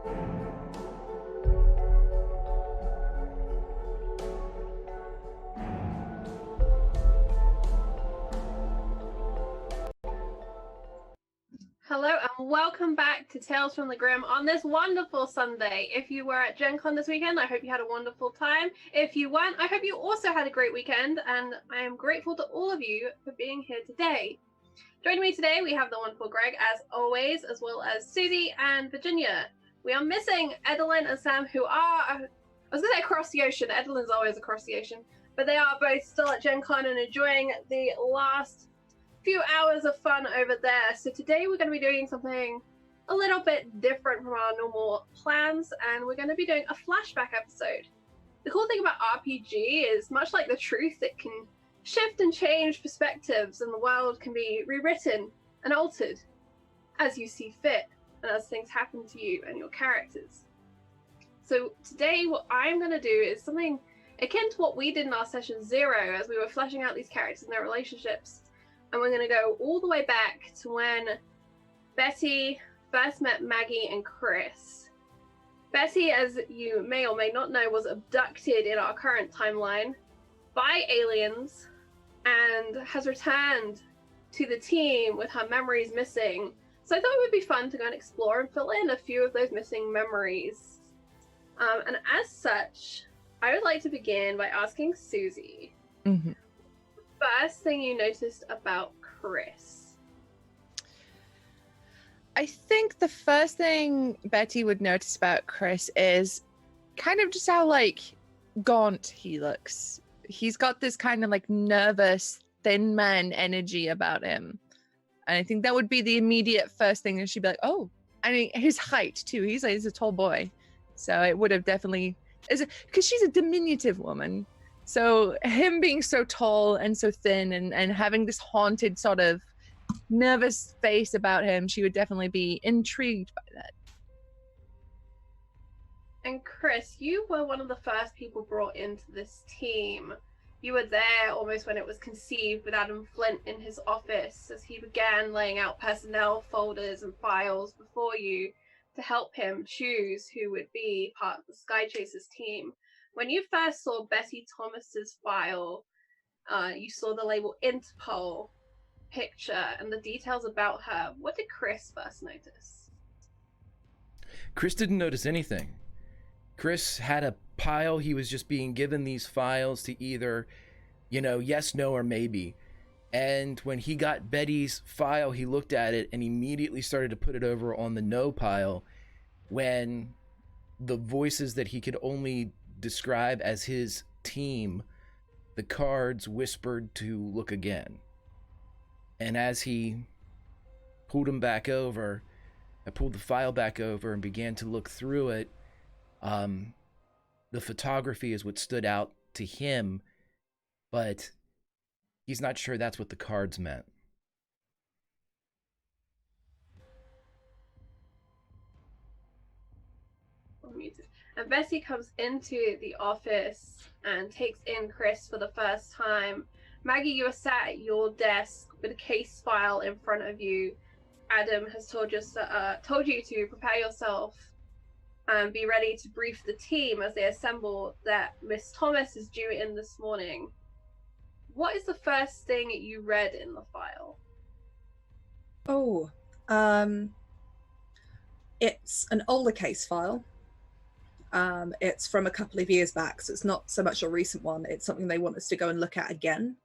Hello and welcome back to Tales from the Grim on this wonderful Sunday. If you were at Gen Con this weekend, I hope you had a wonderful time. If you weren't, I hope you also had a great weekend, and I am grateful to all of you for being here today. Joining me today, we have the wonderful Greg, as always, as well as Susie and Virginia. We are missing Edelyn and Sam, who are, I was going to say across the ocean. Edelyn's always across the ocean, but they are both still at Gen Con and enjoying the last few hours of fun over there. So today we're going to be doing something a little bit different from our normal plans, and we're going to be doing a flashback episode. The cool thing about RPG is, much like the truth, it can shift and change perspectives, and the world can be rewritten and altered as you see fit and as things happen to you and your characters. So today what I'm going to do is something akin to what we did in our session 0 as we were fleshing out these characters and their relationships. And we're going to go all the way back to when Betty first met Maggie and Chris. Betty, as you may or may not know, was abducted in our current timeline by aliens and has returned to the team with her memories missing. So I thought it would be fun to go and explore and fill in a few of those missing memories. And as such, I would like to begin by asking Susie. Mm-hmm. First thing you noticed about Chris? I think the first thing Betty would notice about Chris is kind of just how gaunt he looks. He's got this kind of nervous thin man energy about him, and I think that would be the immediate first thing that she'd be like, oh. I mean, his height too, he's a tall boy, so it would have definitely, because she's a diminutive woman. So him being so tall and so thin and having this haunted sort of nervous face about him, she would definitely be intrigued by that. And Chris, you were one of the first people brought into this team. You were there almost when it was conceived, with Adam Flint in his office as he began laying out personnel folders and files before you to help him choose who would be part of the Skychasers team. When you first saw Betty Thomas's file, you saw the label Interpol picture and the details about her. What did Chris first notice? Chris didn't notice anything. Chris had a pile. He was just being given these files to either, yes, no, or maybe. And when he got Betty's file, he looked at it and immediately started to put it over on the no pile, when the voices that he could only describe as his team, the cards whispered to look again. And as he pulled them back over, I pulled the file back over and began to look through it. The photography is what stood out to him, but he's not sure that's what the cards meant. And Bessie comes into the office and takes in Chris for the first time. Maggie, you are sat at your desk with a case file in front of you. Adam has told you to prepare yourself and be ready to brief the team as they assemble that Miss Thomas is due in this morning. What is the first thing you read in the file? It's an older case file. It's from a couple of years back, so it's not so much a recent one. It's something they want us to go and look at again,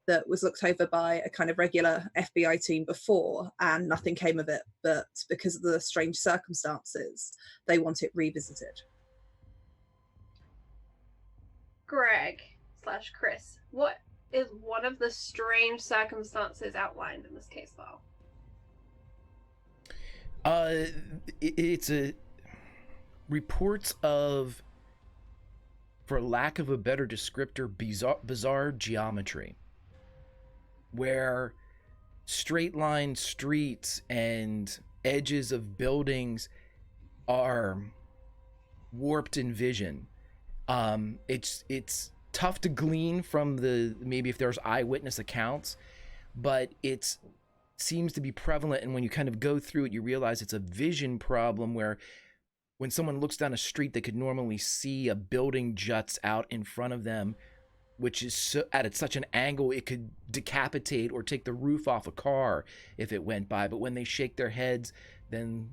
that was looked over by a kind of regular FBI team before, and nothing came of it. But because of the strange circumstances, they want it revisited. Greg/Chris, what is one of the strange circumstances outlined in this case file? It's reports of, for lack of a better descriptor, bizarre geometry, where straight line streets and edges of buildings are warped in vision. It's tough to glean from maybe if there's eyewitness accounts, but it seems to be prevalent, and when you kind of go through it, you realize it's a vision problem where when someone looks down a street, they could normally see a building juts out in front of them, which is so, at such an angle it could decapitate or take the roof off a car if it went by. But when they shake their heads, then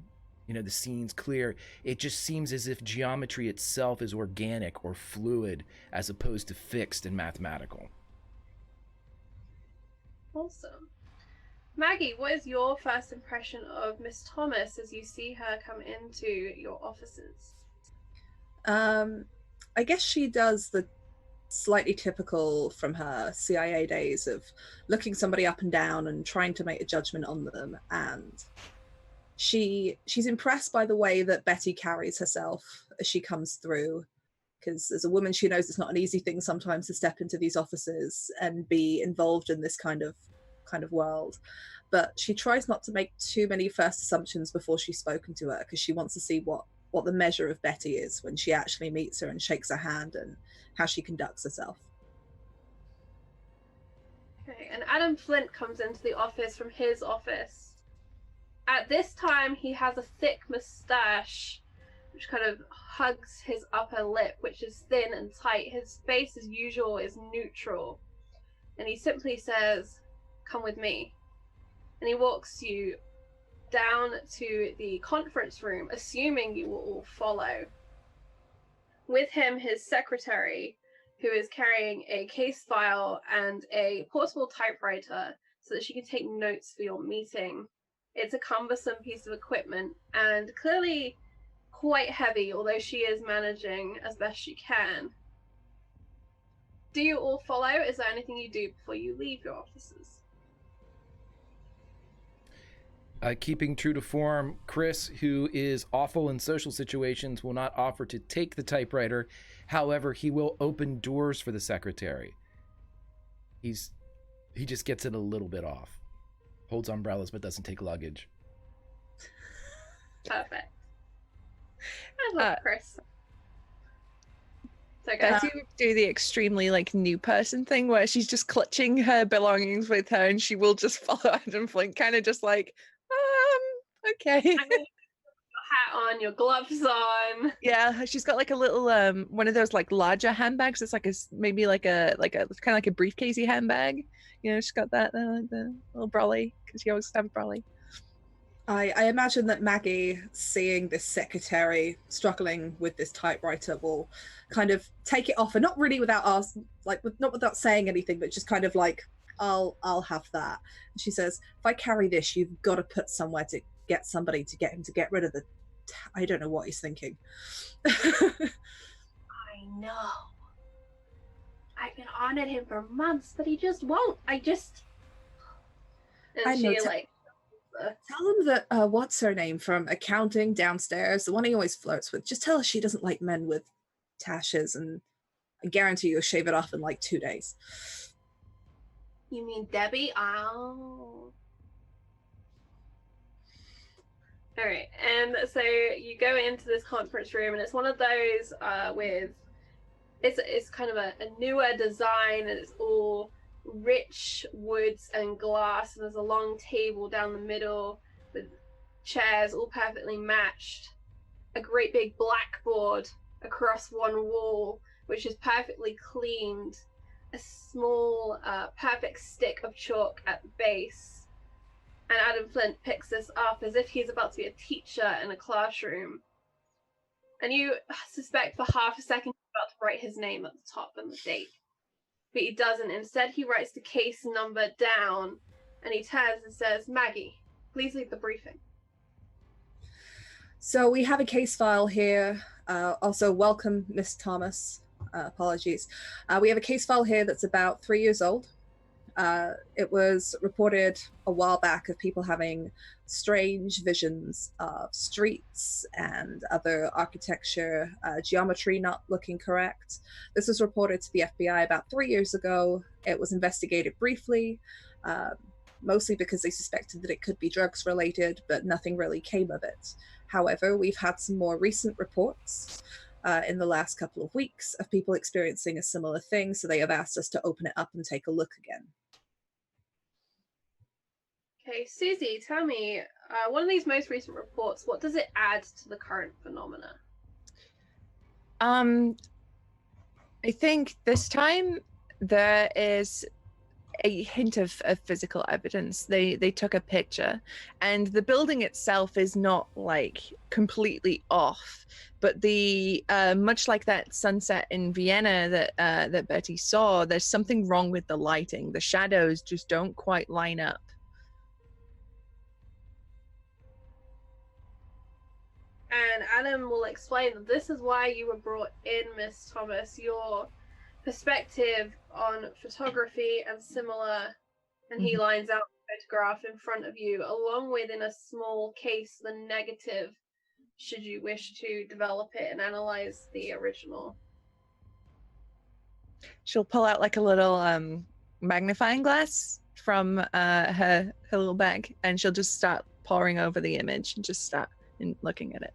the scene's clear. It just seems as if geometry itself is organic or fluid as opposed to fixed and mathematical. Awesome. Maggie, what is your first impression of Miss Thomas as you see her come into your offices? I guess she does the slightly typical from her CIA days of looking somebody up and down and trying to make a judgment on them, and she's impressed by the way that Betty carries herself as she comes through, because as a woman she knows it's not an easy thing sometimes to step into these offices and be involved in this kind of world, but she tries not to make too many first assumptions before she's spoken to her, because she wants to see what the measure of Betty is when she actually meets her and shakes her hand, and how she conducts herself. Okay, and Adam Flint comes into the office from his office. At this time, he has a thick mustache, which kind of hugs his upper lip, which is thin and tight. His face, as usual, is neutral. And he simply says, "Come with me." And he walks you down to the conference room, assuming you will all follow. With him, his secretary, who is carrying a case file and a portable typewriter so that she can take notes for your meeting. It's a cumbersome piece of equipment and clearly quite heavy, although she is managing as best she can. Do you all follow? Is there anything you do before you leave your offices? Keeping true to form, Chris, who is awful in social situations, will not offer to take the typewriter. However, he will open doors for the secretary. He just gets it a little bit off. Holds umbrellas but doesn't take luggage. Perfect. I love Chris. So Betty would do the extremely new person thing where she's just clutching her belongings with her, and she will just follow Adam Flint, kind of just okay. I mean, your hat on, your gloves on. Yeah, she's got a little one of those larger handbags. It's maybe a kind of like a briefcasey handbag. She's got that the little brolly, because she always have a brolly. I imagine that Maggie, seeing this secretary struggling with this typewriter, will kind of take it off, and not really without not without saying anything, but just kind of I'll have that. And she says, "If I carry this, you've got to put somewhere to get somebody to get him to get rid of the I don't know what he's thinking." I know. I've been on at him for months, but he just won't. And I know. she tell him that what's her name from accounting downstairs, the one he always flirts with, just tell her she doesn't like men with tashes, and I guarantee you'll shave it off in 2 days. You mean Debbie? Oh. All right, and so you go into this conference room, and it's one of those with it's kind of a newer design, and it's all rich woods and glass, and there's a long table down the middle with chairs all perfectly matched, a great big blackboard across one wall which is perfectly cleaned, a small perfect stick of chalk at the base, and Adam Flint picks this up as if he's about to be a teacher in a classroom, and you suspect for half a second he's about to write his name at the top and the date. But he doesn't. Instead, he writes the case number down, and he turns and says, "Maggie, please lead the briefing." So we have a case file here. Also, welcome, Miss Thomas. Apologies. We have a case file here that's about 3 years old. It was reported a while back of people having strange visions of streets and other architecture, geometry not looking correct. This was reported to the FBI about 3 years ago. It was investigated briefly, mostly because they suspected that it could be drugs related, but nothing really came of it. However, we've had some more recent reports in the last couple of weeks of people experiencing a similar thing, so they have asked us to open it up and take a look again. Okay, Susie, tell me, one of these most recent reports, what does it add to the current phenomena? I think this time there is a hint of physical evidence. They took a picture, and the building itself is not like completely off, but the much like that sunset in Vienna that Betty saw, there's something wrong with the lighting. The shadows just don't quite line up. And Adam will explain that this is why you were brought in, Miss Thomas. Your perspective on photography and similar, and he lines out the photograph in front of you, along with in a small case the negative, should you wish to develop it and analyze the original. She'll pull out like a little magnifying glass from her little bag, and she'll just start poring over the image and just start looking at it.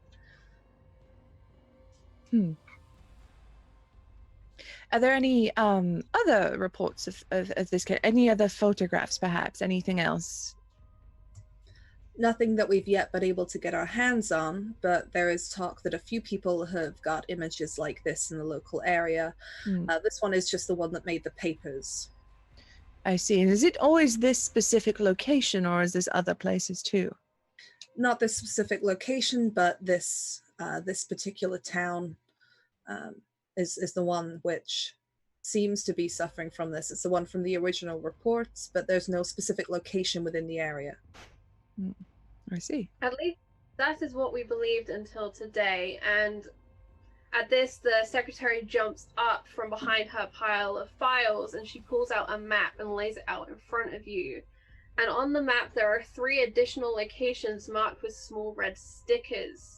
Are there any other reports of this case? Any other photographs, perhaps? Anything else? Nothing that we've yet been able to get our hands on, but there is talk that a few people have got images like this in the local area. This one is just the one that made the papers. I see. And is it always this specific location, or is this other places too? Not this specific location, but this particular town is the one which seems to be suffering from this. It's the one from the original reports, but there's no specific location within the area. I see. At least that is what we believed until today. And at this, the secretary jumps up from behind her pile of files and she pulls out a map and lays it out in front of you. And on the map, there are 3 additional locations marked with small red stickers.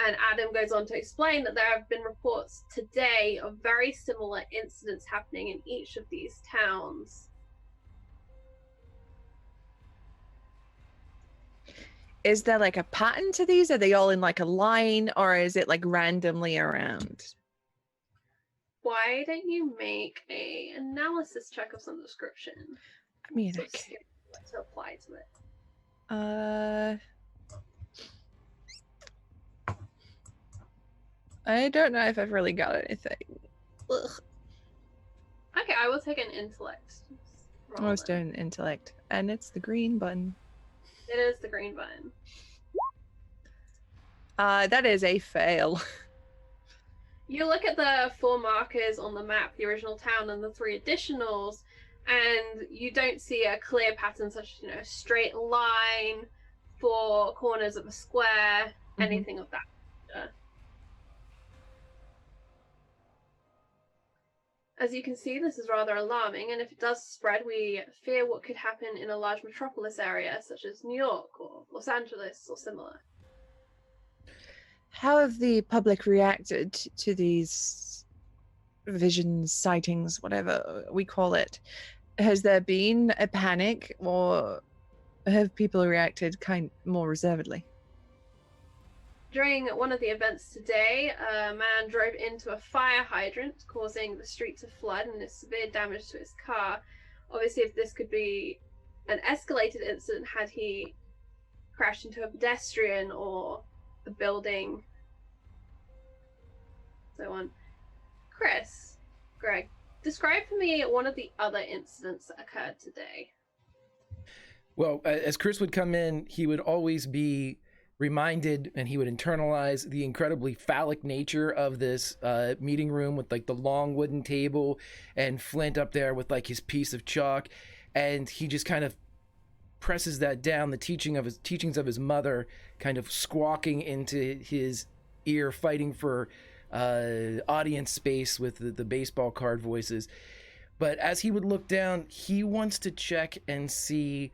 And Adam goes on to explain that there have been reports today of very similar incidents happening in each of these towns. Is there like a pattern to these? Are they all in like a line, or is it like randomly around? Why don't you make a analysis check of some description? I mean, So okay. to apply to it. I don't know if I've really got anything. Ugh. Okay, I will take an intellect. I was doing intellect, and it's the green button. It is the green button. That is a fail. You look at the 4 markers on the map, the original town and the 3 additionals, and you don't see a clear pattern such as, a straight line, 4 corners of a square, anything of that nature. As you can see, this is rather alarming, and if it does spread, we fear what could happen in a large metropolis area, such as New York or Los Angeles or similar. How have the public reacted to these visions, sightings, whatever we call it? Has there been a panic, or have people reacted more reservedly? During one of the events today, a man drove into a fire hydrant, causing the street to flood and severe damage to his car. Obviously, if this could be an escalated incident, had he crashed into a pedestrian or a building, so on. Chris, Greg, describe for me one of the other incidents that occurred today. Well, as Chris would come in, he would always be reminded, and he would internalize the incredibly phallic nature of this meeting room with like the long wooden table and Flint up there with like his piece of chalk, and he just kind of presses that down, the teachings of his mother kind of squawking into his ear, fighting for audience space with the baseball card voices. But as he would look down, he wants to check and see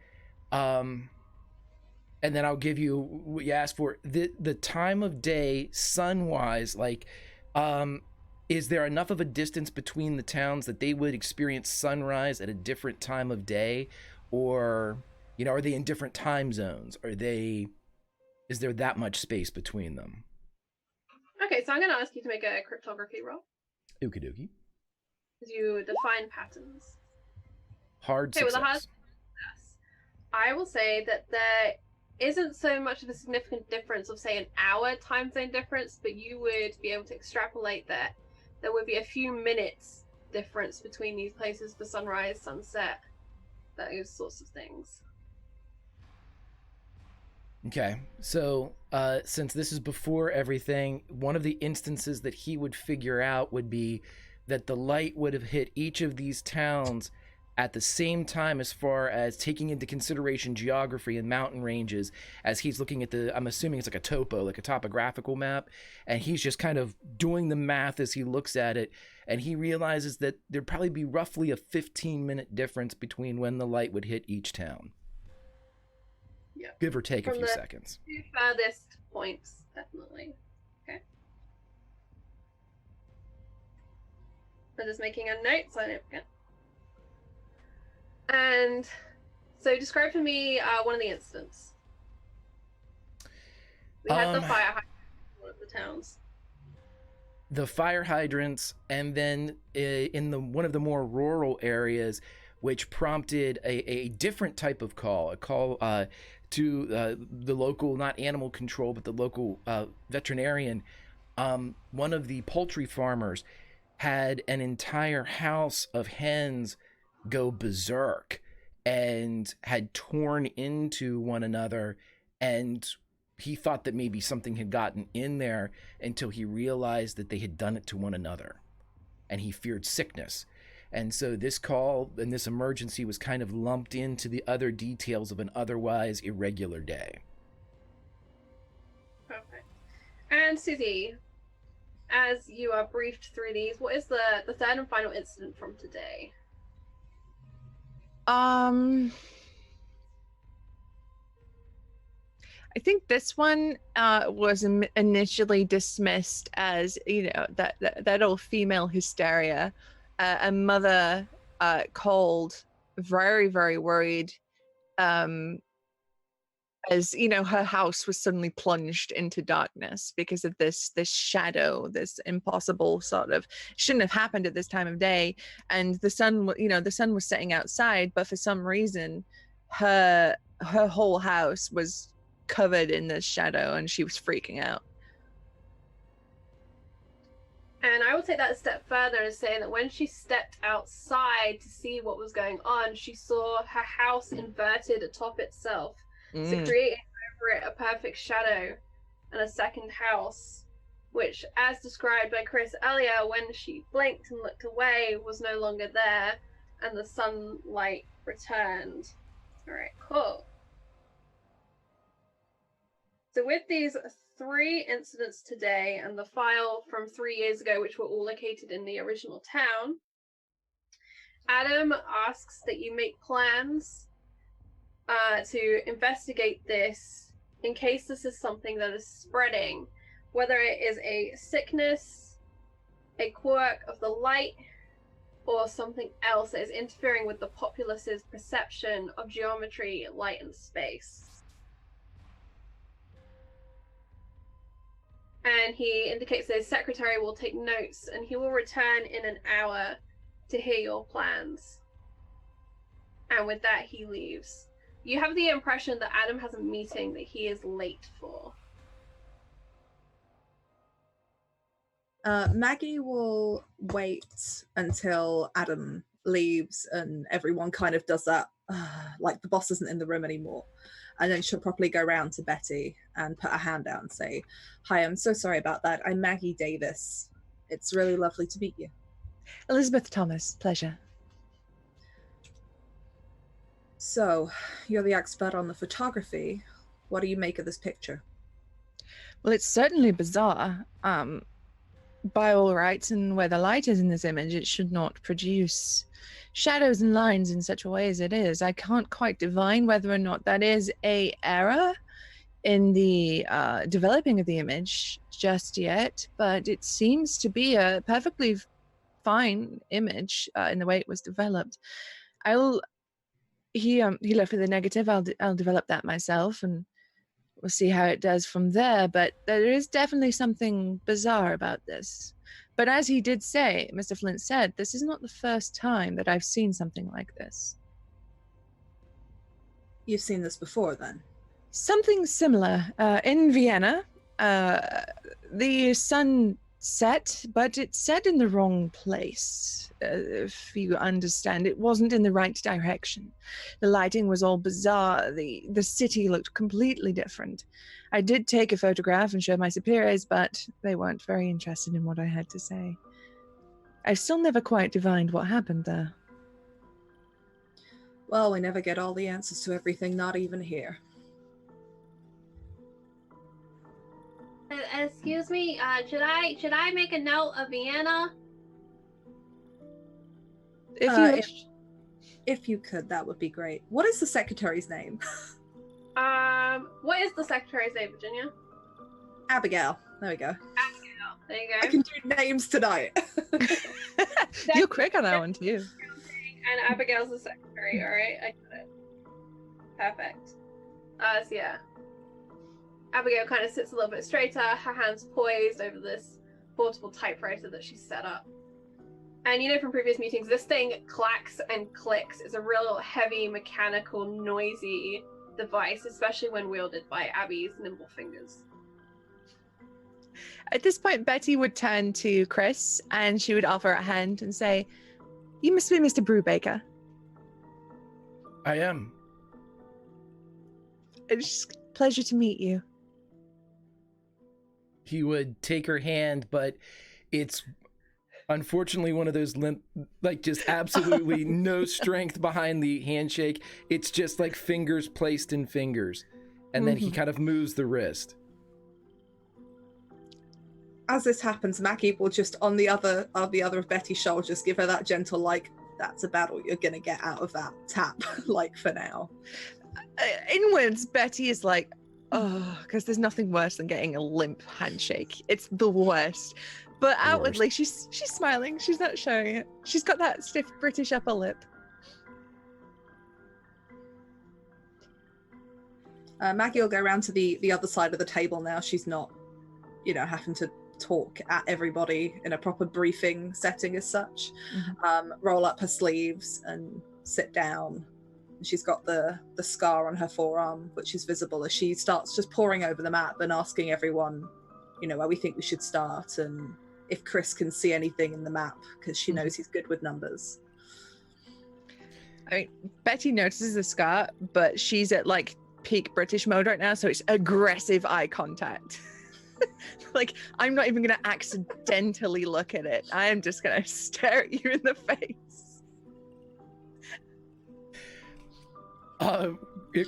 and then I'll give you what you asked for. The time of day, sun-wise, like, is there enough of a distance between the towns that they would experience sunrise at a different time of day? Or, are they in different time zones? Is there that much space between them? Okay, so I'm going to ask you to make a cryptography roll. Okie dokie. As you define patterns. Hard success. With a hard success. I will say that there isn't so much of a significant difference of, say, an hour time zone difference, but you would be able to extrapolate that there would be a few minutes difference between these places for sunrise, sunset, those sorts of things. Okay, so since this is before everything, one of the instances that he would figure out would be that the light would have hit each of these towns at the same time, as far as taking into consideration geography and mountain ranges, as he's looking at I'm assuming it's like a topo, like a topographical map, and he's just kind of doing the math as he looks at it, and he realizes that there'd probably be roughly a 15-minute difference between when the light would hit each town. Yeah. Give or take From a few the seconds. two furthest points, definitely. Okay. I'm just making a note so I don't forget. And so describe for me one of the incidents. We had the fire hydrant in one of the towns. The fire hydrants, and then in one of the more rural areas, which prompted a different type of call, a call to the local, not animal control, but the local veterinarian. One of the poultry farmers had an entire house of hens go berserk and had torn into one another, and he thought that maybe something had gotten in there until he realized that they had done it to one another, and he feared sickness. And so this call and this emergency was kind of lumped into the other details of an otherwise irregular day. Perfect. And Susie, as you are briefed through these, what is the third and final incident from today? I think this one was initially dismissed as, that old female hysteria. A mother called, very, very worried, as her house was suddenly plunged into darkness because of this shadow, this impossible sort of, shouldn't have happened at this time of day. And the sun was setting outside, but for some reason her whole house was covered in this shadow and she was freaking out. And I would take that a step further and say that when she stepped outside to see what was going on, she saw her house inverted atop itself. So creating over it a perfect shadow and a second house, which, as described by Chris earlier, when she blinked and looked away, was no longer there, and the sunlight returned. All right, cool. So with these 3 incidents today and the file from 3 years ago, which were all located in the original town, Adam asks that you make plans to investigate this in case this is something that is spreading, whether it is a sickness, a quirk of the light, or something else that is interfering with the populace's perception of geometry, light, and space. And he indicates that his secretary will take notes and he will return in an hour to hear your plans. And with that, he leaves. You have the impression that Adam has a meeting that he is late for. Maggie will wait until Adam leaves and everyone kind of does that, like the boss isn't in the room anymore. And then she'll probably go around to Betty and put her hand out and say, "Hi, I'm so sorry about that. I'm Maggie Davis. It's really lovely to meet you." Elizabeth Thomas, pleasure. So, you're the expert on the photography. What do you make of this picture? Well, it's certainly bizarre. By all rights, and where the light is in this image, it should not produce shadows and lines in such a way as it is. I can't quite divine whether or not that is a error in the developing of the image just yet, but it seems to be a perfectly fine image in the way it was developed. He left with a negative. I'll develop that myself, and we'll see how it does from there. But there is definitely something bizarre about this. But as he did say, Mr. Flint said, this is not the first time that I've seen something like this. You've seen this before, then? Something similar. In Vienna, the sun set, but it set in the wrong place. If you understand, it wasn't in the right direction. The lighting was all bizarre. The city looked completely different. I did take a photograph and show my superiors, but they weren't very interested in what I had to say. I've still never quite divined what happened there. Well, we never get all the answers to everything, not even here. Excuse me, should I make a note of Vienna? If you wish. If you could, that would be great. What is the secretary's name? What is the secretary's name, Virginia? Abigail. There we go. Abigail. There you go. I can do names tonight. You're quick on that one too. And Abigail's the secretary, alright? I got it. Perfect. So yeah. Abigail kind of sits a little bit straighter, her hands poised over this portable typewriter that she's set up. And you know from previous meetings, this thing clacks and clicks. It's a real heavy, mechanical, noisy device, especially when wielded by Abby's nimble fingers. At this point, Betty would turn to Chris and she would offer a hand and say, "You must be Mr. Brubaker." I am. It's a pleasure to meet you. He would take her hand, but it's unfortunately one of those limp, like just absolutely no strength behind the handshake. It's just like fingers placed in fingers. And then he kind of moves the wrist. As this happens, Maggie will just on the other of Betty's shoulders give her that gentle, like, that's about all you're gonna get out of that tap, like, for now. Inwards, Betty is like, oh, because there's nothing worse than getting a limp handshake. It's the worst. But outwardly, she's smiling. She's not showing it. She's got that stiff British upper lip. Maggie will go around to the other side of the table now. She's not, having to talk at everybody in a proper briefing setting as such. Roll up her sleeves and sit down. She's got the scar on her forearm, which is visible as she starts just poring over the map and asking everyone, where we think we should start and if Chris can see anything in the map, because she knows he's good with numbers. I mean, Betty notices the scar, but she's at like peak British mode right now, so it's aggressive eye contact. Like, I'm not even going to accidentally look at it. I am just going to stare at you in the face.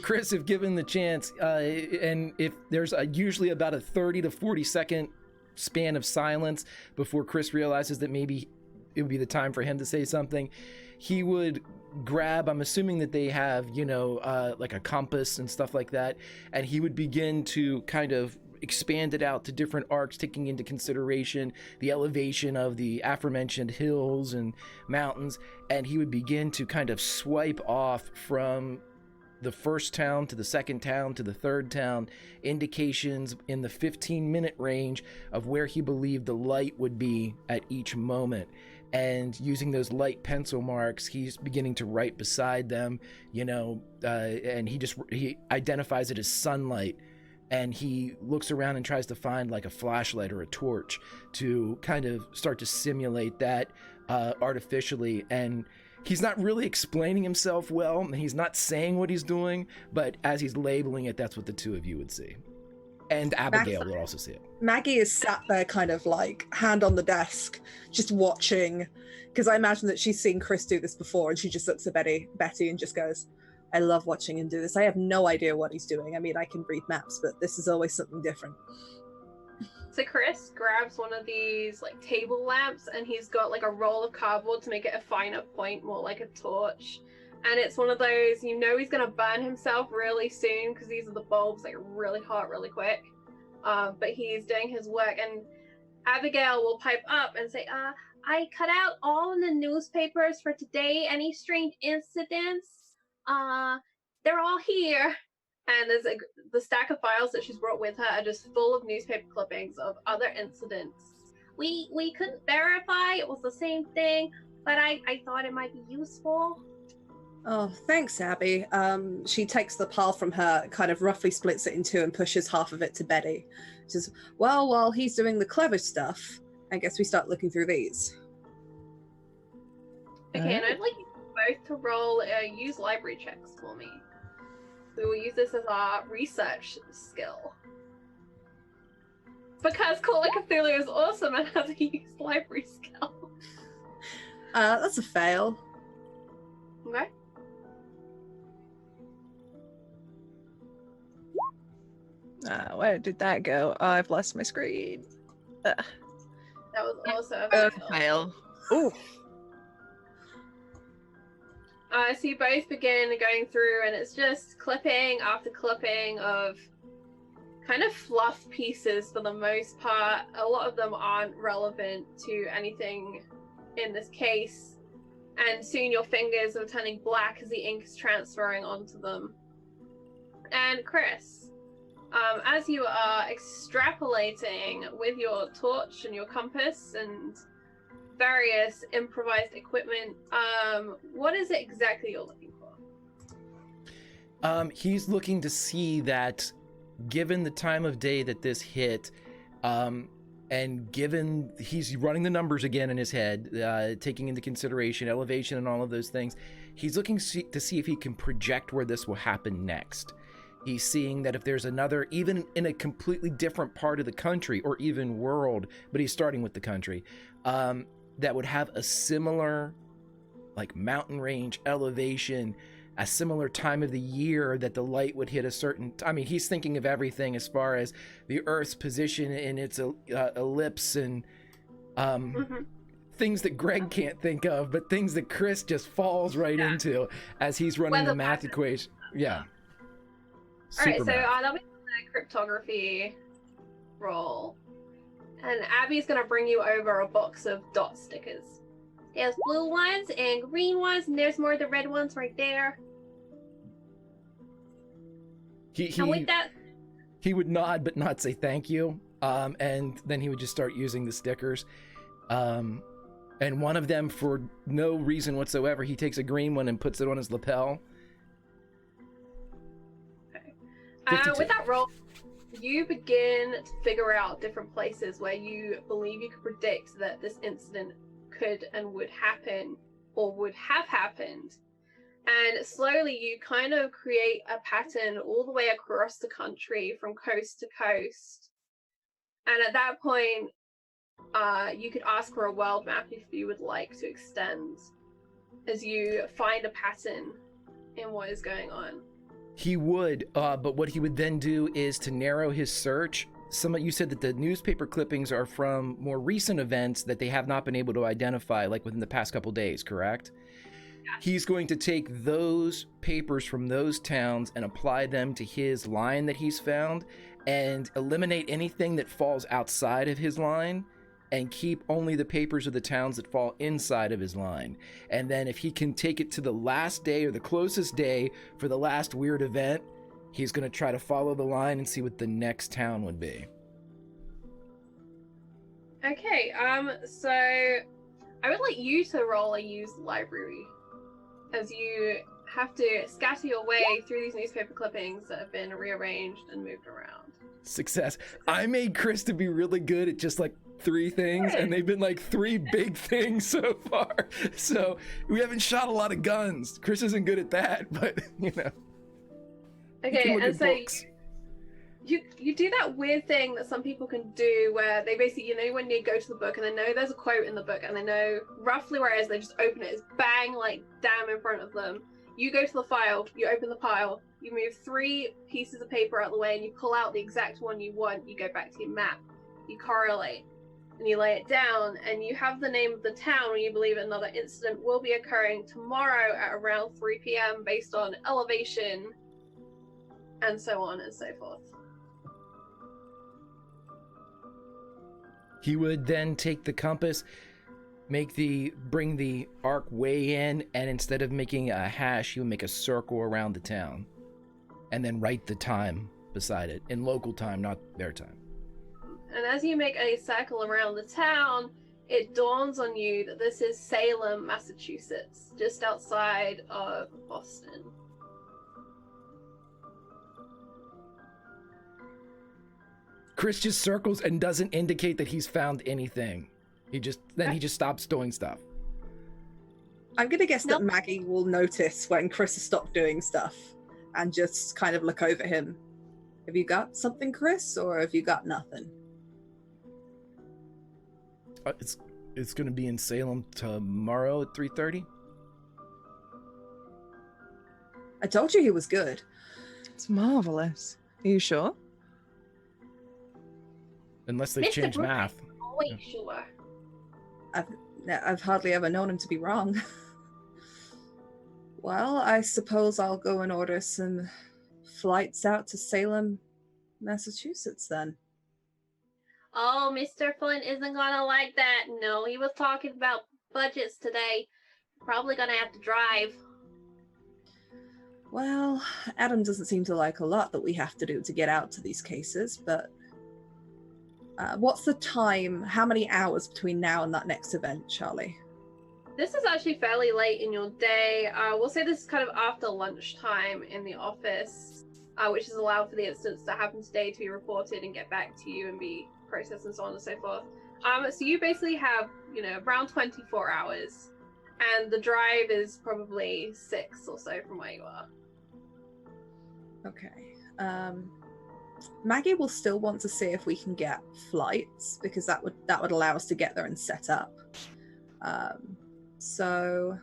Chris, if given the chance, and if there's usually about a 30 to 40 second span of silence before Chris realizes that maybe it would be the time for him to say something, he would grab, I'm assuming that they have, like a compass and stuff like that, and he would begin to kind of expand it out to different arcs, taking into consideration the elevation of the aforementioned hills and mountains, and he would begin to kind of swipe off from the first town to the second town to the third town, indications in the 15-minute range of where he believed the light would be at each moment. And using those light pencil marks, he's beginning to write beside them, and he identifies it as sunlight. And he looks around and tries to find like a flashlight or a torch to kind of start to simulate that artificially. And he's not really explaining himself well, and he's not saying what he's doing, but as he's labeling it, that's what the two of you would see. And Abigail will also see it. Maggie is sat there kind of like hand on the desk, just watching, because I imagine that she's seen Chris do this before, and she just looks at Betty and just goes, I love watching him do this. I have no idea what he's doing. I mean, I can read maps, but this is always something different. So Chris grabs one of these like table lamps, and he's got like a roll of cardboard to make it a finer point, more like a torch. And it's one of those, he's gonna burn himself really soon because these are the bulbs, like really hot, really quick. But he's doing his work, and Abigail will pipe up and say, I cut out all in the newspapers for today. Any strange incidents? They're all here. And there's the stack of files that she's brought with her are just full of newspaper clippings of other incidents. We couldn't verify it was the same thing, but I thought it might be useful. Oh, thanks, Abby. She takes the pile from her, kind of roughly splits it in two and pushes half of it to Betty. She says, well, while he's doing the clever stuff, I guess we start looking through these. Okay, and I'd like you both to roll use library checks for me. We will use this as our research skill. Because Call of Cthulhu is awesome and has a used library skill. That's a fail. Okay. Where did that go? Oh, I've lost my screen. That was also a fail. Oh. So you both begin going through, and it's just clipping after clipping of kind of fluff pieces for the most part. A lot of them aren't relevant to anything in this case, and soon your fingers are turning black as the ink is transferring onto them. And Chris, as you are extrapolating with your torch and your compass and various improvised equipment, what is it exactly you're looking for? He's looking to see that, given the time of day that this hit, and given he's running the numbers again in his head, taking into consideration elevation and all of those things, he's looking to see if he can project where this will happen next. He's seeing that if there's another, even in a completely different part of the country or even world, but he's starting with the country, that would have a similar, like, mountain range, elevation, a similar time of the year that the light would hit a certain... I mean, he's thinking of everything as far as the Earth's position in its ellipse and things that Greg can't think of, but things that Chris just falls right into as he's running the math equation. Yeah. Alright, so that'll be the cryptography roll. And Abby's going to bring you over a box of dot stickers. There's blue ones and green ones, and there's more of the red ones right there. And with that, he would nod but not say thank you. And then he would just start using the stickers. And one of them, for no reason whatsoever, he takes a green one and puts it on his lapel. Okay. With that roll, you begin to figure out different places where you believe you could predict that this incident could and would happen or would have happened. And slowly you kind of create a pattern all the way across the country from coast to coast. And at that point, you could ask for a world map if you would like to extend as you find a pattern in what is going on. He would, but what he would then do is to narrow his search. You said that the newspaper clippings are from more recent events that they have not been able to identify, like within the past couple days, correct? Yes. He's going to take those papers from those towns and apply them to his line that he's found and eliminate anything that falls outside of his line and keep only the papers of the towns that fall inside of his line. And then if he can take it to the last day or the closest day for the last weird event, he's going to try to follow the line and see what the next town would be. Okay, so I would like you to roll a used library as you have to scatter your way through these newspaper clippings that have been rearranged and moved around. Success. I made Chris to be really good at just like 3 things, and they've been like 3 big things so far. So we haven't shot a lot of guns. Chris isn't good at that, but you know. Okay, and so you do that weird thing that some people can do where they basically, you know, when they go to the book and they know there's a quote in the book and they know roughly where it is, they just open it, it's bang, like damn in front of them. You go to the file, you open the pile, you move 3 pieces of paper out of the way and you pull out the exact one you want, you go back to your map, you correlate, and you lay it down, and you have the name of the town where you believe another incident will be occurring tomorrow at around 3 p.m. based on elevation, and so on and so forth. He would then take the compass, bring the arc way in, and instead of making a hash, he would make a circle around the town, and then write the time beside it in local time, not their time. And as you make a circle around the town, it dawns on you that this is Salem, Massachusetts, just outside of Boston. Chris just circles and doesn't indicate that he's found anything. He just stops doing stuff. I'm gonna guess Nope. that Maggie will notice when Chris has stopped doing stuff and just kind of look over him. Have you got something, Chris, or have you got nothing? It's gonna be in Salem tomorrow at 3:30. I told you he was good. It's marvelous. Are you sure? Unless they've Mr. changed Brooks. math. Always sure. I've hardly ever known him to be wrong. Well, I suppose I'll go and order some flights out to Salem, Massachusetts then. Oh, Mr. Flint isn't gonna like that. No, he was talking about budgets today. Probably gonna have to drive. Well, Adam doesn't seem to like a lot that we have to do to get out to these cases, but what's the time? How many hours between now and that next event, Charlie? This is actually fairly late in your day. We'll say this is kind of after lunchtime in the office, which is allowed for the incidents that happen today to be reported and get back to you and be processed and so on and so forth. So you basically have, around 24 hours, and the drive is probably 6 or so from where you are. Okay. Maggie will still want to see if we can get flights, because that would allow us to get there and set up. So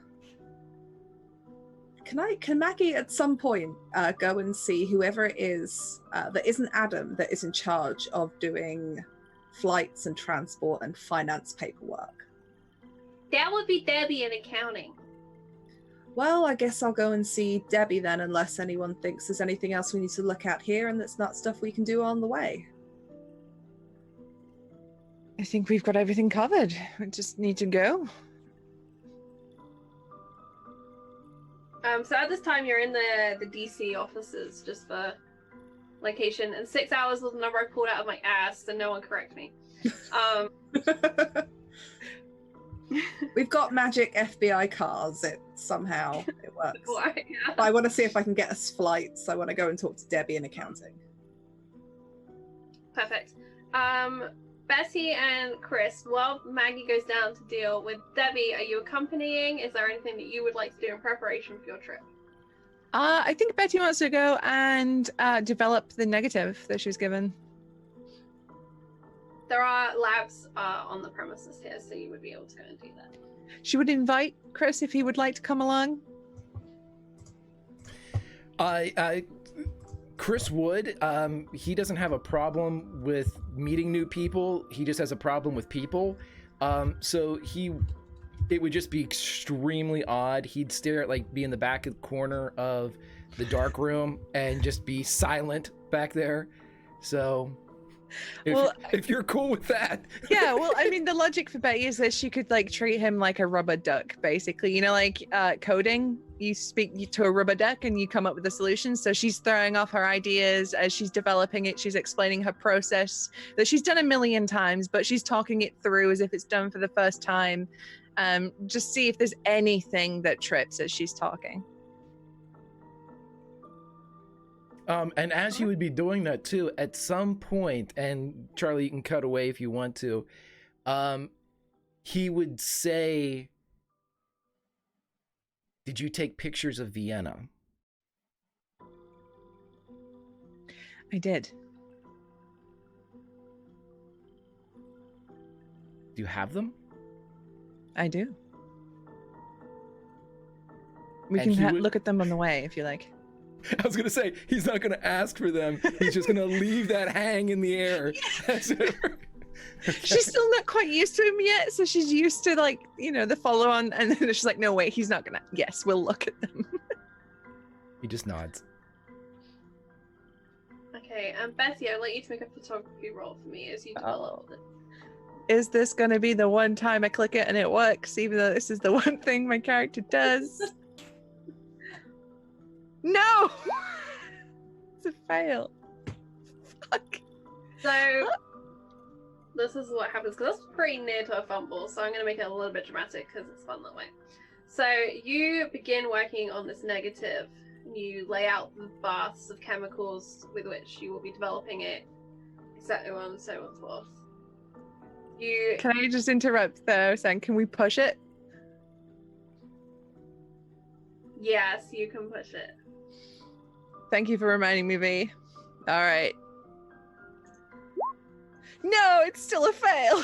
can Maggie at some point go and see whoever it is that isn't Adam that is in charge of doing flights and transport and finance paperwork? That would be Debbie in accounting. Well, I guess I'll go and see Debbie then, unless anyone thinks there's anything else we need to look at here and that's not stuff we can do on the way. I think we've got everything covered. We just need to go. So at this time, you're in the DC offices, just for location, and 6 hours was the number I pulled out of my ass, so no one correct me. We've got magic FBI cars. It works. Why? Yeah. I want to see if I can get us flights. I want to go and talk to Debbie in accounting. Perfect. Bessie and Chris, while Maggie goes down to deal with Debbie, are you accompanying? Is there anything that you would like to do in preparation for your trip? I think Betty wants to go and develop the negative that she was given. There are labs on the premises here, so you would be able to go and do that. She would invite Chris if he would like to come along. Chris would. He doesn't have a problem with meeting new people. He just has a problem with people. So it would just be extremely odd. He'd stare at be in the back of the corner of the dark room and just be silent back there. So if you're cool with that. Yeah, well, I mean, the logic for Betty is that she could treat him like a rubber duck, basically. Coding, you speak to a rubber duck and you come up with a solution. So she's throwing off her ideas as she's developing it. She's explaining her process that she's done 1,000,000 times, but she's talking it through as if it's done for the first time. Just see if there's anything that trips as she's talking. And as you would be doing that too, at some point, and Charlie, you can cut away if you want to, he would say, "Did you take pictures of Vienna?" I did. Do you have them? I do. We And can he would- look at them on the way if you like. I was gonna say he's not gonna ask for them. He's just gonna leave that hang in the air. She's still not quite used to him yet, so she's used to the follow on, and then she's like, no wait, he's not gonna. Yes, we'll look at them. He just nods. Okay, Bessie, I'd like you to make a photography roll for me as you develop it. Is this gonna be the one time I click it and it works, even though this is the one thing my character does? No! It's a fail. Fuck. So this is what happens, because that's pretty near to a fumble, so I'm going to make it a little bit dramatic because it's fun that way. So you begin working on this negative. You lay out the baths of chemicals with which you will be developing it, so on and so forth. Can I just interrupt though, saying, can we push it? Yes, you can push it. Thank you for reminding me, V. All right. No, it's still a fail.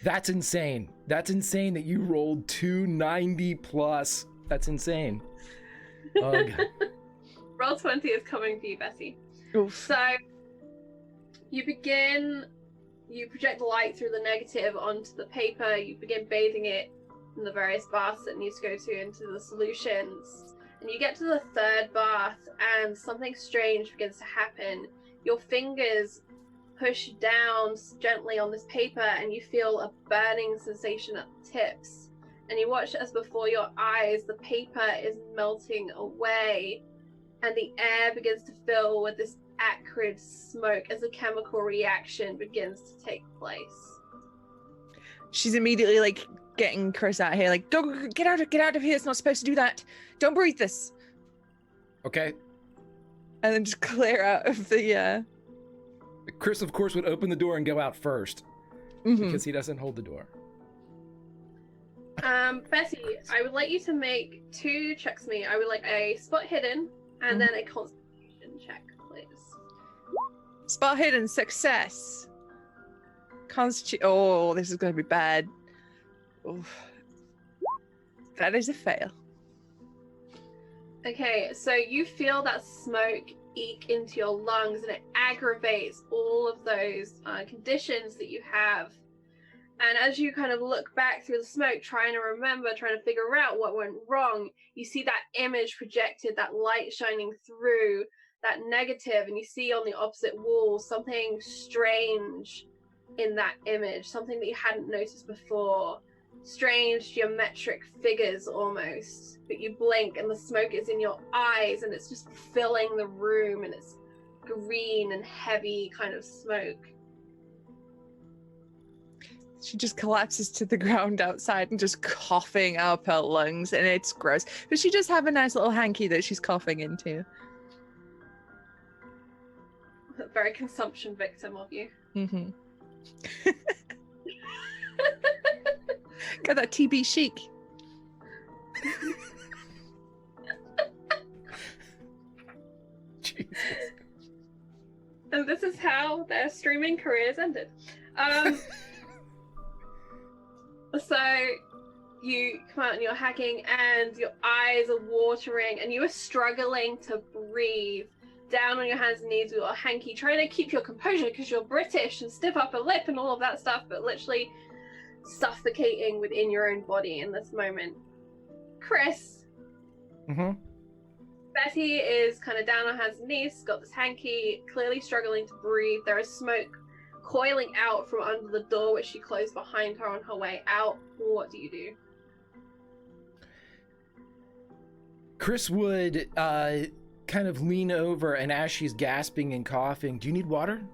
That's insane. That's insane that you rolled 290 plus. That's insane. Oh, God. Roll 20 is coming for you, Bessie. Oof. So you project light through the negative onto the paper, you begin bathing it in the various baths that it needs to go to into the solutions. And you get to the third bath and something strange begins to happen. Your fingers push down gently on this paper and you feel a burning sensation at the tips. And you watch as before your eyes, the paper is melting away and the air begins to fill with this acrid smoke as a chemical reaction begins to take place. She's immediately like getting Chris out of here, like, go get out of here. It's not supposed to do that. Don't breathe this. Okay. And then just clear out of the Chris, of course, would open the door and go out first because he doesn't hold the door. Bessie, I would like you to make 2 checks for me. I would like a spot hidden and then a constitution check, please. Spot hidden, success. Oh, this is going to be bad. Oof. That is a fail. Okay, so you feel that smoke eke into your lungs and it aggravates all of those conditions that you have. And as you kind of look back through the smoke, trying to figure out what went wrong, you see that image projected, that light shining through that negative, and you see on the opposite wall something strange in that image, something that you hadn't noticed before. Strange geometric figures almost, but you blink and the smoke is in your eyes and it's just filling the room and it's green and heavy kind of smoke. She just collapses to the ground outside and just coughing up her lungs, and it's gross. But she does have a nice little hanky that she's coughing into. A very consumption victim of you. Mm-hmm. Got that TB chic. Jesus. And this is how their streaming careers ended. So you come out and you're hacking and your eyes are watering and you are struggling to breathe, down on your hands and knees with your hanky, trying to keep your composure because you're British and stiff upper lip and all of that stuff, but literally suffocating within your own body in this moment. Chris. Betty is kind of down on her hands and knees, got this hanky, clearly struggling to breathe. There is smoke coiling out from under the door, which she closed behind her on her way out. What do you do? Chris would kind of lean over, and as she's gasping and coughing, do you need water?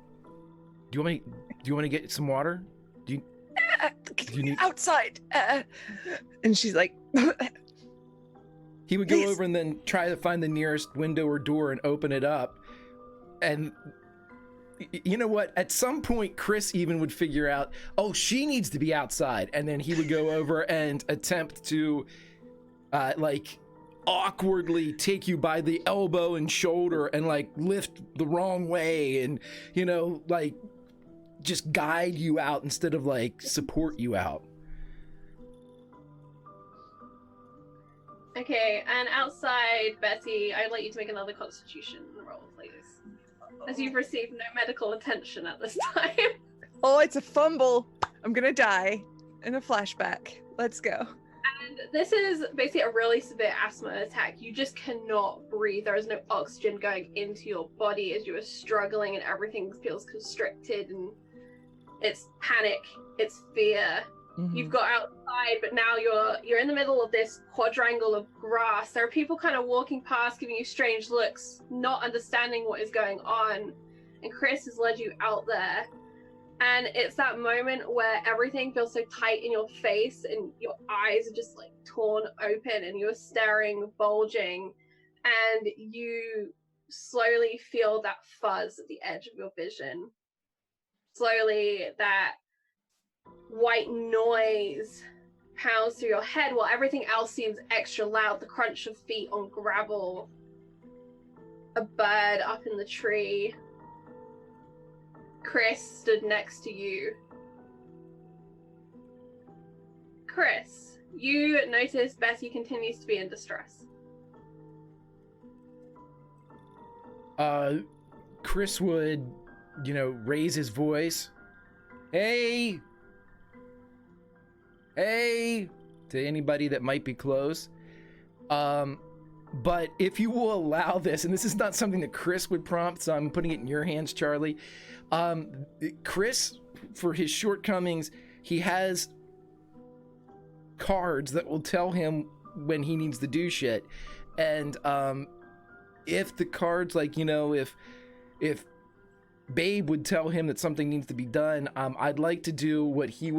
Do you want to get some water? Do you need outside? And she's like, he would go over and then try to find the nearest window or door and open it up. And you know what? At some point, Chris even would figure out, oh, she needs to be outside. And then he would go over and attempt to, like, awkwardly take you by the elbow and shoulder and, like, lift the wrong way and, you know, like, just guide you out instead of, like, support you out. Okay, and outside, Betty, I'd like you to make another constitution roll, please. As you've received no medical attention at this time. Oh, it's a fumble. I'm gonna die in a flashback. Let's go. And this is basically a really severe asthma attack. You just cannot breathe. There is no oxygen going into your body as you are struggling and everything feels constricted, and it's panic, it's fear. Mm-hmm. You've got outside, but now you're in the middle of this quadrangle of grass. There are people kind of walking past, giving you strange looks, not understanding what is going on. And Chris has led you out there. And it's that moment where everything feels so tight in your face and your eyes are just like torn open and you're staring, bulging, and you slowly feel that fuzz at the edge of your vision. Slowly, that white noise pounds through your head while everything else seems extra loud. The crunch of feet on gravel, a bird up in the tree. Chris stood next to you. Chris, you notice Betty continues to be in distress. Chris would, raise his voice. Hey! Hey! To anybody that might be close. But if you will allow this, and this is not something that Chris would prompt, so I'm putting it in your hands, Charlie. Chris, for his shortcomings, he has cards that will tell him when he needs to do shit. And if the cards, if Babe would tell him that something needs to be done, I'd like to do what he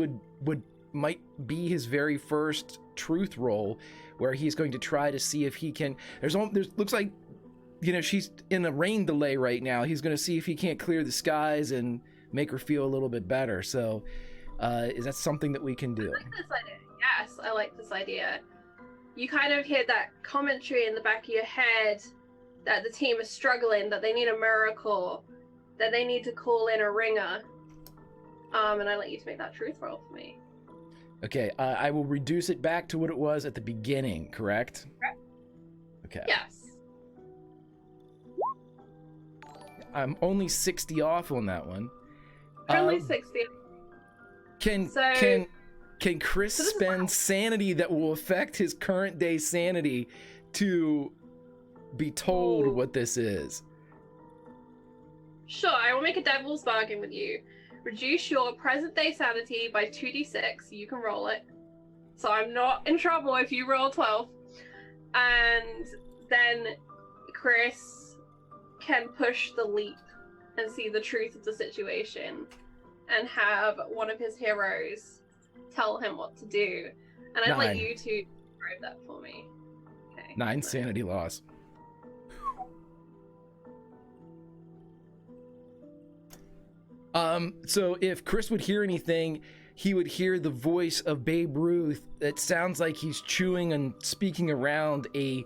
might be his very first truth roll, where he's going to try to see if he can. There's looks like, she's in a rain delay right now. He's going to see if he can't clear the skies and make her feel a little bit better. So, is that something that we can do? I like this idea. Yes, I like this idea. You kind of hear that commentary in the back of your head that the team is struggling, that they need a miracle, that they need to call in a ringer. And I let you to make that truth roll for me. Okay, I will reduce it back to what it was at the beginning, correct? Correct. Okay. Yes. I'm only 60 off on that one. Only 60. Can Chris spend sanity that will affect his current day sanity to be told what this is? Sure, I will make a devil's bargain with you. Reduce your present day sanity by 2d6. You can roll it. So I'm not in trouble if you roll 12. And then Chris can push the leap and see the truth of the situation and have one of his heroes tell him what to do. And I'd like you to describe that for me. Okay. 9 sanity loss. So if Chris would hear anything, he would hear the voice of Babe Ruth. It sounds like he's chewing and speaking around a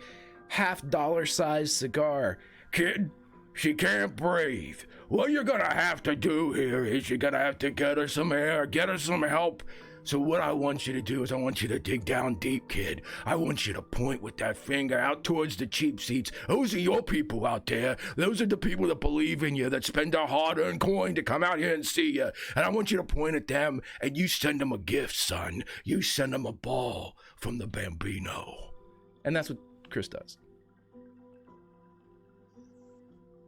$50 cigar. Kid, she can't breathe. What you're gonna have to do here is you're gonna have to get her some air, get her some help. So what I want you to do is I want you to dig down deep, kid. I want you to point with that finger out towards the cheap seats. Those are your people out there. Those are the people that believe in you, that spend their hard-earned coin to come out here and see you. And I want you to point at them, and you send them a gift, son. You send them a ball from the Bambino. And that's what Chris does.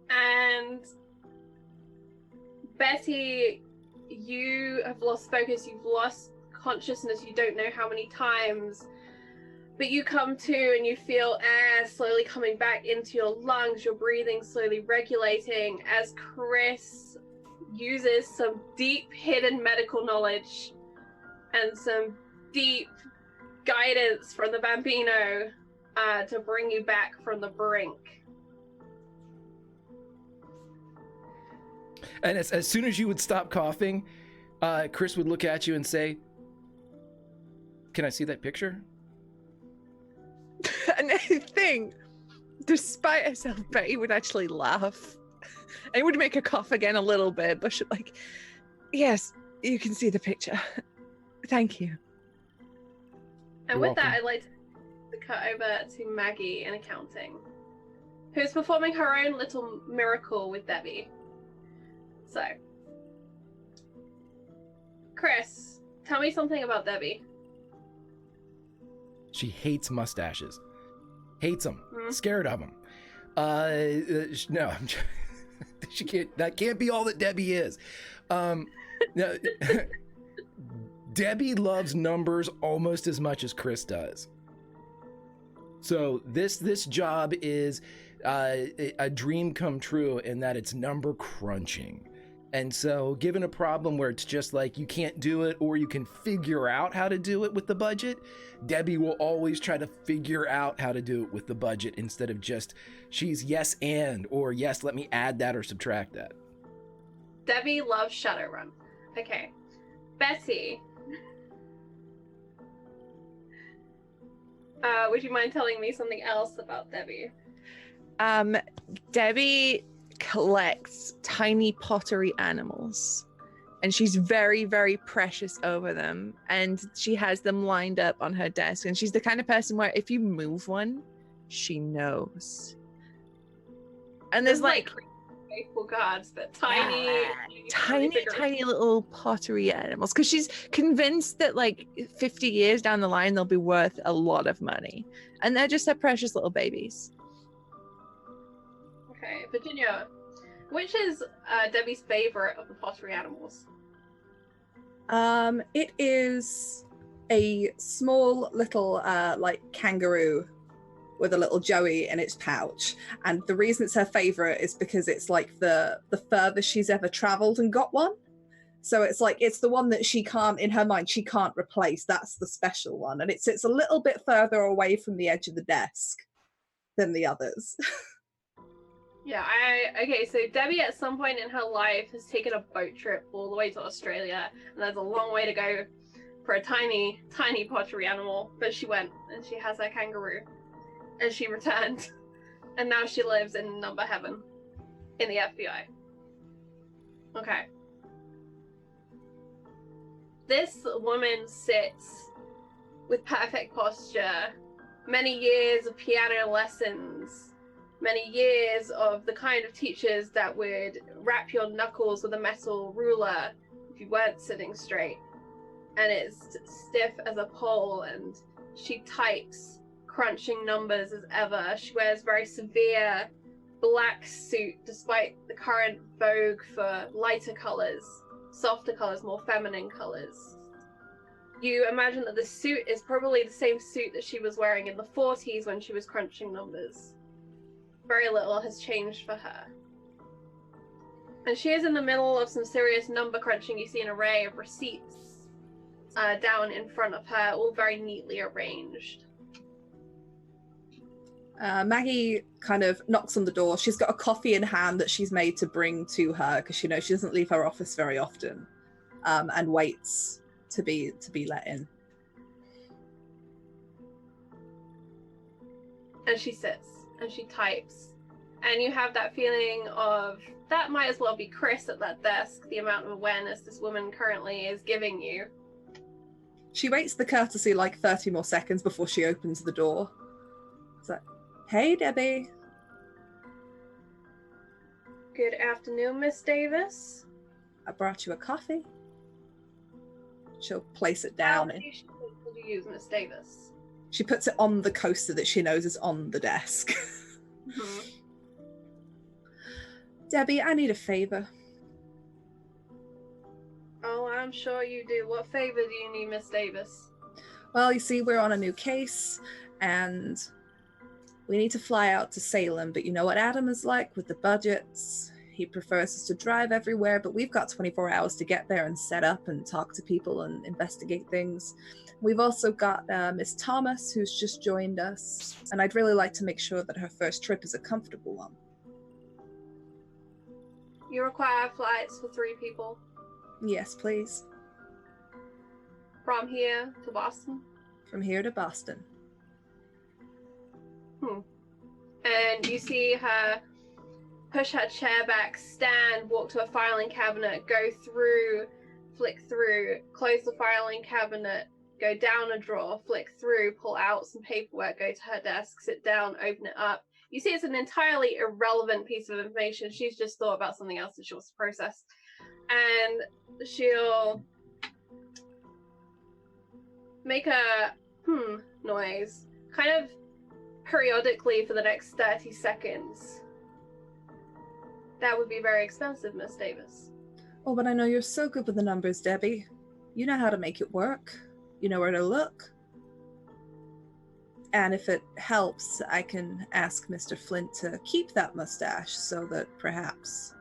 And Betty, you have lost focus, you've lost consciousness, you don't know how many times, but you come to and you feel air slowly coming back into your lungs, your breathing slowly regulating as Chris uses some deep hidden medical knowledge and some deep guidance from the Bambino to bring you back from the brink. And as soon as you would stop coughing, Chris would look at you and say, "Can I see that picture?" And I think, despite herself, Betty would actually laugh. And would make her cough again a little bit, but she's like, "Yes, you can see the picture. Thank you." And You're with that, welcome. I'd like to cut over to Maggie in accounting, who's performing her own little miracle with Debbie. So, Chris, tell me something about Debbie. She hates mustaches. Hates them. Scared of them. No, she can't. That can't be all that Debbie is. No, Debbie loves numbers almost as much as Chris does. So this job is a dream come true in that it's number crunching. And so, given a problem where it's just like you can't do it or you can figure out how to do it with the budget, Debbie will always try to figure out how to do it with the budget instead of just, she's yes and, or yes, let me add that or subtract that. Debbie loves Shadowrun. Okay. Betty. Would you mind telling me something else about Debbie? Debbie collects tiny pottery animals, and she's very, very precious over them, and she has them lined up on her desk, and she's the kind of person where if you move one, she knows. And there's like faithful gods, but tiny little pottery animals, because she's convinced that like 50 years down the line they'll be worth a lot of money, and they're just her precious little babies. Okay, Virginia, which is Debbie's favorite of the pottery animals? It is a small little like kangaroo with a little Joey in its pouch, and the reason it's her favorite is because it's like the furthest she's ever traveled and got one. So it's like it's the one that she can't, in her mind, she can't replace. That's the special one, and it sits a little bit further away from the edge of the desk than the others. Yeah, okay, so Debbie at some point in her life has taken a boat trip all the way to Australia, and there's a long way to go for a tiny pottery animal, but she went, and she has her kangaroo, and she returned, and now she lives in Number Heaven in the FBI. Okay. This woman sits with perfect posture, many years of piano lessons, many years of the kind of teachers that would wrap your knuckles with a metal ruler if you weren't sitting straight. And it's stiff as a pole, and she types, crunching numbers as ever. She wears very severe black suit, despite the current vogue for lighter colors, softer colors, more feminine colors. You imagine that the suit is probably the same suit that she was wearing in the 40s when she was crunching numbers. Very little has changed for her. And she is in the middle of some serious number crunching. You see an array of receipts down in front of her, all very neatly arranged. Maggie kind of knocks on the door. She's got a coffee in hand that she's made to bring to her because she knows she doesn't leave her office very often, and waits to be let in. And she sits and she types, and you have that feeling of that might as well be Chris at that desk, the amount of awareness this woman currently is giving you. She waits the courtesy like 30 more seconds before she opens the door. It's like, hey, Debbie. Good afternoon, Miss Davis. I brought you a coffee. She'll place it down. How many shekels did you use, Miss Davis? She puts it on the coaster that she knows is on the desk. Mm-hmm. Debbie, I need a favor. Oh, I'm sure you do. What favor do you need, Miss Davis? Well, you see, we're on a new case, and we need to fly out to Salem, but you know what Adam is like with the budgets. He prefers us to drive everywhere, but we've got 24 hours to get there and set up and talk to people and investigate things. We've also got Miss Thomas, who's just joined us, and I'd really like to make sure that her first trip is a comfortable one. You require flights for 3 people? Yes, please. From here to Boston? From here to Boston. And you see her push her chair back, stand, walk to a filing cabinet, go through, flick through, close the filing cabinet, go down a drawer, flick through, pull out some paperwork, go to her desk, sit down, open it up. You see it's an entirely irrelevant piece of information. She's just thought about something else that she wants to process. And she'll make a noise, kind of periodically for the next 30 seconds. That would be very expensive, Miss Davis. Oh, but I know you're so good with the numbers, Debbie. You know how to make it work. You know where to look. And if it helps, I can ask Mr. Flint to keep that mustache so that perhaps,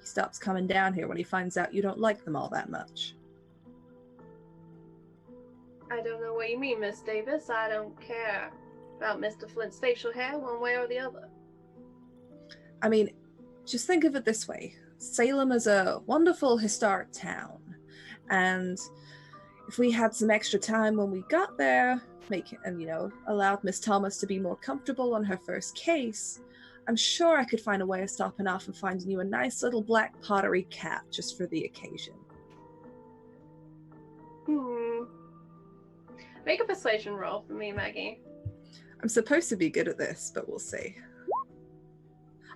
He stops coming down here when he finds out you don't like them all that much. I don't know what you mean, Miss Davis. I don't care about Mr. Flint's facial hair one way or the other. I mean, just think of it this way. Salem is a wonderful historic town, and if we had some extra time when we got there, allowed Miss Thomas to be more comfortable on her first case, I'm sure I could find a way of stopping off and finding you a nice little black pottery cat just for the occasion. Make a persuasion roll for me, Maggie. I'm supposed to be good at this, but we'll see.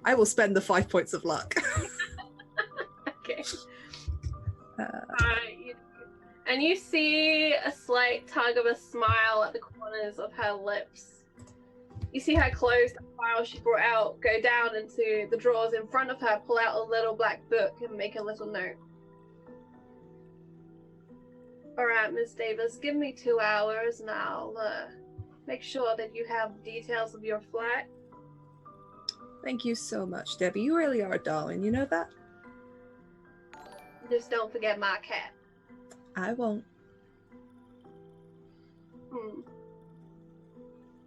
I will spend the 5 points of luck. Okay. And you see a slight tug of a smile at the corners of her lips. You see her close the file she brought out, go down into the drawers in front of her, pull out a little black book, and make a little note. All right, Miss Davis, give me 2 hours and I'll make sure that you have details of your flight. Thank you so much, Debbie. You really are a darling. You know that? Just don't forget my cat. I won't.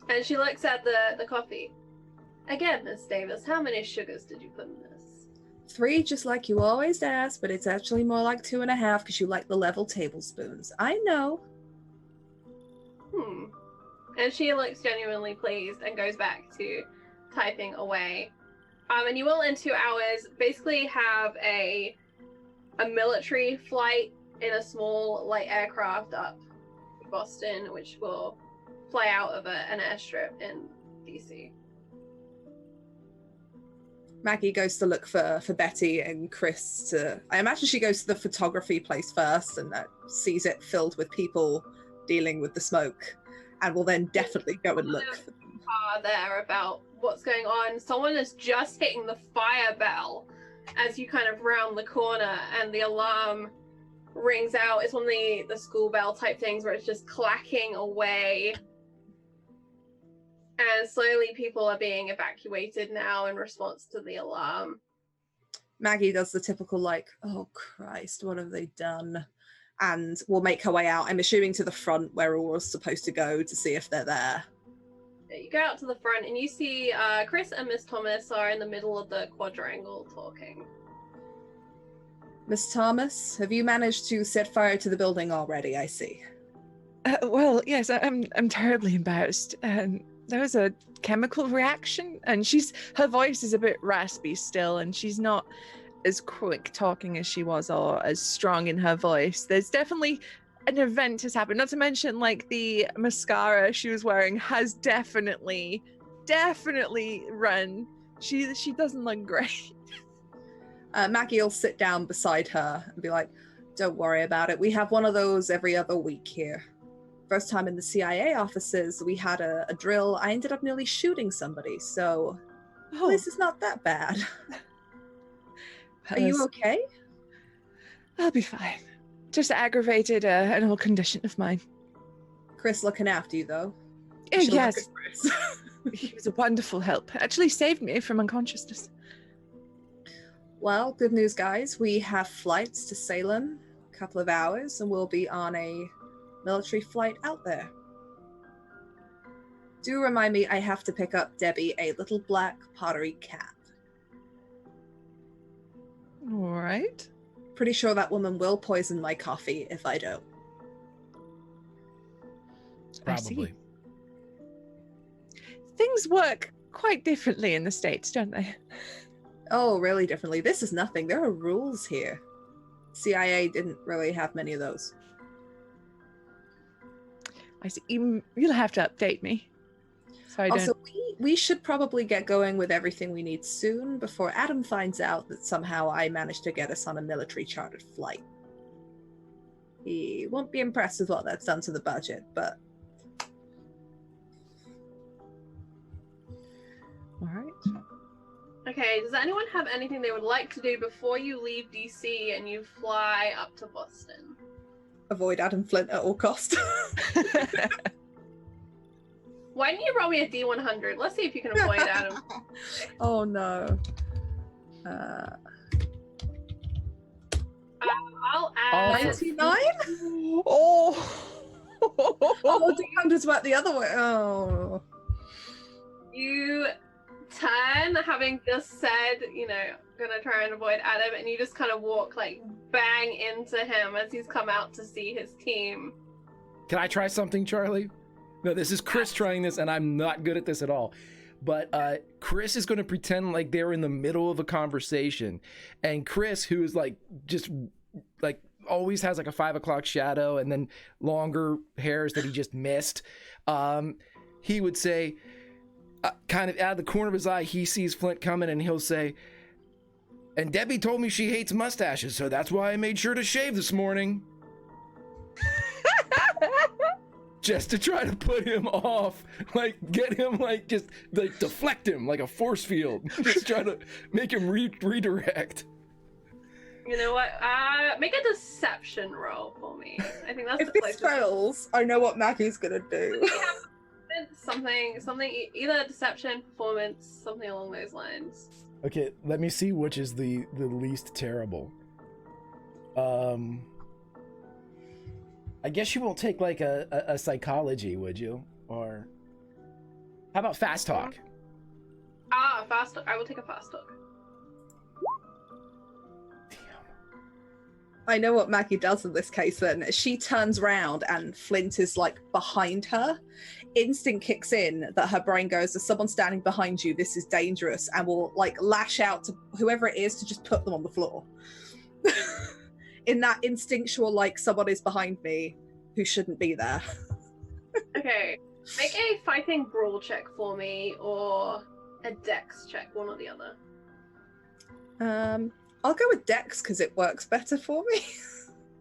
And she looks at the coffee. Again, Miss Davis, how many sugars did you put in this? 3, just like you always ask, but it's actually more like 2.5 because you like the level tablespoons. I know. And she looks genuinely pleased and goes back to typing away. And you will, in 2 hours, basically have a military flight in a small light aircraft up to Boston, which will fly out of an airstrip in DC. Maggie goes to look for Betty and Chris I imagine she goes to the photography place first and sees it filled with people dealing with the smoke, and will then definitely go and look for them. There about what's going on. Someone is just hitting the fire bell as you kind of round the corner, and the alarm rings out. It's one of the school bell type things where it's just clacking away. And slowly people are being evacuated now in response to the alarm. Maggie does the typical oh Christ, what have they done? And will make her way out, I'm assuming to the front where Aurora's supposed to go to see if they're there. You go out to the front and you see Chris and Miss Thomas are in the middle of the quadrangle talking. Miss Thomas, have you managed to set fire to the building already? I see. Well, yes, I'm terribly embarrassed. There was a chemical reaction, and her voice is a bit raspy still, and she's not as quick talking as she was, or as strong in her voice. There's definitely an event has happened. Not to mention, the mascara she was wearing has definitely run. She doesn't look great. Maggie will sit down beside her and be like, "Don't worry about it. We have one of those every other week here. First time in the CIA offices, we had a drill. I ended up nearly shooting somebody, so at least it's not that bad." Are you okay? I'll be fine. Just aggravated an old condition of mine. Chris looking after you, though. Yes. He was a wonderful help. Actually saved me from unconsciousness. Well, good news, guys. We have flights to Salem, a couple of hours, and we'll be on a military flight out there. Do remind me I have to pick up Debbie a little black pottery cat. All right. Pretty sure that woman will poison my coffee if I don't. Probably. Things work quite differently in the States, don't they? Oh, really differently. This is nothing. There are rules here. CIA didn't really have many of those. I see. You'll have to update me. So Also, we should probably get going with everything we need soon before Adam finds out that somehow I managed to get us on a military chartered flight. He won't be impressed with what that's done to the budget, but... All right. Okay, does anyone have anything they would like to do before you leave DC and you fly up to Boston? Avoid Adam Flint at all cost. Why don't you roll me a D100? Let's see if you can avoid Adam. Oh no. I'll All add. for- 99? Oh. Oh, D100's work the other way. Oh. You turn, having just said, gonna try and avoid Adam, and you just kind of walk like bang into him as he's come out to see his team. Can I try something, Charlie? No, this is Chris trying this, and I'm not good at this at all. But Chris is going to pretend like they're in the middle of a conversation, and Chris, who is like just like always has like a 5 o'clock shadow and then longer hairs that he just missed, he would say, kind of out of the corner of his eye, he sees Flint coming, and he'll say, "And Debbie told me she hates mustaches, so that's why I made sure to shave this morning." Just to try to put him off, like get him, like just like deflect him like a force field. Just try to make him redirect. You know what? Make a deception roll for me. I think that's If the this closest. fails, I know what Maggie's gonna do. Something, either deception, performance, something along those lines. Okay, let me see which is the least terrible. I guess you won't take like a psychology, would you? Or how about fast talk? Fast talk. I will take a fast talk. I know what Maggie does in this case then. She turns round and Flint is like behind her. Instinct kicks in that her brain goes, "There's someone standing behind you, this is dangerous," and will like lash out to whoever it is to just put them on the floor. In that instinctual, like, someone is behind me who shouldn't be there. Okay, make a fighting brawl check for me, or a dex check, one or the other. I'll go with Dex because it works better for me.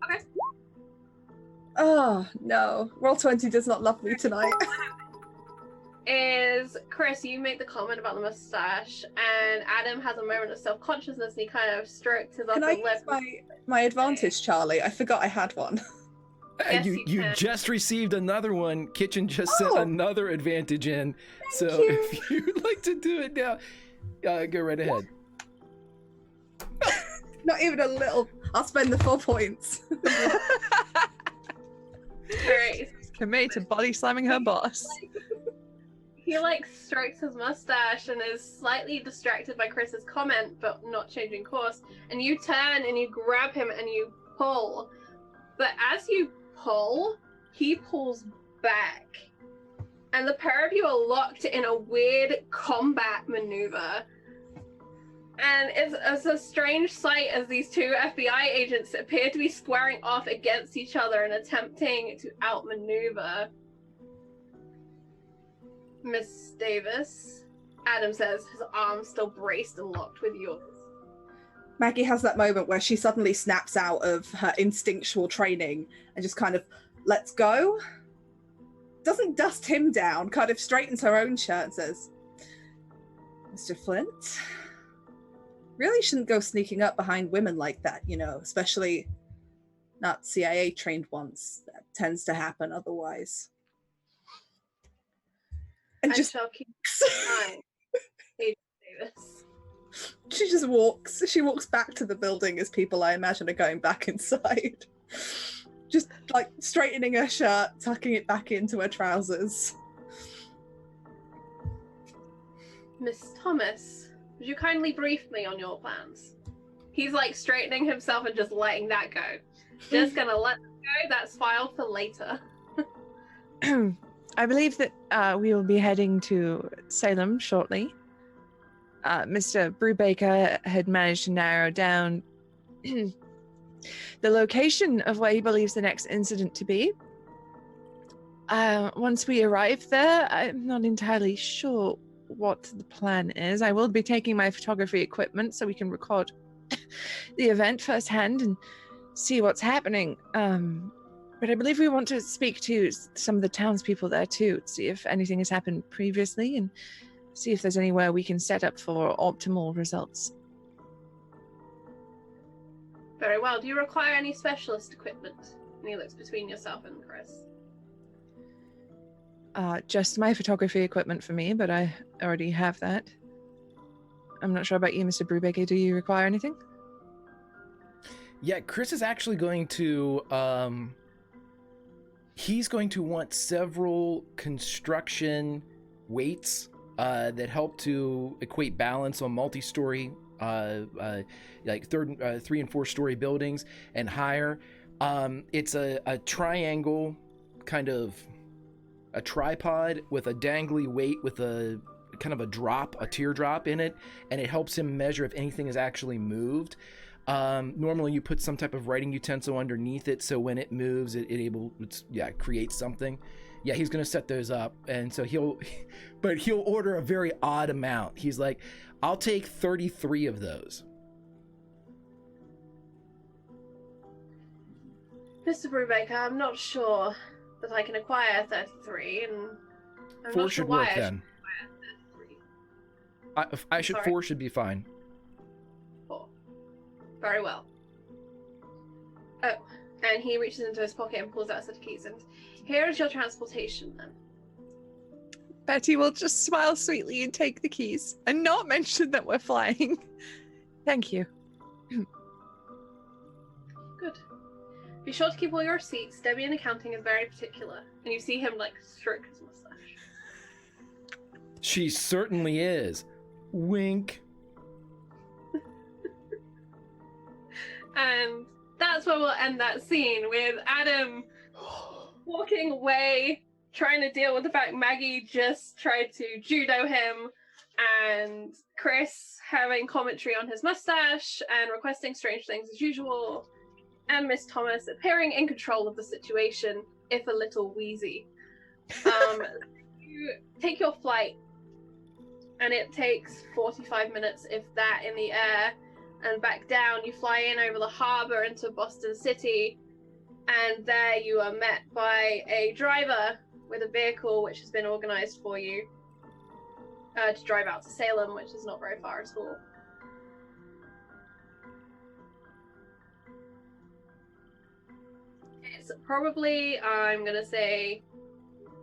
Okay. Oh no, Roll20 does not love me tonight. Is Chris, you make the comment about the mustache, and Adam has a moment of self-consciousness, and he kind of strokes his Can upper I lip. use my advantage, Charlie? I forgot I had one. Yes, you you you can. just received another one. Kitchen just sent Oh. another advantage in. So you. if you'd like to do it now, go right ahead. Not even a little. I'll spend the 4 points. Alright, Committed to body slamming her boss. he like strokes his mustache and is slightly distracted by Chris's comment, but not changing course. And you turn and you grab him and you pull. But as you pull, he pulls back. And the pair of you are locked in a weird combat maneuver. And it's a strange sight as these two FBI agents appear to be squaring off against each other and attempting to outmaneuver Miss Davis. Adam says, his arms still braced and locked with yours. Maggie has that moment where she suddenly snaps out of her instinctual training and just kind of lets go. Doesn't dust him down, kind of straightens her own shirt and says, "Mr. Flint, really shouldn't go sneaking up behind women like that, especially not CIA trained ones. That tends to happen otherwise." And I just shall keep time. Agent Davis. she just walks. She walks back to the building as people, I imagine, are going back inside. Just like straightening her shirt, tucking it back into her trousers. Miss Thomas, would you kindly brief me on your plans? He's like straightening himself and just letting that go. Just gonna let that go. That's filed for later. I believe that we will be heading to Salem shortly. Mr. Brubaker had managed to narrow down the location of where he believes the next incident to be. Once we arrive there, I'm not entirely sure what the plan is. I will be taking my photography equipment so we can record the event firsthand and see what's happening. But I believe we want to speak to some of the townspeople there too, see if anything has happened previously and see if there's anywhere we can set up for optimal results. Very well. Do you require any specialist equipment? And he looks between yourself and Chris. Just my photography equipment for me, but I already have that. I'm not sure about you, Mr. Brubaker. Do you require anything? Yeah, Chris is actually going to he's going to want several construction weights that help to equate balance on multi-story like 3 and 4 story buildings and higher. It's a triangle, kind of a tripod with a dangly weight with a kind of a teardrop in it, and it helps him measure if anything is actually moved. Normally you put some type of writing utensil underneath it, so when it moves, it creates something. Yeah, he's gonna set those up, and so he'll order a very odd amount. He's like, I'll take 33 of those. Mr. Brubaker, I'm not sure that I can acquire 33, and I'm 4 not sure should why work I should then. acquire 33. 4 should be fine. 4. Very well. Oh, and he reaches into his pocket and pulls out a set of keys, and here is your transportation then. Betty will just smile sweetly and take the keys and not mention that we're flying. Thank you. Good. Be sure to keep all your receipts. Debbie in accounting is very particular. And you see him, like, stroke his mustache. She certainly is. Wink. And that's where we'll end that scene, with Adam walking away, trying to deal with the fact Maggie just tried to judo him, and Chris having commentary on his mustache and requesting strange things as usual, and Miss Thomas appearing in control of the situation, if a little wheezy. You take your flight, and it takes 45 minutes, if that, in the air, and back down. You fly in over the harbor into Boston City, and there you are met by a driver with a vehicle which has been organized for you to drive out to Salem, which is not very far at all. It's probably, I'm gonna say,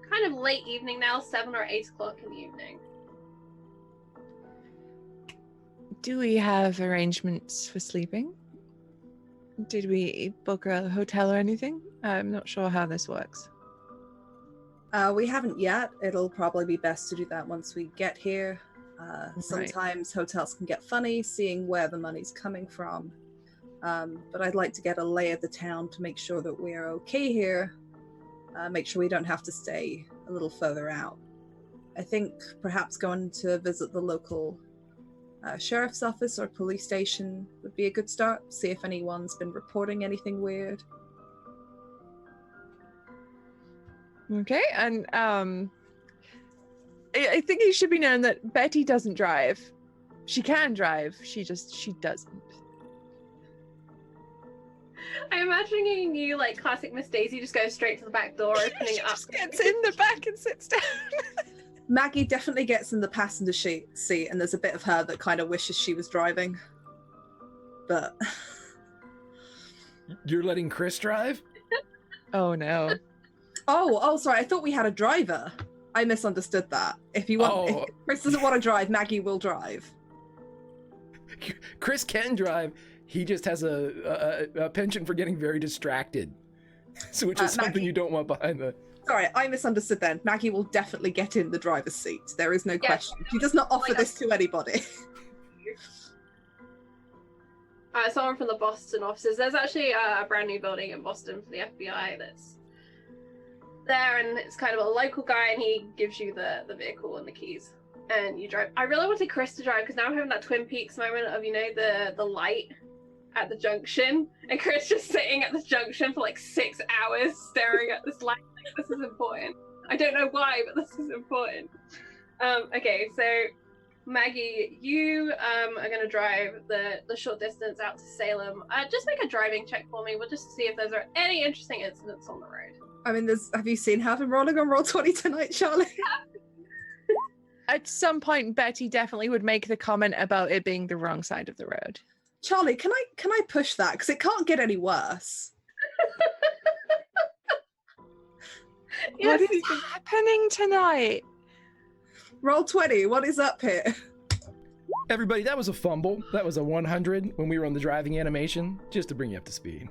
kind of late evening now, 7 or 8 o'clock in the evening. Do we have arrangements for sleeping? Did we book a hotel or anything? I'm not sure how this works. We haven't yet. It'll probably be best to do that once we get here. Sometimes hotels can get funny, seeing where the money's coming from. But I'd like to get a lay of the town to make sure that we're okay here. Make sure we don't have to stay a little further out. I think perhaps going to visit the local sheriff's office or police station would be a good start. See if anyone's been reporting anything weird. Okay, and I think it should be known that Betty doesn't drive. She can drive, she doesn't. I'm imagining you, like classic Miss Daisy, just go straight to the back door, opening She it up. just gets in the back and sits down. Maggie definitely gets in the passenger seat, and there's a bit of her that kind of wishes she was driving. But You're letting Chris drive? Oh no. Oh, sorry. I thought we had a driver. I misunderstood that. If Chris doesn't want to drive, Maggie will drive. Chris can drive. He just has a penchant for getting very distracted, so which is something Maggie, you don't want behind the. Sorry, I misunderstood then. Maggie will definitely get in the driver's seat. There is no question. She does not offer this to anybody. Someone from the Boston offices. There's actually a brand new building in Boston for the FBI that's there, and it's kind of a local guy, and he gives you the vehicle and the keys, and you drive. I really wanted Chris to drive, because now I'm having that Twin Peaks moment of, you know, the light at the junction, and Chris just sitting at the junction for like 6 hours staring at this light. Like, this is important. I don't know why, but this is important. Okay, so Maggie, you are going to drive the short distance out to Salem. Just make a driving check for me. We'll just see if there are any interesting incidents on the road. I mean, have you seen how I'm rolling on Roll20 tonight, Charlie? At some point, Betty definitely would make the comment about it being the wrong side of the road. Charlie, can I push that? Because it can't get any worse. What is happening tonight? Roll20, what is up here? Everybody, that was a fumble. That was a 100 when we were on the driving animation, just to bring you up to speed.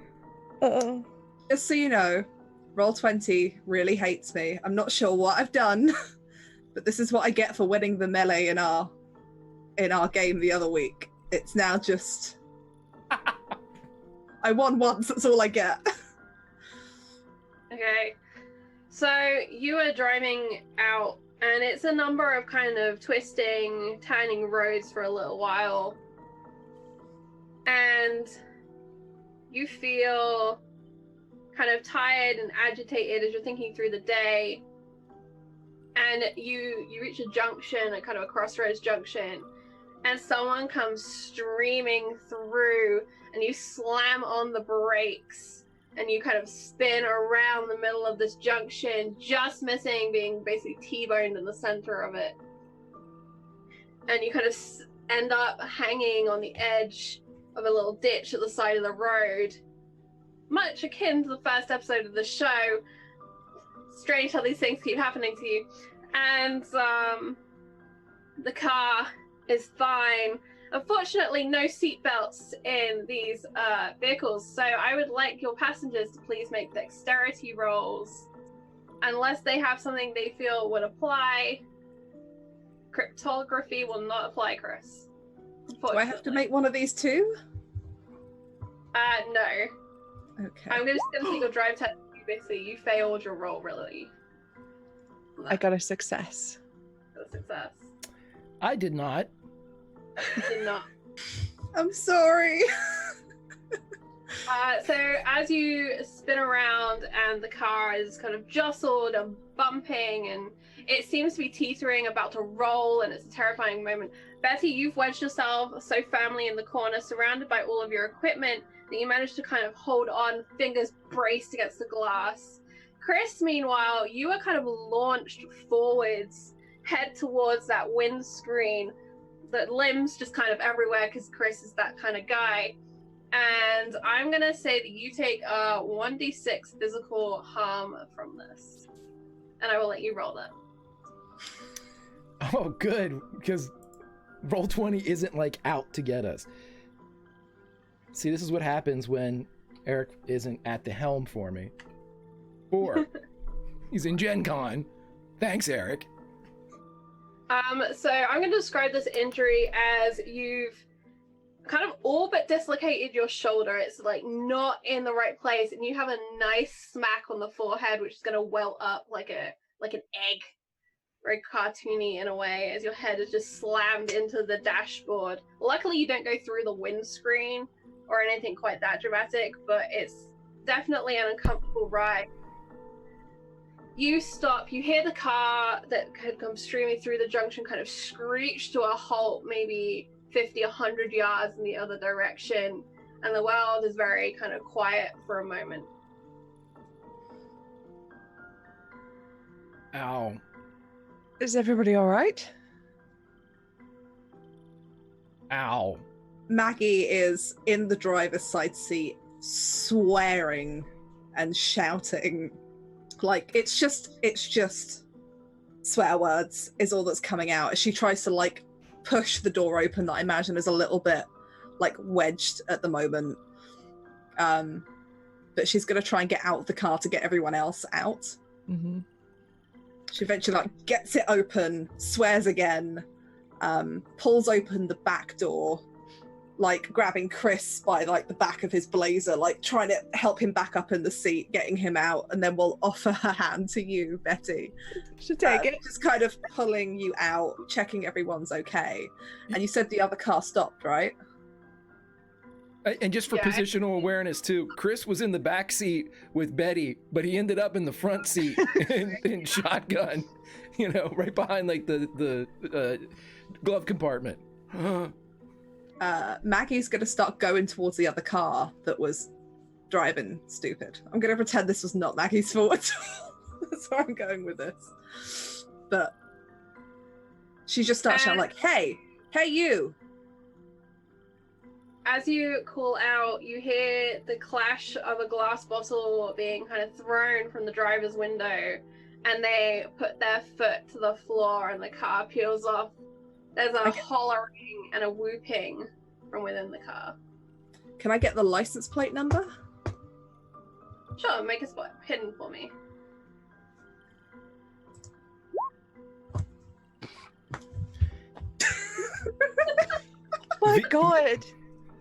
Uh-oh. Just so you know, Roll20 really hates me. I'm not sure what I've done, but this is what I get for winning the melee in our game the other week. It's now just I won once, that's all I get. Okay. So you are driving out, and it's a number of kind of twisting, turning roads for a little while. And you feel kind of tired and agitated as you're thinking through the day. And you reach a junction, a kind of a crossroads junction, and someone comes streaming through, and you slam on the brakes, and you kind of spin around the middle of this junction, just missing being basically T-boned in the center of it. And you kind of end up hanging on the edge of a little ditch at the side of the road, much akin to the first episode of the show. Strange how these things keep happening to you. And the car is fine. Unfortunately, no seatbelts in these vehicles, so I would like your passengers to please make dexterity rolls. Unless they have something they feel would apply, cryptography will not apply, Chris. Do I have to make one of these too? No. Okay. I'm just going to take your drive test. Basically, you failed your roll, really. I got a success. Got a success. I did not. You did not. I'm sorry. So as you spin around and the car is kind of jostled and bumping and it seems to be teetering, about to roll, and it's a terrifying moment. Betty, you've wedged yourself so firmly in the corner, surrounded by all of your equipment, that you managed to kind of hold on, fingers braced against the glass. Chris, meanwhile, you are kind of launched forwards, head towards that windscreen, the limbs just kind of everywhere because Chris is that kind of guy. And I'm going to say that you take 1d6 physical harm from this. And I will let you roll that. Oh, good, because Roll20 isn't like out to get us. See, this is what happens when Eric isn't at the helm for me. 4. He's in Gen Con. Thanks, Eric. So I'm going to describe this injury as you've kind of all but dislocated your shoulder. It's like not in the right place, and you have a nice smack on the forehead, which is going to well up like an egg, very cartoony in a way, as your head is just slammed into the dashboard. Luckily, you don't go through the windscreen or anything quite that dramatic, but it's definitely an uncomfortable ride. You stop, you hear the car that had come streaming through the junction kind of screech to a halt, maybe 50, 100 yards in the other direction, and the world is very kind of quiet for a moment. Ow. Is everybody all right? Ow. Maggie is in the driver's side seat, swearing and shouting. Like, it's just swear words is all that's coming out as she tries to like push the door open that I imagine is a little bit like wedged at the moment. But she's gonna try and get out of the car to get everyone else out. Mm-hmm. She eventually like gets it open, swears again, pulls open the back door, like grabbing Chris by like the back of his blazer, like trying to help him back up in the seat, getting him out, and then we'll offer her hand to you, Betty. Should take it. Just kind of pulling you out, checking everyone's okay. And you said the other car stopped, right? And just for positional awareness too, Chris was in the back seat with Betty, but he ended up in the front seat in shotgun, you know, right behind like the glove compartment. Maggie's going to start going towards the other car that was driving stupid. I'm going to pretend this was not Maggie's fault at all. That's where I'm going with this. But she just starts shouting like, hey you. As you call out, you hear the clash of a glass bottle being kind of thrown from the driver's window, and they put their foot to the floor and the car peels off There's a hollering and a whooping from within the car. Can I get the license plate number? Sure, make a spot hidden for me. My God.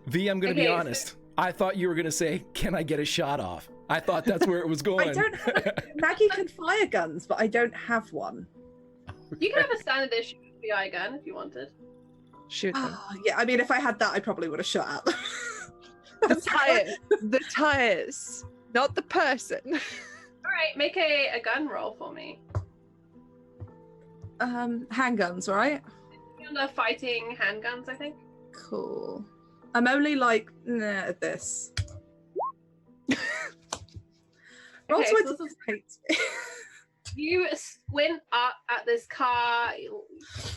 V, I'm gonna be honest. I thought you were gonna say, "Can I get a shot off?" I thought that's where it was going. I don't have Maggie can fire guns, but I don't have one. You can have a standard issue FBI gun if you wanted. Shoot them. Yeah, I mean, if I had that, I probably would have shot at them. The tires, not the person. All right, make a gun roll for me. Handguns, right? Under fighting handguns, I think. Cool. I'm only like at this. Roll Okay, 20 so this is- hates me. You squint up at this car,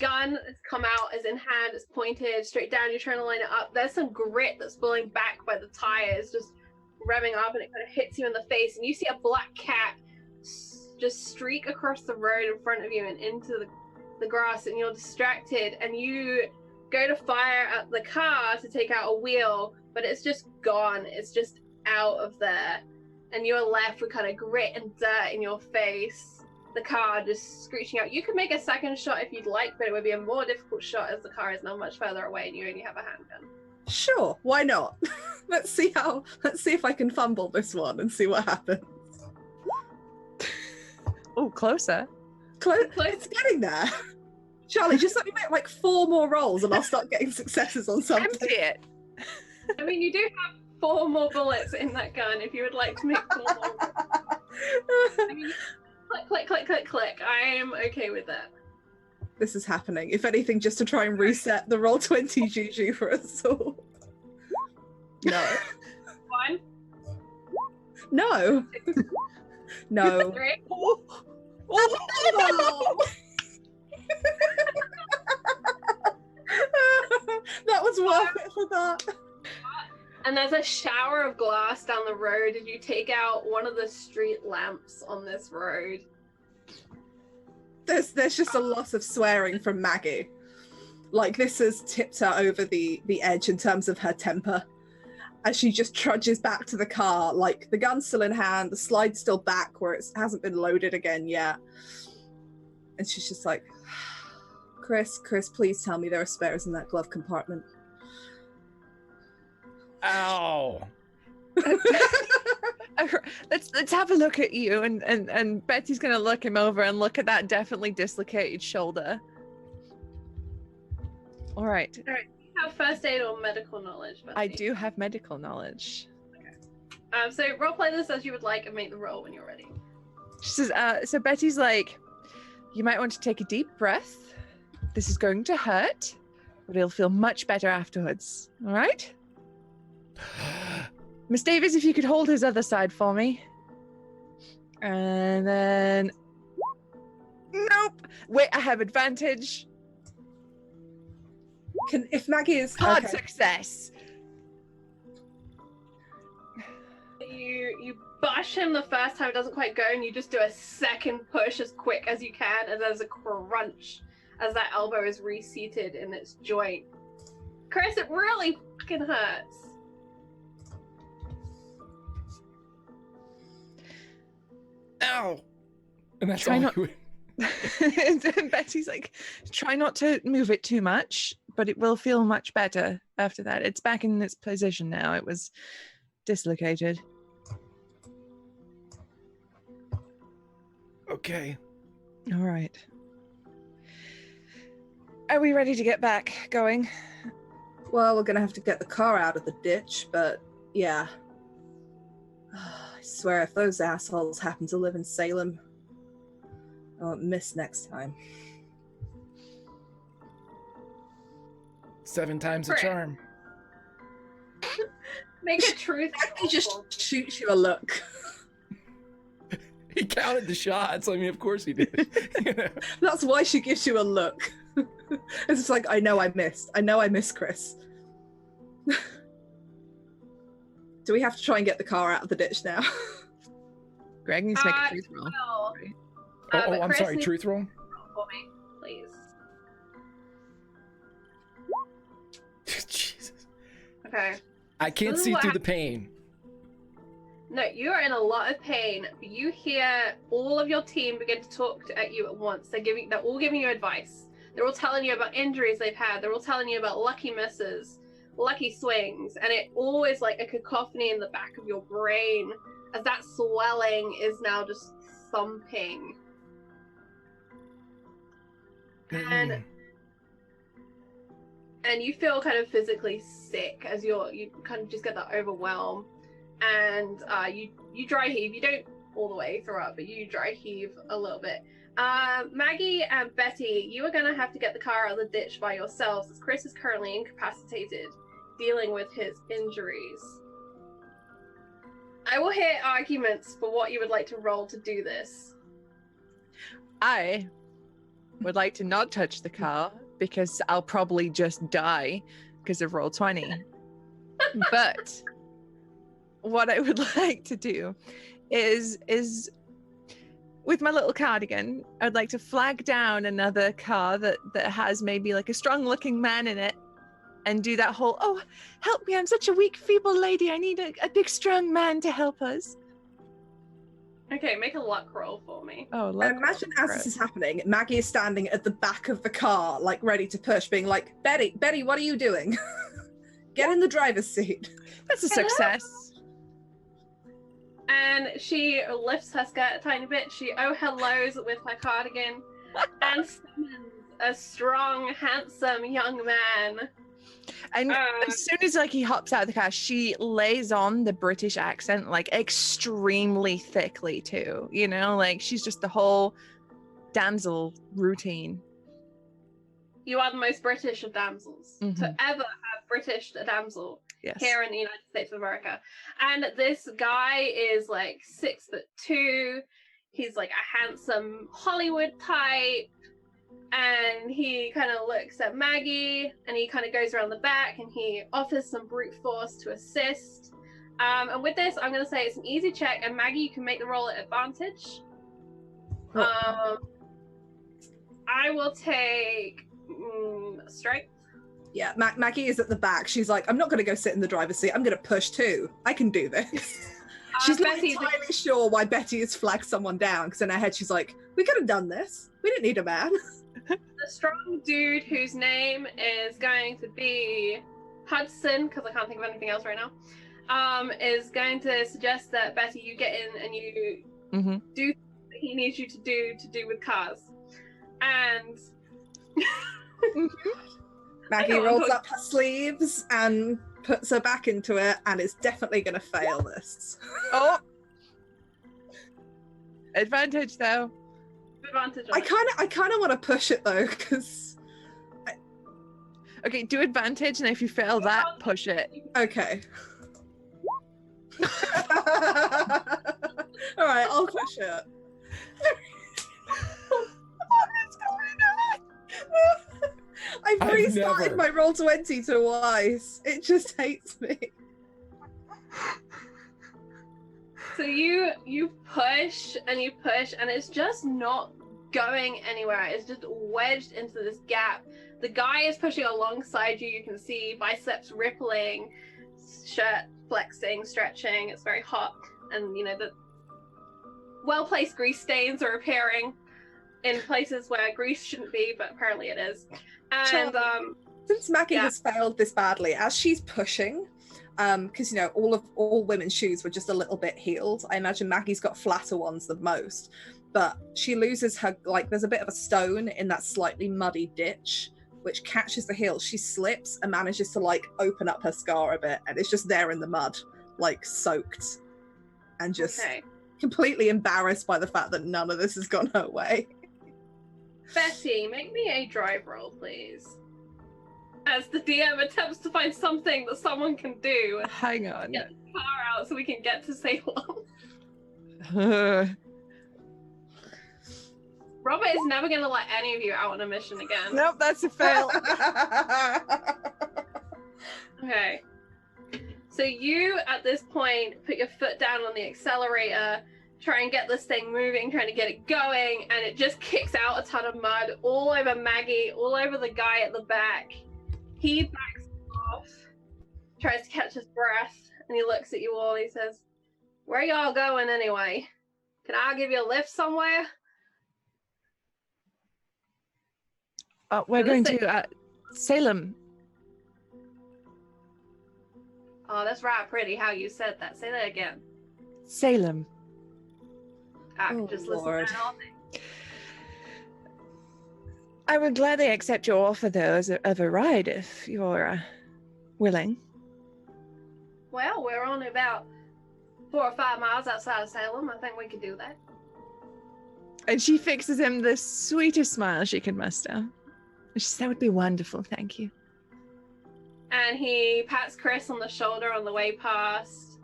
gun has come out, is in hand, it's pointed straight down, you're trying to line it up. There's some grit that's blowing back by the tires, just revving up, and it kind of hits you in the face, and you see a black cat just streak across the road in front of you and into the grass, and you're distracted, and you go to fire at the car to take out a wheel, but it's just gone, it's just out of there, and you're left with kind of grit and dirt in your face. The car just screeching out. You could make a second shot if you'd like, but it would be a more difficult shot as the car is now much further away and you only have a handgun. Sure, why not? Let's see if I can fumble this one and see what happens. Oh, closer. It's getting there. Charlie, just let me make like 4 more rolls and I'll start getting successes on something. Empty it. I mean, you do have 4 more bullets in that gun if you would like to make 4 more. I mean, click, click, click, click, click. I am okay with that. This is happening. If anything, just to try and reset the roll 20 juju for us all. No. 1, No. 2, No. 3. Oh. That was worth it for that. And there's a shower of glass down the road. Did you take out one of the street lamps on this road? There's just a lot of swearing from Maggie. Like, this has tipped her over the edge in terms of her temper. As she just trudges back to the car, like the gun's still in hand, the slide's still back where it hasn't been loaded again yet. And she's just like, Chris, please tell me there are spares in that glove compartment. Ow. Let's have a look at you, and Betty's gonna look him over and look at that definitely dislocated shoulder. All right. Do you have first aid or medical knowledge? Betsy? I do have medical knowledge. Okay. So roleplay this as you would like and make the roll when you're ready. She says, so Betty's like, you might want to take a deep breath. This is going to hurt, but it'll feel much better afterwards. All right? Miss Davis, if you could hold his other side for me. And then... Nope! Wait, I have advantage. If Maggie is... Hard okay. success. You bash him the first time, it doesn't quite go, and you just do a second push as quick as you can, and there's a crunch as that elbow is reseated in its joint. Chris, it really fucking hurts. Ow. And that's Try all not- you would... And Betty's like, try not to move it too much, but it will feel much better after that. It's back in its position now. It was dislocated. Okay. All right. Are we ready to get back going? Well, we're going to have to get the car out of the ditch, but yeah. I swear, if those assholes happen to live in Salem, I won't miss next time. 7 times a Correct. charm. Make a truth. He just shoots you a look. He counted the shots. I mean, of course he did. You know? That's why she gives you a look. It's just like, I know I missed. I know I missed Chris. Do we have to try and get the car out of the ditch now? Greg needs to make a truth roll. Well, Oh, but I'm Chris sorry. needs Truth roll? to roll for me, please. Okay. I can't This is see what through the pain. No, you are in a lot of pain. But you hear all of your team begin to talk at you at once. They're all giving you advice. They're all telling you about injuries they've had. They're all telling you about lucky misses, lucky swings, and it always like a cacophony in the back of your brain as that swelling is now just thumping. And you feel kind of physically sick as you kind of just get that overwhelm, and you dry heave. You don't all the way throw up, but you dry heave a little bit. Maggie and Betty, you are going to have to get the car out of the ditch by yourselves, as Chris is currently incapacitated, dealing with his injuries. I will hear arguments for what you would like to roll to do this. I would like to not touch the car because I'll probably just die because of roll 20. But what I would like to do is with my little cardigan, I'd like to flag down another car that has maybe like a strong looking man in it and do that whole, oh, help me, I'm such a weak, feeble lady. I need a big, strong man to help us. Okay, make a luck roll for me. Oh, And imagine as this is happening, Maggie is standing at the back of the car, like ready to push, being like, Betty, what are you doing? Get in the driver's seat. That's a success. And she lifts her skirt a tiny bit. She hellos with her cardigan and summons a strong, handsome young man. And as soon as like he hops out of the car, she lays on the British accent like extremely thickly too. You know, like she's just the whole damsel routine. You are the most British of damsels to ever have British a damsel here in the United States of America. And this guy is like 6'2". He's like a handsome Hollywood type. And he kind of looks at Maggie and he kind of goes around the back and he offers some brute force to assist. And with this, I'm going to say it's an easy check, and Maggie, you can make the roll at advantage. I will take strength. Yeah, Maggie is at the back. She's like, I'm not going to go sit in the driver's seat. I'm going to push too. I can do this. She's not entirely sure why Betty has flagged someone down, because in her head she's like, we could have done this. We didn't need a man. The strong dude whose name is going to be Hudson, because I can't think of anything else right now, is going to suggest that Betty, you get in and you do what he needs you to do with cars. And Maggie rolls up her sleeves and puts her back into it, and it's definitely going to fail this. Oh, advantage though. Advantage. I kind of want to push it though, because. Okay, do advantage, and if you fail that, push it. Okay. All right, I'll push it. I've restarted my roll 20 twice. It just hates me. So you push and you push, and it's just not going anywhere. It's just wedged into this gap. The guy is pushing alongside you. You can see biceps rippling, shirt flexing, stretching. It's very hot, and you know the well-placed grease stains are appearing in places where grease shouldn't be, but apparently it is. And since Maggie has failed this badly, as she's pushing, because you know all women's shoes were just a little bit heeled. I imagine Maggie's got flatter ones than most, but she loses her, like there's a bit of a stone in that slightly muddy ditch which catches the heel. She slips and manages to like open up her scar a bit, and it's just there in the mud, like soaked, and just completely embarrassed by the fact that none of this has gone her way. Betty, make me a drive roll, please. As the DM attempts to find something that someone can do. Hang on. Get the car out so we can get to Salem. Robert is never going to let any of you out on a mission again. Nope, that's a fail. Okay. So you, at this point, put your foot down on the accelerator, try and get this thing moving, trying to get it going, and it just kicks out a ton of mud all over Maggie, all over the guy at the back. He backs off, tries to catch his breath, and he looks at you all. He says, "Where y'all going anyway? Can I give you a lift somewhere?" We're going to Salem. Oh, that's right, pretty how you said that. Say that again. Salem. I can just listen Lord. to that all day. I would gladly accept your offer, though, of a ride if you're willing. Well, we're only about 4 or 5 miles outside of Salem. I think we could do that. And she fixes him the sweetest smile she can muster. She says, that would be wonderful, thank you. And he pats Chris on the shoulder on the way past,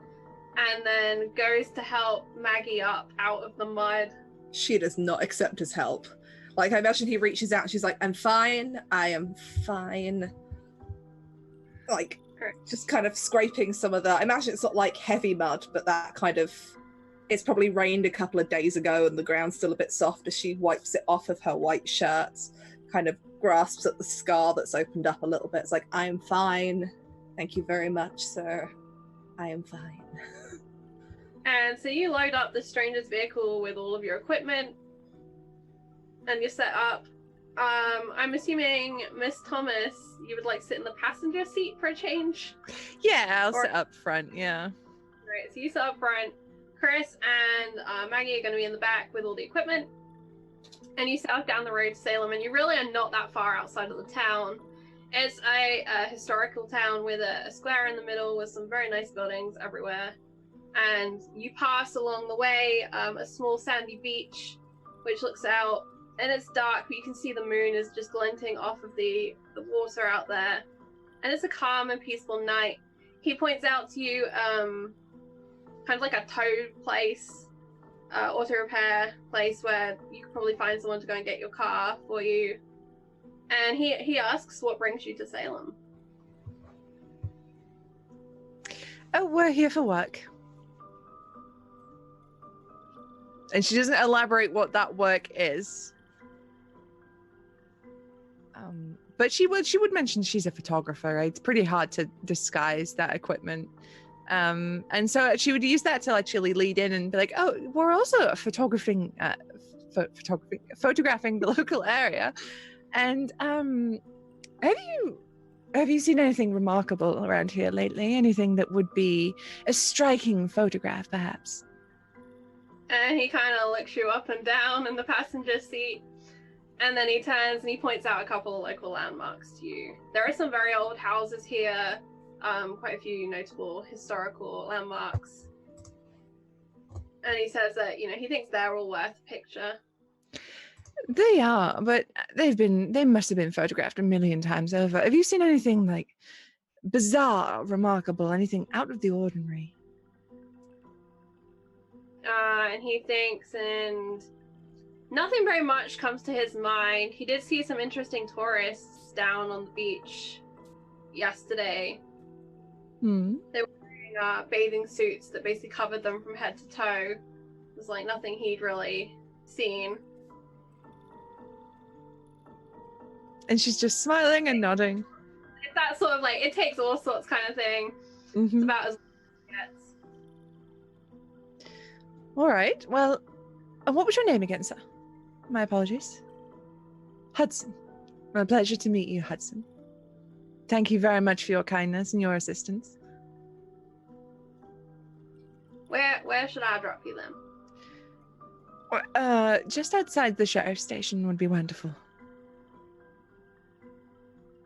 and then goes to help Maggie up out of the mud. She does not accept his help. Like, I imagine he reaches out and she's like, I'm fine. I am fine. Like, just kind of scraping some of the, I imagine it's not like heavy mud, but that kind of, it's probably rained a couple of days ago and the ground's still a bit soft as she wipes it off of her white shirt, kind of grasps at the scar that's opened up a little bit. It's like, I am fine. Thank you very much, sir. I am fine. And so you load up the stranger's vehicle with all of your equipment, and you're set up. I'm assuming, Miss Thomas, you would like sit in the passenger seat for a change? Yeah, I'll sit up front, yeah. Right, so you sit up front. Chris and Maggie are going to be in the back with all the equipment. And you set off down the road to Salem, and you really are not that far outside of the town. It's a historical town with a square in the middle with some very nice buildings everywhere. And you pass along the way a small sandy beach, which looks out, and it's dark, but you can see the moon is just glinting off of the water out there. And it's a calm and peaceful night. He points out to you kind of like a tow place, auto repair place where you could probably find someone to go and get your car for you. And he asks, what brings you to Salem? Oh, we're here for work. And she doesn't elaborate what that work is. But she would mention she's a photographer, right? It's pretty hard to disguise that equipment. And so she would use that to actually lead in and be like, oh, we're also photographing the local area. And have you seen anything remarkable around here lately? Anything that would be a striking photograph, perhaps? And he kind of looks you up and down in the passenger seat. And then he turns and he points out a couple of local landmarks to you. There are some very old houses here, quite a few notable historical landmarks. And he says that, he thinks they're all worth a picture. They are, but they must have been photographed a million times over. Have you seen anything like bizarre, remarkable, anything out of the ordinary? And he thinks, and nothing very much comes to his mind. He did see some interesting tourists down on the beach yesterday. They were wearing bathing suits that basically covered them from head to toe. It was like nothing he'd really seen. And she's just smiling and nodding. It's that sort of like, it takes all sorts kind of thing. Mm-hmm. It's about as good as it gets. All right. Well, what was your name again, sir? My apologies. Hudson. Well, a pleasure to meet you, Hudson. Thank you very much for your kindness and your assistance. Where should I drop you then? Just outside the sheriff's station would be wonderful.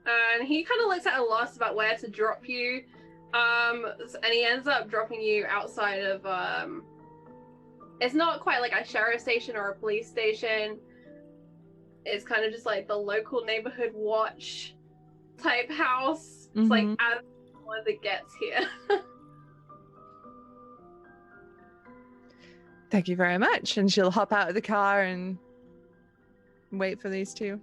And he kind of looks at a loss about where to drop you. And he ends up dropping you outside of it's not quite like a sheriff station or a police station. It's kind of just like the local neighborhood watch type house. It's like as long as it gets here. Thank you very much. And she'll hop out of the car and wait for these two.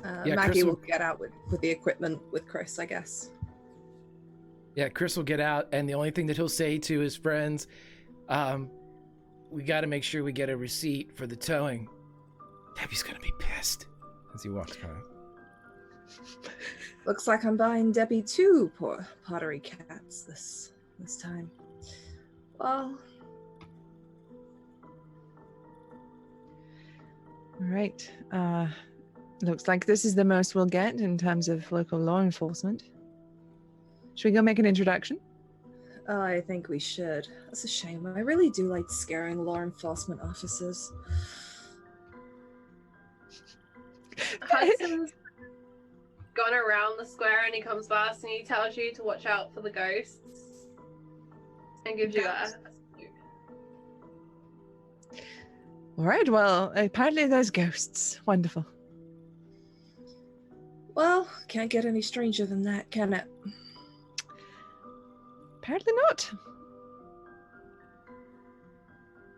Maggie will get out with the equipment with Chris, I guess. Yeah, Chris will get out, and the only thing that he'll say to his friends, we got to make sure we get a receipt for the towing. Debbie's going to be pissed as he walks by. Looks like I'm buying Debbie two pottery cats this time. Well, All right. Looks like this is the most we'll get in terms of local law enforcement. Should we go make an introduction? I think we should. That's a shame. I really do like scaring law enforcement officers. Hudson's gone around the square and he comes past and he tells you to watch out for the ghosts and gives you a salute. All right, well, apparently there's ghosts. Wonderful. Well, can't get any stranger than that, can it? Apparently not.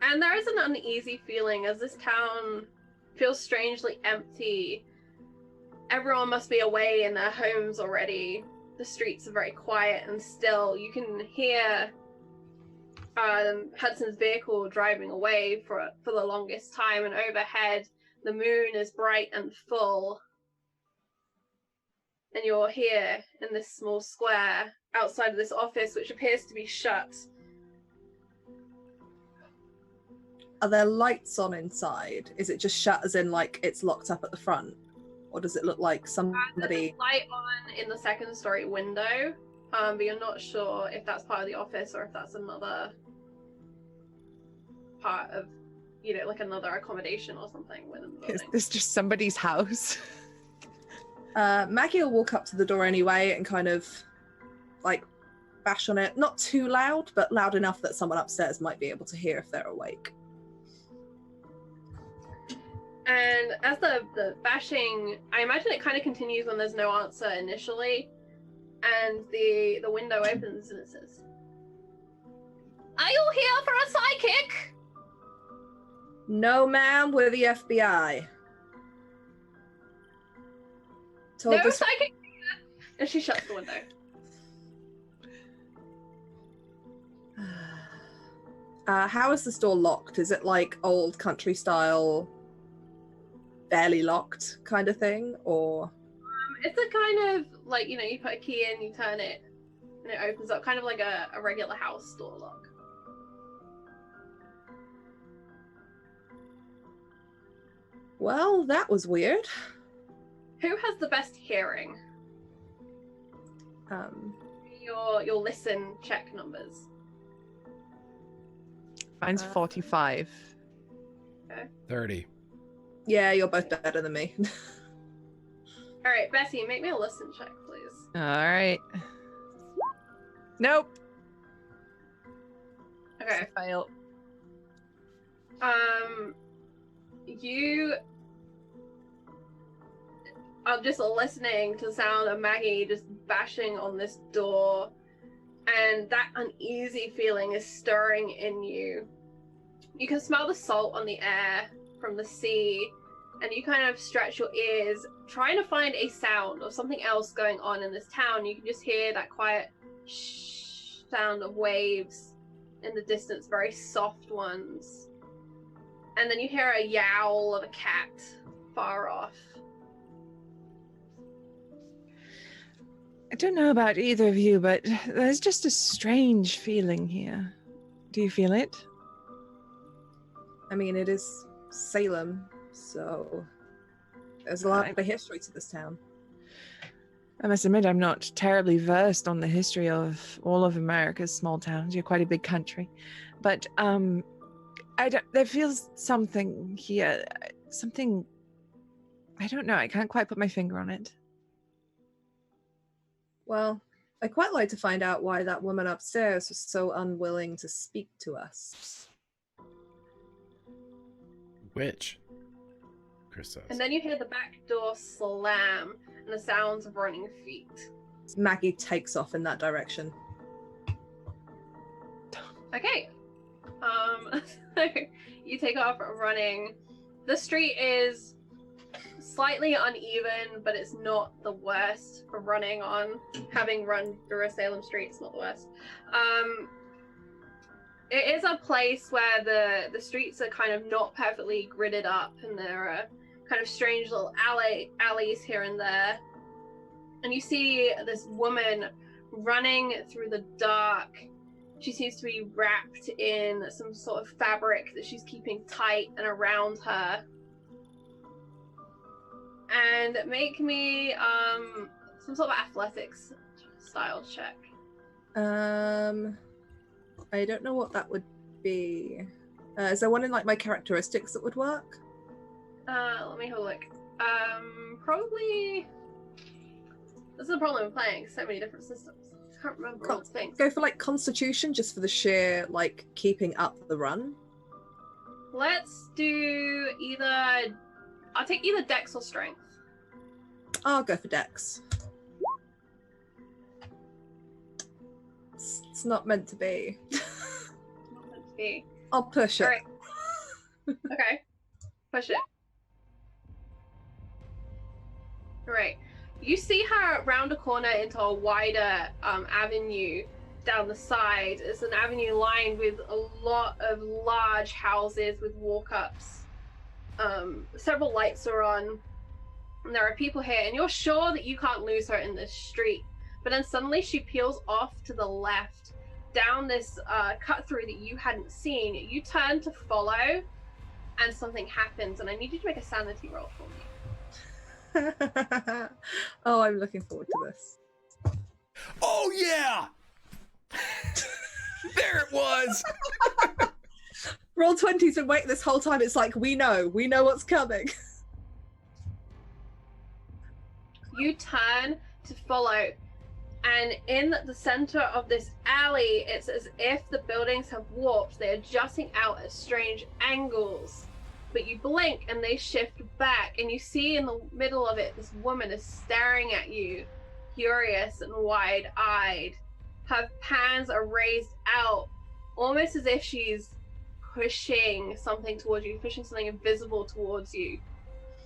And there is an uneasy feeling as this town feels strangely empty. Everyone must be away in their homes already. The streets are very quiet and still. You can hear Hudson's vehicle driving away for the longest time, and overhead the moon is bright and full. And you're here in this small square outside of this office, which appears to be shut. Are there lights on inside? Is it just shut as in like it's locked up at the front? Or does it look like There's somebody... a light on in the second story window, but you're not sure if that's part of the office or if that's another part of, like another accommodation or something within the Is building. this just somebody's house? Maggie will walk up to the door anyway and kind of like bash on it. Not too loud, but loud enough that someone upstairs might be able to hear if they're awake. And as the bashing, I imagine it kind of continues when there's no answer initially, and the window opens and it says, "Are you here for a psychic?" No, ma'am, we're the FBI. Told No this... psychic here. And she shuts the window. How is this door locked? Is it like old country style, barely locked kind of thing, or? It's a kind of like, you put a key in, you turn it, and it opens up, kind of like a regular house door lock. Well, that was weird. Who has the best hearing? Your listen check numbers. Mine's 45. 30. Yeah, you're both better than me. All right, Bessie, make me a listen check, please. All right. Nope. Okay. It's a fail. You are just listening to the sound of Maggie just bashing on this door, and that uneasy feeling is stirring in you. You can smell the salt on the air from the sea, and you kind of stretch your ears, trying to find a sound or something else going on in this town. You can just hear that quiet shh sound of waves in the distance, very soft ones. And then you hear a yowl of a cat far off. I don't know about either of you, but there's just a strange feeling here. Do you feel it? I mean, it is Salem, so there's a lot of history to this town. I must admit, I'm not terribly versed on the history of all of America's small towns. You're quite a big country. But there feels something here. Something, I don't know. I can't quite put my finger on it. Well, I'd quite like to find out why that woman upstairs was so unwilling to speak to us. Which? Chris says. And then you hear the back door slam and the sounds of running feet. Maggie takes off in that direction. Okay. You take off running. The street is slightly uneven, but it's not the worst for running on. Having run through a Salem street, it's not the worst. It is a place where the streets are kind of not perfectly gridded up, and there are kind of strange little alleys here and there. and you see this woman running through the dark. She seems to be wrapped in some sort of fabric that she's keeping tight and around her. And make me some sort of athletics style check. I don't know what that would be. Is there one in like my characteristics that would work? Let me have a look. Probably. This is the problem with playing so many different systems. I can't remember all the things. Go for like Constitution, just for the sheer like keeping up the run. Let's do either. I'll take either Dex or Strength. I'll go for Dex. It's not meant to be. Not meant to be. I'll push it. All right. Okay. Push it. All right. You see her round a corner into a wider avenue down the side. It's an avenue lined with a lot of large houses with walk-ups. Several lights are on. And there are people here, and you're sure that you can't lose her in this street. But then suddenly she peels off to the left, down this cut-through that you hadn't seen. You turn to follow, and something happens, and I need you to make a sanity roll for me. Oh, I'm looking forward to this. Oh yeah! There it was. Roll 20's been waiting this whole time. It's like we know what's coming. You turn to follow, and in the center of this alley, it's as if the buildings have warped. They're jutting out at strange angles. But you blink and they shift back, and you see in the middle of it, this woman is staring at you, curious and wide-eyed. Her hands are raised out, almost as if she's pushing something towards you, pushing something invisible towards you.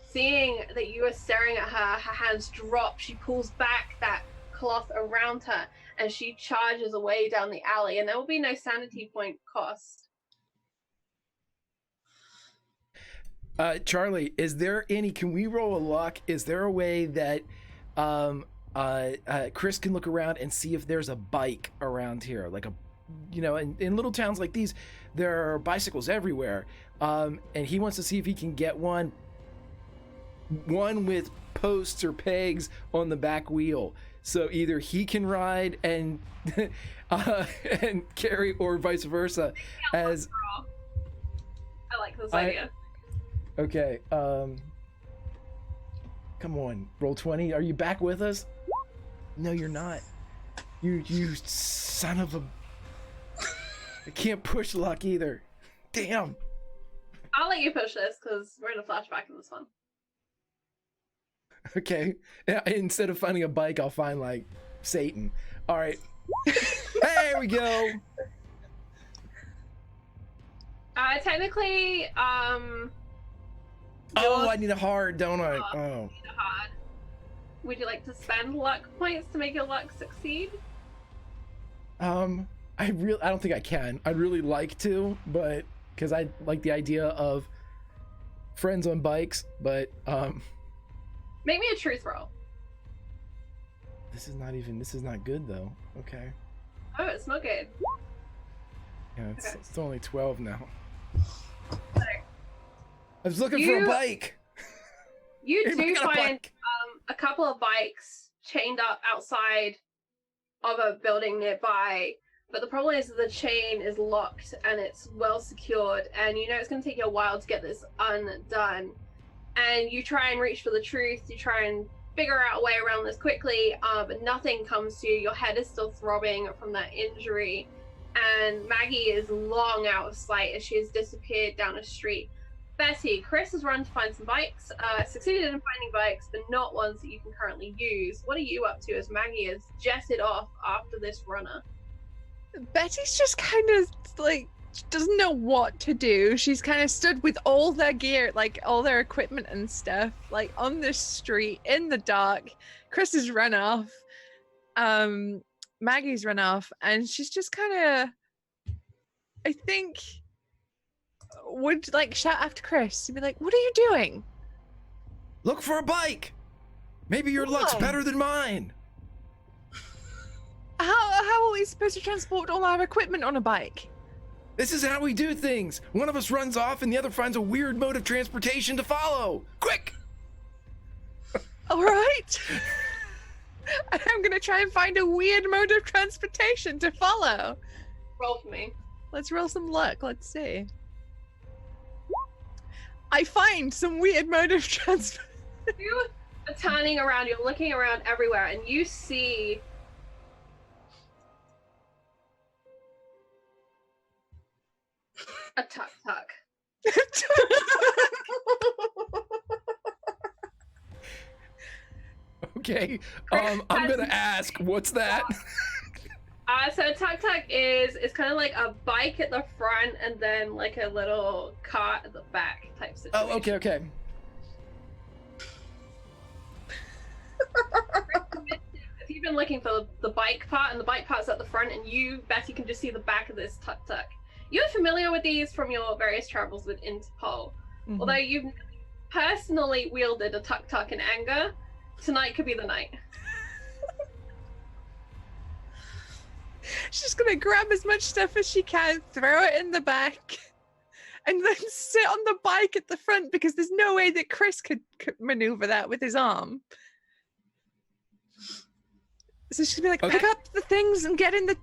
Seeing that you are staring at her, her hands drop. She pulls back that cloth around her, and she charges away down the alley, and there will be no sanity point cost. Charlie, is there any? Can we roll a luck? Is there a way that Chris can look around and see if there's a bike around here? Like in little towns like these, there are bicycles everywhere, and he wants to see if he can get one with posts or pegs on the back wheel. So either he can ride and and carry, or vice versa. As I like this idea. Okay, come on, roll 20. Are you back with us? No, you're not. You son of a... I can't push luck either. Damn. I'll let you push this, because we're in a flashback in this one. Okay, instead of finding a bike, I'll find, like, Satan. All right. There we go. Technically, Oh, I need a hard, don't I? Oh. Need a hard. Would you like to spend luck points to make your luck succeed? I don't think I can. I'd really like to, but because I like the idea of friends on bikes, but Make me a truth roll. This is not good though. Okay. Oh, it's not good. Yeah, it's, Okay. it's only 12 now. So, I was looking for a bike. you Anybody do got a find bike? a couple of bikes chained up outside of a building nearby, but the problem is that the chain is locked and it's well secured, and you know it's going to take you a while to get this undone. And you try and reach for the truth, you try and figure out a way around this quickly, but nothing comes to you. Your head is still throbbing from that injury, and Maggie is long out of sight as she has disappeared down a street. Betty, Chris has run to find some bikes, succeeded in finding bikes, but not ones that you can currently use. What are you up to as Maggie has jetted off after this runner? Betty's just kind of like, she doesn't know what to do. She's kind of stood with all their gear, like all their equipment and stuff, like on the street in the dark. Chris has run off. Maggie's run off, and she's just kind of, I think, would like shout after Chris and be like, "What are you doing?" Look for a bike. Maybe your luck's Why? better than mine. How are we supposed to transport all our equipment on a bike? This is how we do things. One of us runs off and the other finds a weird mode of transportation to follow. Quick! All right. I'm gonna try and find a weird mode of transportation to follow. Roll for me. Let's roll some luck. Let's see. I find some weird mode of transport. You are turning around, you're looking around everywhere, and you see a tuk-tuk. Okay, I'm gonna ask, what's that? So a tuk-tuk is kind of like a bike at the front and then like a little cart at the back type situation. Oh, okay. If you've been looking for the bike part, and the bike part's at the front, and you, Betty, can just see the back of this tuk-tuk. You're familiar with these from your various travels with Interpol. Mhm. Although you've personally wielded a tuk-tuk in anger, tonight could be the night. She's gonna grab as much stuff as she can, throw it in the back, and then sit on the bike at the front because there's no way that Chris could maneuver that with his arm. So she's gonna be like, Okay. pick up the things and get in the.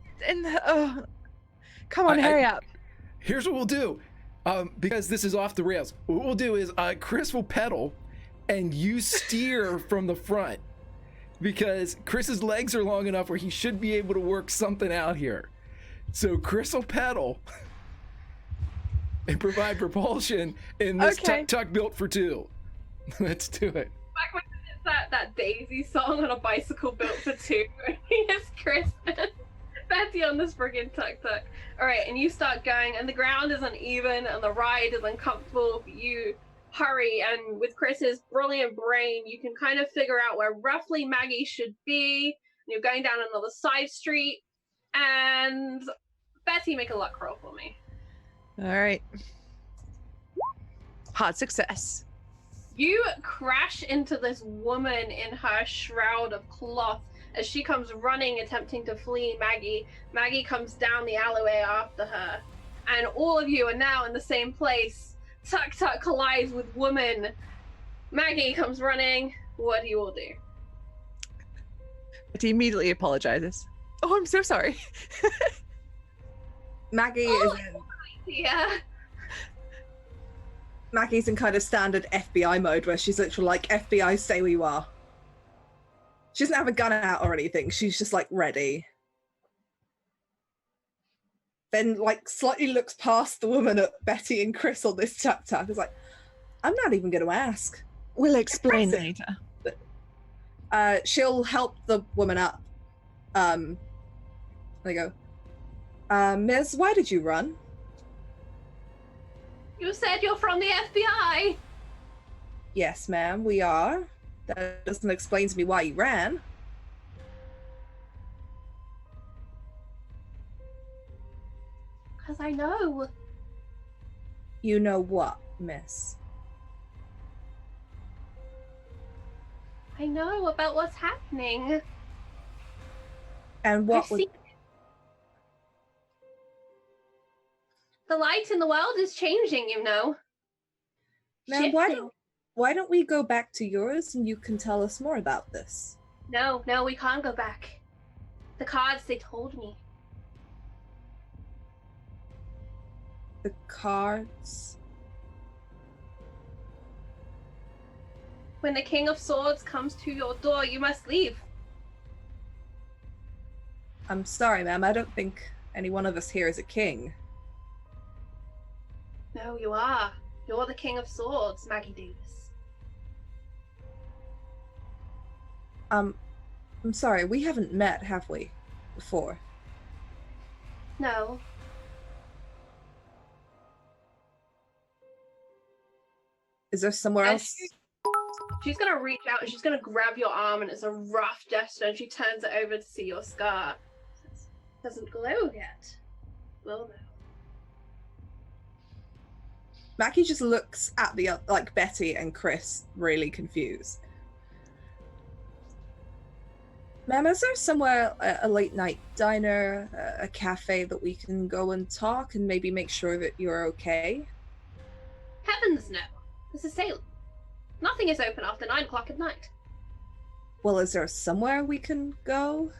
Oh, come on, hurry up! Here's what we'll do. Because this is off the rails, what we'll do is Chris will pedal and you steer from the front. Because Chris's legs are long enough where he should be able to work something out here. So Chris will pedal and provide propulsion in this Okay. tuk-tuk built for two. Let's do it. Back when it's that Daisy song on a bicycle built for two. It's Chris and Betty on this friggin' tuk-tuk. Alright, and you start going, and the ground is uneven, and the ride is uncomfortable, but you hurry, and with Chris's brilliant brain, you can kind of figure out where roughly Maggie should be. And you're going down another side street, and Betty, make a luck roll for me. All right. Hard success. You crash into this woman in her shroud of cloth as she comes running, attempting to flee Maggie. Maggie comes down the alleyway after her, and all of you are now in the same place. Tuk-tuk collides with woman. Maggie comes running. What do you all do? But he immediately apologizes. Oh, I'm so sorry. Maggie Oh. is in Yeah. Maggie's in kind of standard FBI mode where she's literally like, FBI, stay where you are. She doesn't have a gun out or anything. She's just like ready. Then like slightly looks past the woman at Betty and Chris on this tuk-tuk. Is like, I'm not even going to ask. We'll explain Impressive. later. She'll help the woman up. They go, Miss, why did you run? You said you're from the FBI. Yes, ma'am, we are. That doesn't explain to me why you ran. Because I know. You know what, miss? I know about what's happening. And what I've would... seen- The light in the world is changing, you know. Ma'am, Shifting. why don't we go back to yours and you can tell us more about this? No, we can't go back. The cards, they told me. The cards. When the King of Swords comes to your door, you must leave. I'm sorry, ma'am. I don't think any one of us here is a king. No, you are. You're the King of Swords, Maggie Davis. I'm sorry. We haven't met, have we? Before. No. Is there somewhere And else? She's gonna reach out and she's gonna grab your arm, and it's a rough gesture, and she turns it over to see your scar. Says, doesn't glow yet. Will now. Mackie just looks at the like Betty and Chris, really confused. Ma'am, is there somewhere a late night diner, a cafe that we can go and talk and maybe make sure that you're okay? Heavens no. This is Salem. Nothing is open after 9 o'clock at night. Well, is there somewhere we can go?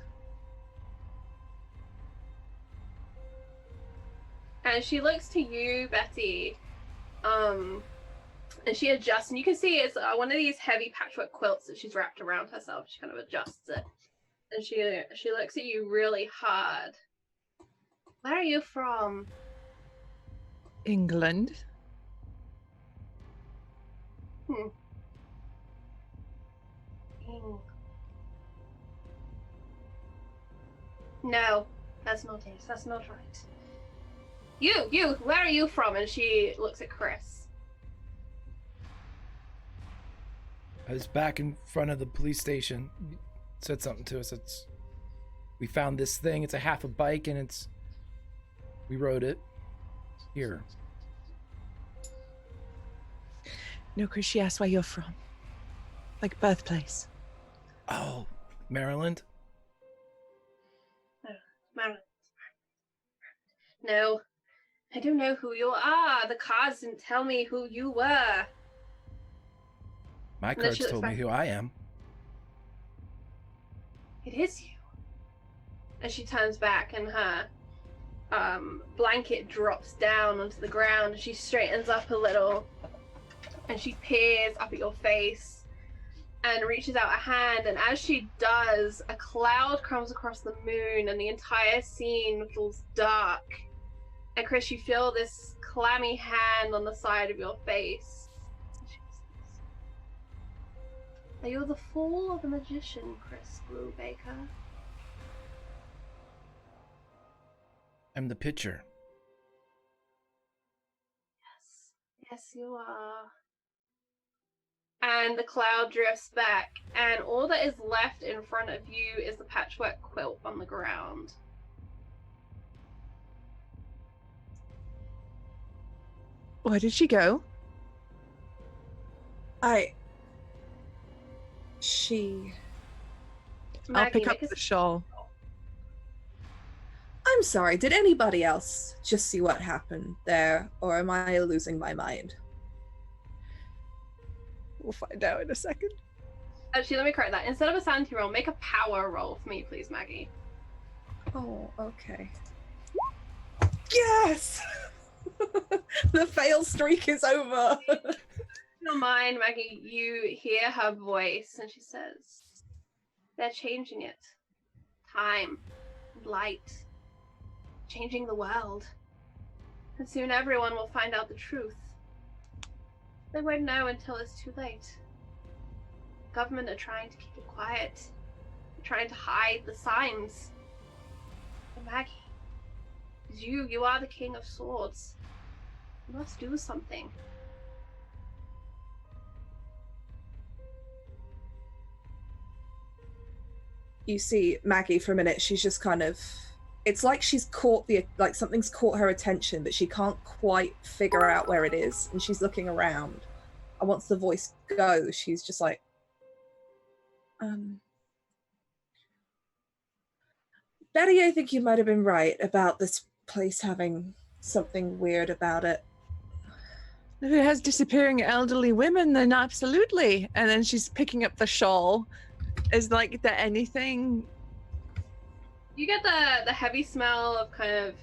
And she looks to you, Betty, and she adjusts, and you can see it's one of these heavy patchwork quilts that she's wrapped around herself. She kind of adjusts it, and she looks at you really hard. Where are you from? England. No, that's not it. That's not right. You, where are you from? And she looks at Chris. I was back in front of the police station. Said something to us. We found this thing. It's a half a bike, and we rode it here. No, Chris, she asked where you're from. Like birthplace. Oh, Maryland? Maryland. No, I don't know who you are. The cards didn't tell me who you were. My cards told me who I am. It is you. And she turns back, and her blanket drops down onto the ground, and she straightens up a little, and she peers up at your face and reaches out a hand, and as she does, a cloud comes across the moon and the entire scene feels dark. And Chris, you feel this clammy hand on the side of your face. Are you the fool or the magician, Chris Brubaker? I'm the pitcher. Yes, you are. And the cloud drifts back, and all that is left in front of you is the patchwork quilt on the ground. Where did she go? I'll pick up the shawl. I'm sorry, did anybody else just see what happened there, or am I losing my mind? We'll find out in a second. Actually, let me correct that. Instead of a sanity roll, make a power roll for me, please, Maggie. Oh, okay. Yes! The fail streak is over. In your mind, Maggie, you hear her voice, and she says, they're changing it. Time, light, changing the world. And soon everyone will find out the truth. They won't know until it's too late. The government are trying to keep it quiet. They're trying to hide the signs. But Maggie, you are the King of Swords. You must do something. You see Maggie for a minute, she's just kind of, it's like she's caught like something's caught her attention, but she can't quite figure out where it is, and she's looking around. And once the voice goes, she's just like, Betty, I think you might have been right about this place having something weird about it. If it has disappearing elderly women, then absolutely. And then she's picking up the shawl. Is like there anything? You get the heavy smell of kind of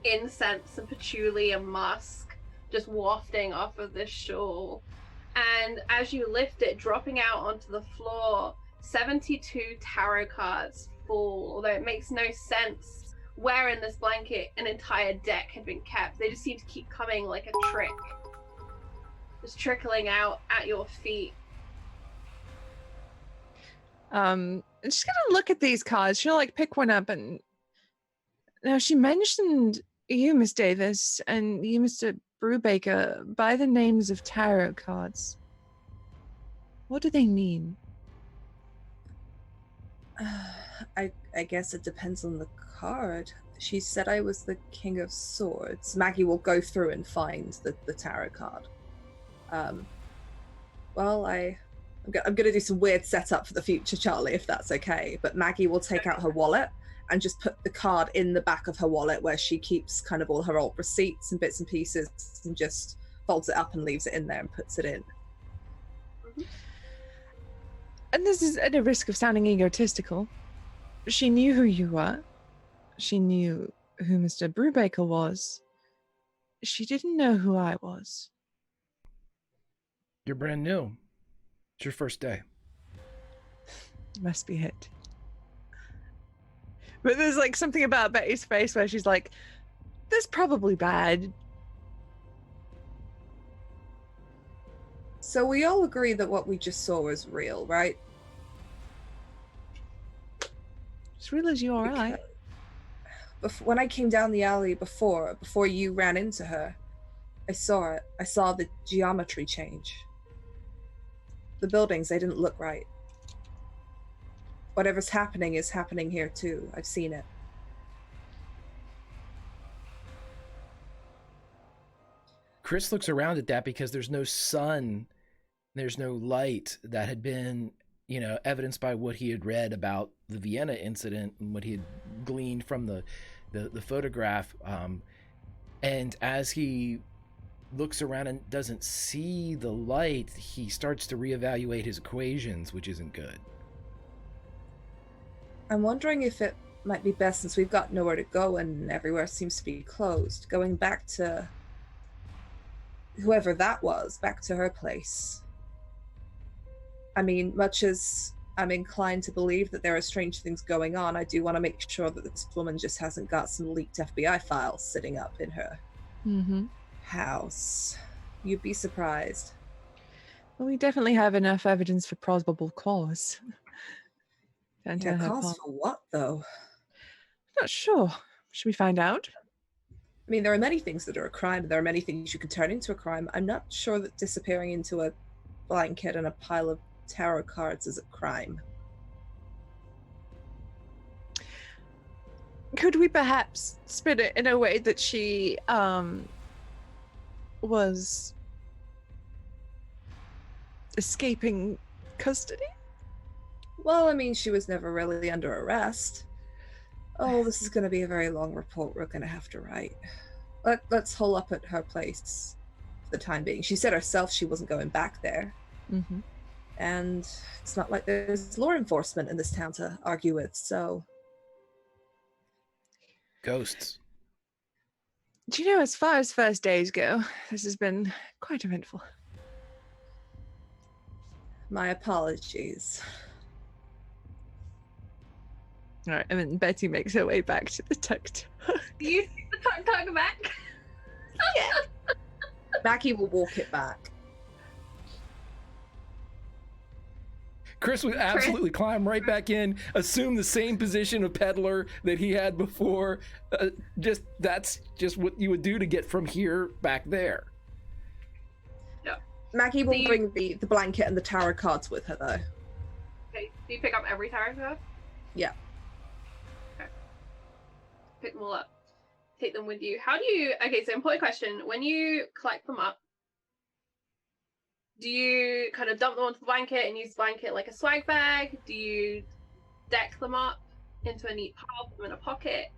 incense and patchouli and musk just wafting off of this shawl. And as you lift it, dropping out onto the floor, 72 tarot cards fall, although it makes no sense where in this blanket an entire deck had been kept. They just seem to keep coming like a trick, just trickling out at your feet. I'm just gonna look at these cards. She'll like pick one up, and now she mentioned you, Miss Davis, and you, Mr. Brubaker, by the names of tarot cards. What do they mean? I guess it depends on the card. She said I was the King of Swords. Maggie will go through and find the tarot card. Well, I I'm going to do some weird setup for the future, Charlie, if that's okay. But Maggie will take out her wallet and just put the card in the back of her wallet where she keeps kind of all her old receipts and bits and pieces, and just folds it up and leaves it in there and puts it in. And this is at a risk of sounding egotistical. She knew who you were. She knew who Mr. Brubaker was. She didn't know who I was. You're brand new. It's your first day. Must be it. But there's like something about Betty's face where she's like, "That's probably bad." So we all agree that what we just saw was real, right? As real as you or I. When I came down the alley before you ran into her, I saw it. I saw the geometry change. The buildings, they didn't look right. Whatever's happening is happening here too. I've seen it. Chris looks around at that because there's no sun, there's no light that had been, evidenced by what he had read about the Vienna incident and what he had gleaned from the photograph. And as he looks around and doesn't see the light, he starts to reevaluate his equations, which isn't good. I'm wondering if it might be best, since we've got nowhere to go and everywhere seems to be closed, going back to whoever that was, back to her place. I mean, much as I'm inclined to believe that there are strange things going on, I do want to make sure that this woman just hasn't got some leaked FBI files sitting up in her house. You'd be surprised. Well, we definitely have enough evidence for probable cause. Yeah, cause for what, though? Not sure. Should we find out? I mean, there are many things that are a crime, and there are many things you can turn into a crime. I'm not sure that disappearing into a blanket and a pile of tarot cards is a crime. Could we perhaps spin it in a way that she was escaping custody? Well, I mean, she was never really under arrest. Oh, this is going to be a very long report we're going to have to write. Let's hole up at her place for the time being. She said herself she wasn't going back there. Mm-hmm. And it's not like there's law enforcement in this town to argue with, so... Ghosts. Do you know, as far as first days go, this has been quite eventful. My apologies. All right, and then Betty makes her way back to the tuk-tuk. Do you take the tuk-tuk back? Yeah. Maggie will walk it back. Chris would absolutely climb right back in, assume the same position of peddler that he had before. That's just what you would do to get from here back there. Yeah. Maggie will bring the blanket and the tarot cards with her, though. Okay. Do you pick up every tarot card? Yeah. Okay. Pick them all up. Take them with you. How do you... Okay, so important question. When you collect them up, do you kind of dump them onto the blanket and use the blanket like a swag bag? Do you deck them up into a neat pile, put them in a pocket?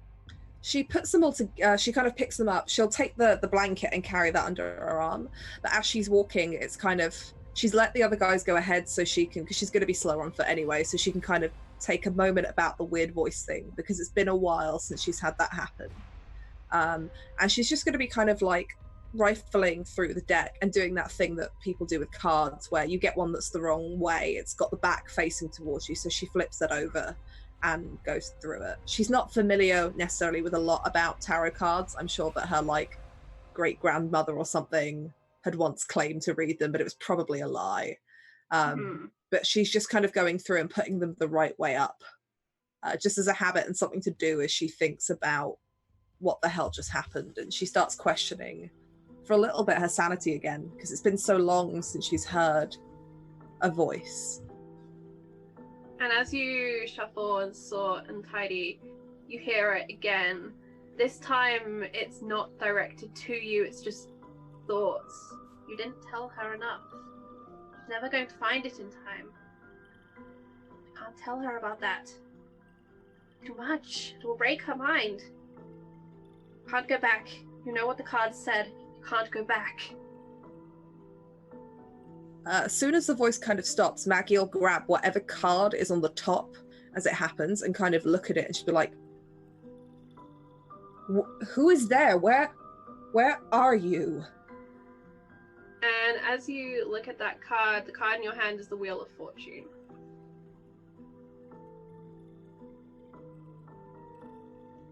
She puts them all together. She kind of picks them up. She'll take the blanket and carry that under her arm. But as she's walking, it's kind of... She's let the other guys go ahead so she can... Because she's going to be slower on foot anyway, so she can kind of take a moment about the weird voice thing, because it's been a while since she's had that happen. And she's just going to be kind of like rifling through the deck and doing that thing that people do with cards where you get one that's the wrong way. It's got the back facing towards you, so she flips it over and goes through it. She's not familiar necessarily with a lot about tarot cards. I'm sure that her like great grandmother or something had once claimed to read them, but it was probably a lie. But she's just kind of going through and putting them the right way up, just as a habit and something to do as she thinks about what the hell just happened. And she starts questioning for a little bit her sanity again, because it's been so long since she's heard a voice. And as you shuffle and sort and tidy, you hear it again. This time it's not directed to you, it's just thoughts. You didn't tell her enough. never going to find it in time. I can't tell her about that. Too much. It will break her mind. Can't go back. You know what the cards said. You can't go back. As soon as the voice kind of stops, Maggie will grab whatever card is on the top as it happens and kind of look at it, and she'll be like, who is there? Where are you? And as you look at that card, the card in your hand is the Wheel of Fortune.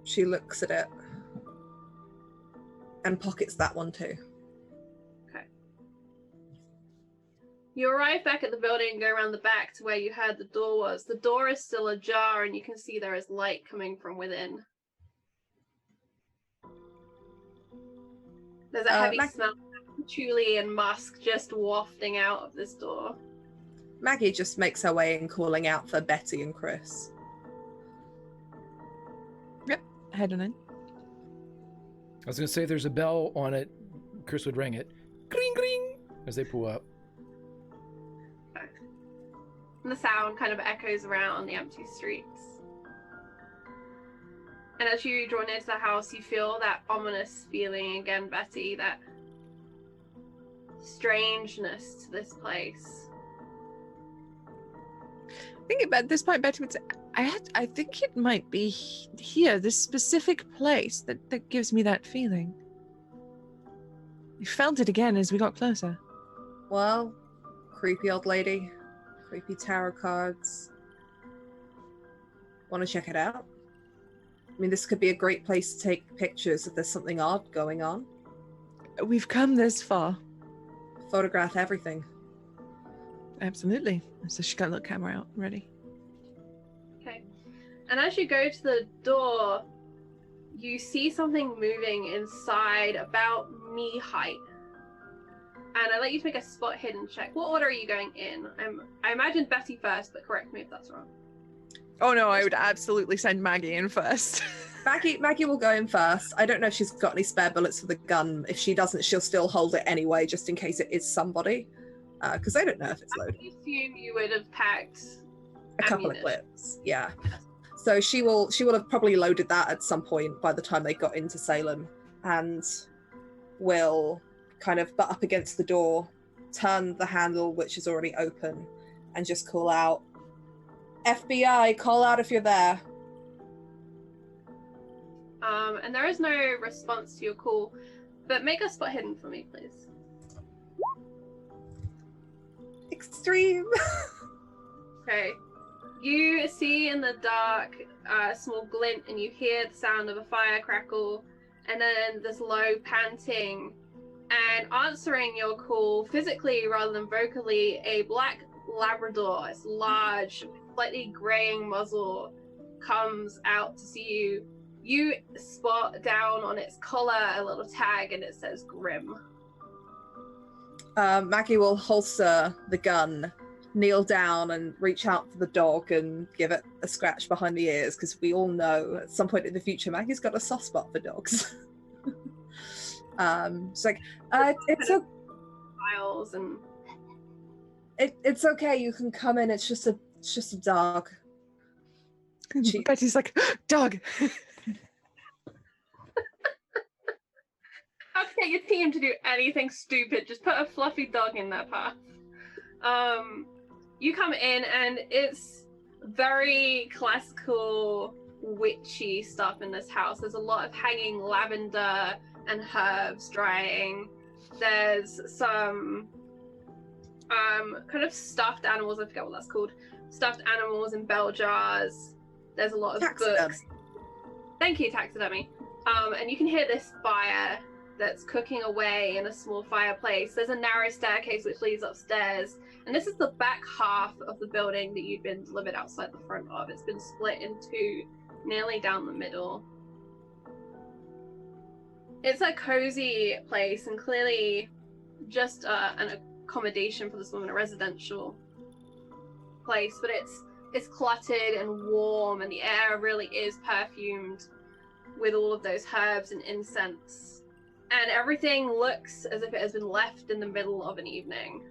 She looks at it and pockets that one too. Okay. You arrive back at the building and go around the back to where you heard the door was. The door is still ajar and you can see there is light coming from within. There's a heavy smell of patchouli and musk just wafting out of this door. Maggie just makes her way in, calling out for Betty and Chris. Yep, heading in. I was going to say there's a bell on it. Chris would ring it. Gring, gring, as they pull up. Okay. And the sound kind of echoes around the empty streets. And as you draw near to the house, you feel that ominous feeling again, Betty, that strangeness to this place. I think at this point, Betty would say, I think it might be here, this specific place that gives me that feeling. I felt it again as we got closer. Well, creepy old lady, creepy tarot cards. Want to check it out? I mean, this could be a great place to take pictures if there's something odd going on. We've come this far. Photograph everything. Absolutely. So she got a little camera out, ready. Okay. And as you go to the door, you see something moving inside about knee height. And I'd like you to make a spot hidden check. What order are you going in? I imagine Betty first, but correct me if that's wrong. Oh no, I would absolutely send Maggie in first. Maggie will go in first. I don't know if she's got any spare bullets for the gun. If she doesn't, she'll still hold it anyway, just in case it is somebody. Because I don't know if it's loaded. I assume you would have packed A couple of clips, yeah. So she will have probably loaded that at some point by the time they got into Salem, and will kind of butt up against the door, turn the handle, which is already open, and just call out, FBI, call out if you're there. And there is no response to your call, but make a spot hidden for me, please. Extreme. Okay. You see in the dark a small glint, and you hear the sound of a fire crackle, and then this low panting. And answering your call physically rather than vocally, a black Labrador, it's large, slightly graying muzzle, comes out to see you. You spot down on its collar a little tag, and it says Grim. Maggie will holster the gun, kneel down and reach out for the dog and give it a scratch behind the ears, because we all know at some point in the future Maggie's got a soft spot for dogs. It's like, it's okay. Files and It's okay, you can come in, it's just a dog. Betty's like, dog. how to get your team to do anything stupid, just put a fluffy dog in their path. You come in and it's very classical witchy stuff in this house. There's a lot of hanging lavender and herbs drying. There's some kind of stuffed animals, I forget what that's called. Stuffed animals in bell jars. There's a lot of books. Thank you, taxidermy. And you can hear this fire that's cooking away in a small fireplace. There's a narrow staircase which leads upstairs, and this is the back half of the building that you've been delivered outside the front of. It's been split in two, nearly down the middle. It's a cozy place and clearly just an accommodation for this woman, a residential place, but it's cluttered and warm, and the air really is perfumed with all of those herbs and incense. And everything looks as if it has been left in the middle of an evening.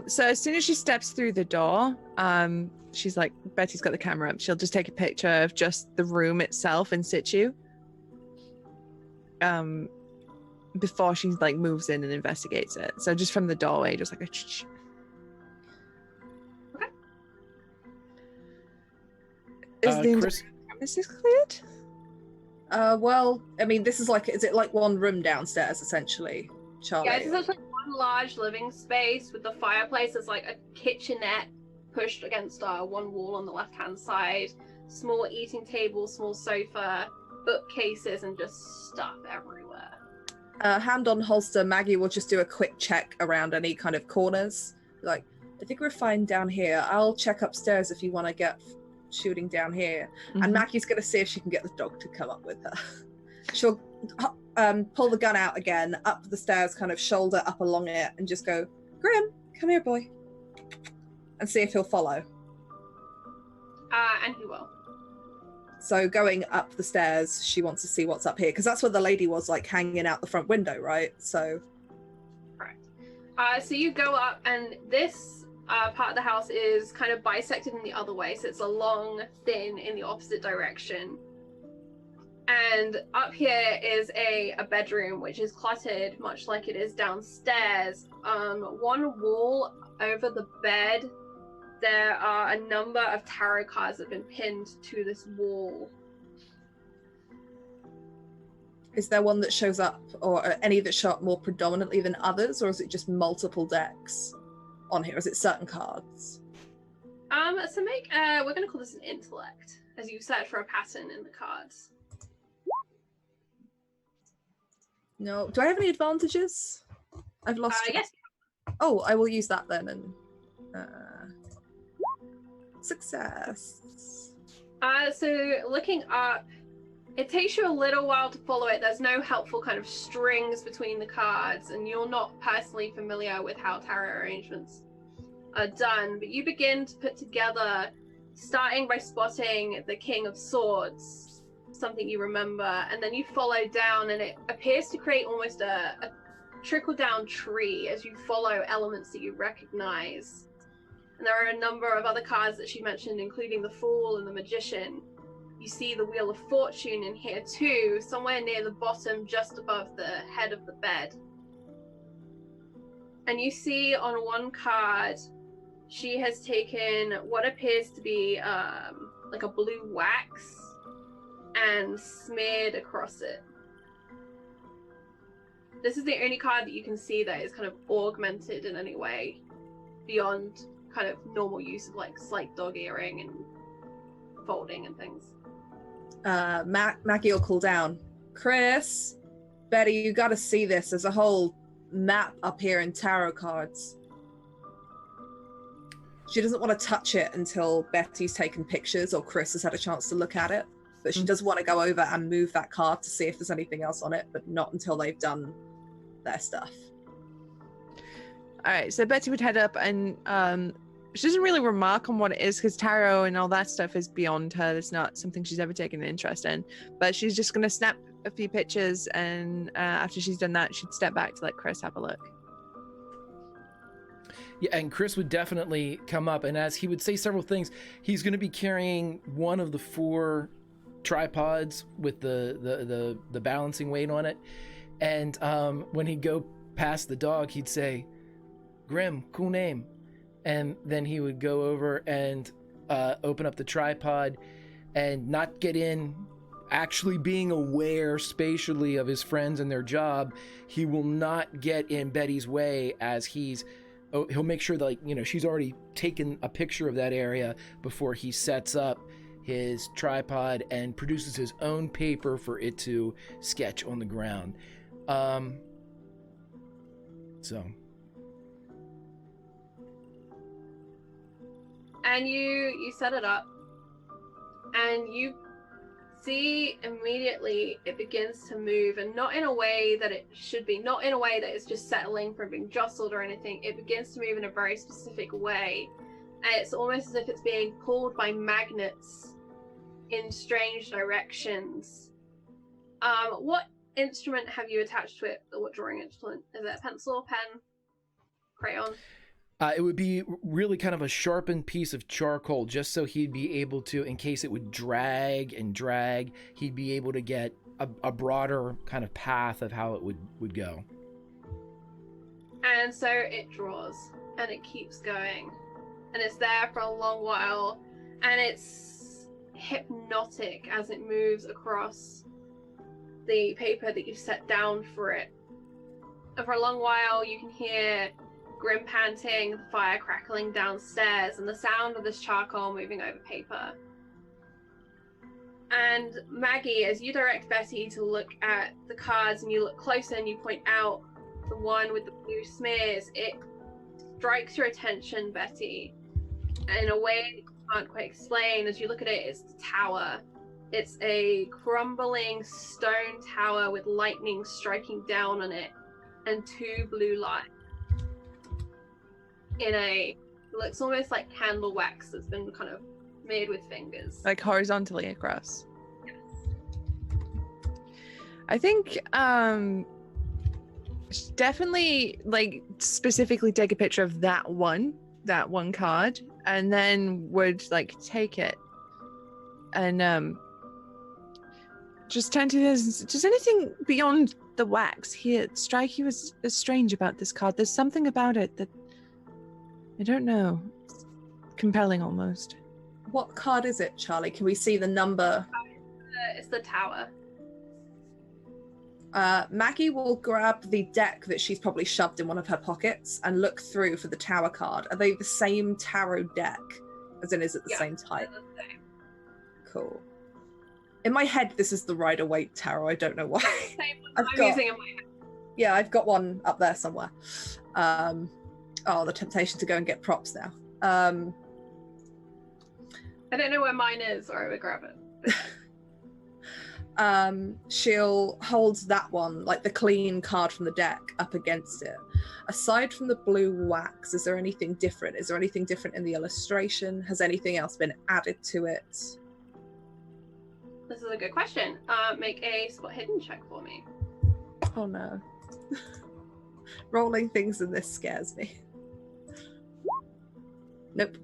So as soon as she steps through the door, she's like, Betty's got the camera up. She'll just take a picture of just the room itself in situ. Before she like moves in and investigates it. So just from the doorway, just like a ch-ch. Okay. Is the Chris, premises cleared? Well, I mean, this is like, is it like one room downstairs, essentially, Charlie? Yeah, it's essentially one large living space with the fireplace. There's like a kitchenette pushed against one wall on the left-hand side, small eating table, small sofa, bookcases, and just stuff everywhere. Hand on holster, Maggie will just do a quick check around any kind of corners. Like, I think we're fine down here. I'll check upstairs if you want to get shooting down here. Mm-hmm. And Maggie's going to see if she can get the dog to come up with her. She'll pull the gun out again, up the stairs, kind of shoulder up along it, and just go, Grim, come here, boy. And see if he'll follow. And he will. So going up the stairs, she wants to see what's up here, because that's where the lady was, like, hanging out the front window, right? So... Correct. So you go up, and this part of the house is kind of bisected in the other way, so it's a long, thin in the opposite direction. And up here is a bedroom, which is cluttered, much like it is downstairs. One wall over the bed, there are a number of tarot cards that have been pinned to this wall. Is there one that shows up, or any that show up more predominantly than others, or is it just multiple decks on here? Is it certain cards? So make, we're going to call this an intellect, as you search for a pattern in the cards. No. Do I have any advantages? I've lost track. Yes. Oh, I will use that then. And success. So looking up, it takes you a little while to follow it. There's no helpful kind of strings between the cards, and you're not personally familiar with how tarot arrangements are done, but you begin to put together, starting by spotting the King of Swords, something you remember, and then you follow down, and it appears to create almost a trickle-down tree as you follow elements that you recognize. And there are a number of other cards that she mentioned, including the Fool and the Magician. You see the Wheel of Fortune in here too, somewhere near the bottom, just above the head of the bed. And you see on one card, she has taken what appears to be like a blue wax and smeared across it. This is the only card that you can see that is kind of augmented in any way beyond kind of normal use of like slight dog earring and folding and things. Maggie will call down, Chris, Betty, you got to see this. There's a whole map up here in tarot cards. She doesn't want to touch it until Betty's taken pictures or Chris has had a chance to look at it, but she does want to go over and move that card to see if there's anything else on it, but not until they've done their stuff. All right, so Betty would head up, and she doesn't really remark on what it is, because tarot and all that stuff is beyond her. It's not something she's ever taken an interest in, but she's just going to snap a few pictures, and after she's done that, she'd step back to let Chris have a look. Yeah, and Chris would definitely come up, and as he would say several things, he's going to be carrying one of the 4 tripods with the balancing weight on it, and when he'd go past the dog, he'd say, Grim, cool name. And then he would go over and open up the tripod and not get in, actually being aware spatially of his friends and their job. He will not get in Betty's way as he'll make sure that, like, you know, she's already taken a picture of that area before he sets up his tripod and produces his own paper for it to sketch on the ground. And you set it up, and you see immediately it begins to move, and not in a way that it should be, not in a way that it's just settling from being jostled or anything. It begins to move in a very specific way, and it's almost as if it's being pulled by magnets in strange directions. What instrument have you attached to it? What drawing instrument? Is it a pencil, pen, crayon? It would be really kind of a sharpened piece of charcoal, just so he'd be able to, in case it would drag and drag, he'd be able to get a broader kind of path of how it would go. And so it draws, and it keeps going, and it's there for a long while, and it's hypnotic as it moves across the paper that you've set down for it. And for a long while, you can hear Grim panting, the fire crackling downstairs, and the sound of this charcoal moving over paper. And Maggie, as you direct Betty to look at the cards, and you look closer and you point out the one with the blue smears, it strikes your attention, Betty, in a way that you can't quite explain. As you look at it, it's the tower. It's a crumbling stone tower with lightning striking down on it, and two blue lights. Looks almost like candle wax that's been kind of made with fingers. Like horizontally across. Yes. I think definitely like specifically take a picture of that one card, and then would like take it and just turn to this. Does anything beyond the wax here strike you as strange about this card? There's something about it that I don't know. It's compelling almost. What card is it, Charlie? Can we see the number? It's the tower. Maggie will grab the deck that she's probably shoved in one of her pockets and look through for the tower card. Are they the same tarot deck? As in, is it the same type? They're the same. Cool. In my head, this is the Rider-Waite tarot. I don't know why. Same one I'm using in my head. Yeah, I've got one up there somewhere. The temptation to go and get props now. I don't know where mine is, or I would grab it. She'll hold that one, like the clean card from the deck, up against it. Aside from the blue wax, is there anything different? Is there anything different in the illustration? Has anything else been added to it? This is a good question. Make a spot hidden check for me. Oh no. Rolling things in this scares me. Nope.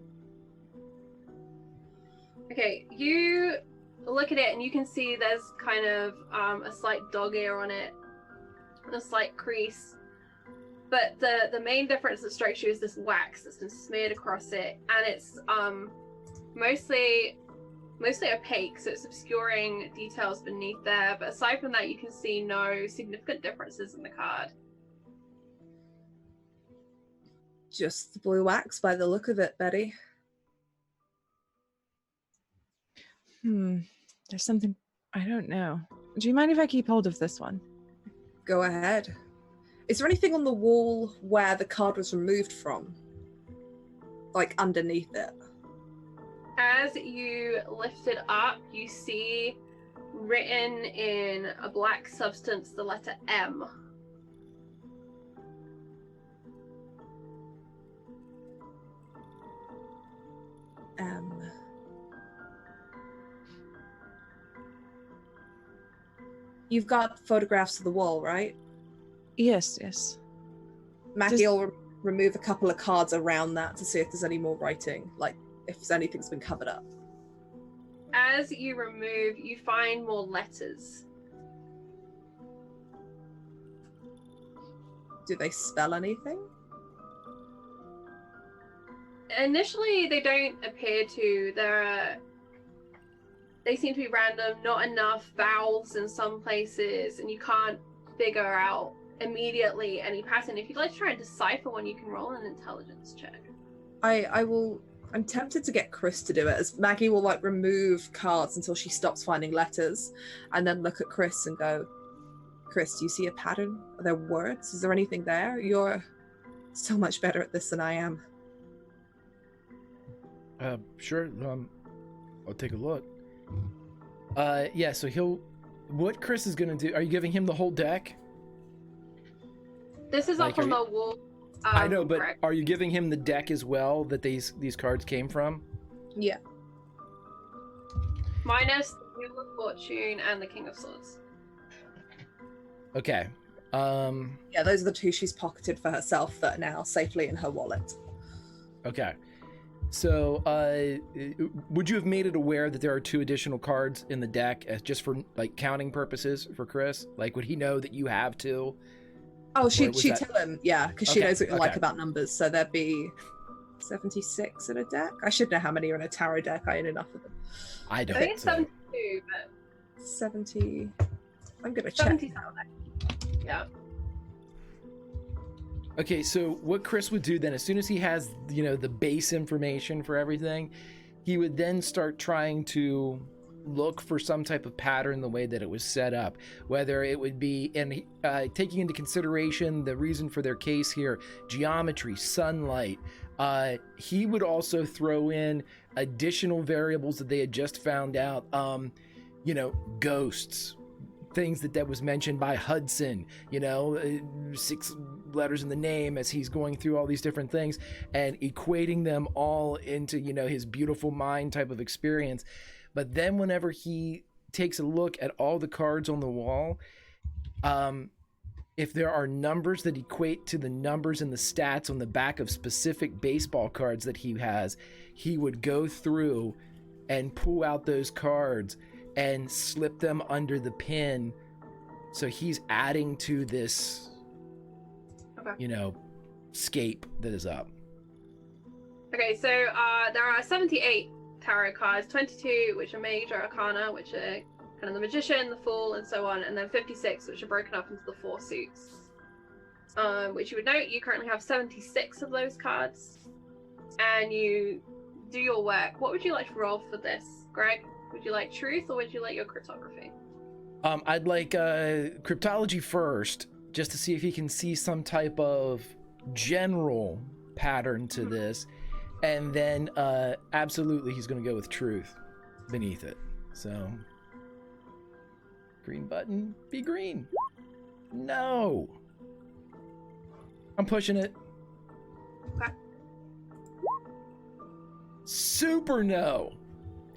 Okay, you look at it and you can see there's kind of a slight dog ear on it, and a slight crease. But the main difference that strikes you is this wax that's been smeared across it, and it's mostly opaque, so it's obscuring details beneath there. But aside from that, you can see no significant differences in the card. Just the blue wax by the look of it, Betty. There's something, I don't know. Do you mind if I keep hold of this one? Go ahead. Is there anything on the wall where the card was removed from? Like underneath it? As you lift it up, you see written in a black substance the letter M. M. You've got photographs of the wall, right? Yes. Maggie will remove a couple of cards around that to see if there's any more writing, like if anything's been covered up. As you remove, you find more letters. Do they spell anything? Initially, they don't appear to. They seem to be random, not enough vowels in some places, and you can't figure out immediately any pattern. If you'd like to try and decipher one, you can roll an intelligence check. I'm tempted to get Chris to do it, as Maggie will like remove cards until she stops finding letters, and then look at Chris and go, Chris, do you see a pattern? Are there words? Is there anything there? You're so much better at this than I am. Sure. I'll take a look. Yeah, so what Chris is gonna do, are you giving him the whole deck? This is up on the wall. I know, but correct. are you giving him the deck as well that these cards came from? Yeah. Minus the Wheel of Fortune and the King of Swords. Okay. Yeah, those are the two she's pocketed for herself that are now safely in her wallet. Okay. So, would you have made it aware that there are 2 additional cards in the deck, just for like counting purposes for Chris? Like, would he know that you have 2? Oh, she'd that... tell him, yeah, because she Okay, knows what you like okay. about numbers. So there'd be 76 in a deck. I should know how many are in a tarot deck. I own enough of them. I don't. I think it's so- 72, but 70. I'm gonna check. 70 sounds like. Yeah. Okay, so what Chris would do then, as soon as he has, the base information for everything, he would then start trying to look for some type of pattern the way that it was set up, whether it would be taking into consideration the reason for their case here, geometry, sunlight. He would also throw in additional variables that they had just found out, ghosts, things that was mentioned by Hudson, 6 letters in the name, as he's going through all these different things and equating them all into, his beautiful mind type of experience. But then whenever he takes a look at all the cards on the wall, if there are numbers that equate to the numbers and the stats on the back of specific baseball cards that he has, he would go through and pull out those cards and slip them under the pin. So he's adding to this, scape that is up. Okay, so there are 78 tarot cards, 22 which are major arcana, which are kind of the magician, the fool, and so on, and then 56 which are broken up into the 4 suits. Which you would note, you currently have 76 of those cards, and you do your work. What would you like to roll for this, Greg? Would you like truth, or would you like your cryptography? I'd like cryptology first, just to see if he can see some type of general pattern to this, and then absolutely he's going to go with truth beneath it. So, green button, be green. No, I'm pushing it. Okay. Super no.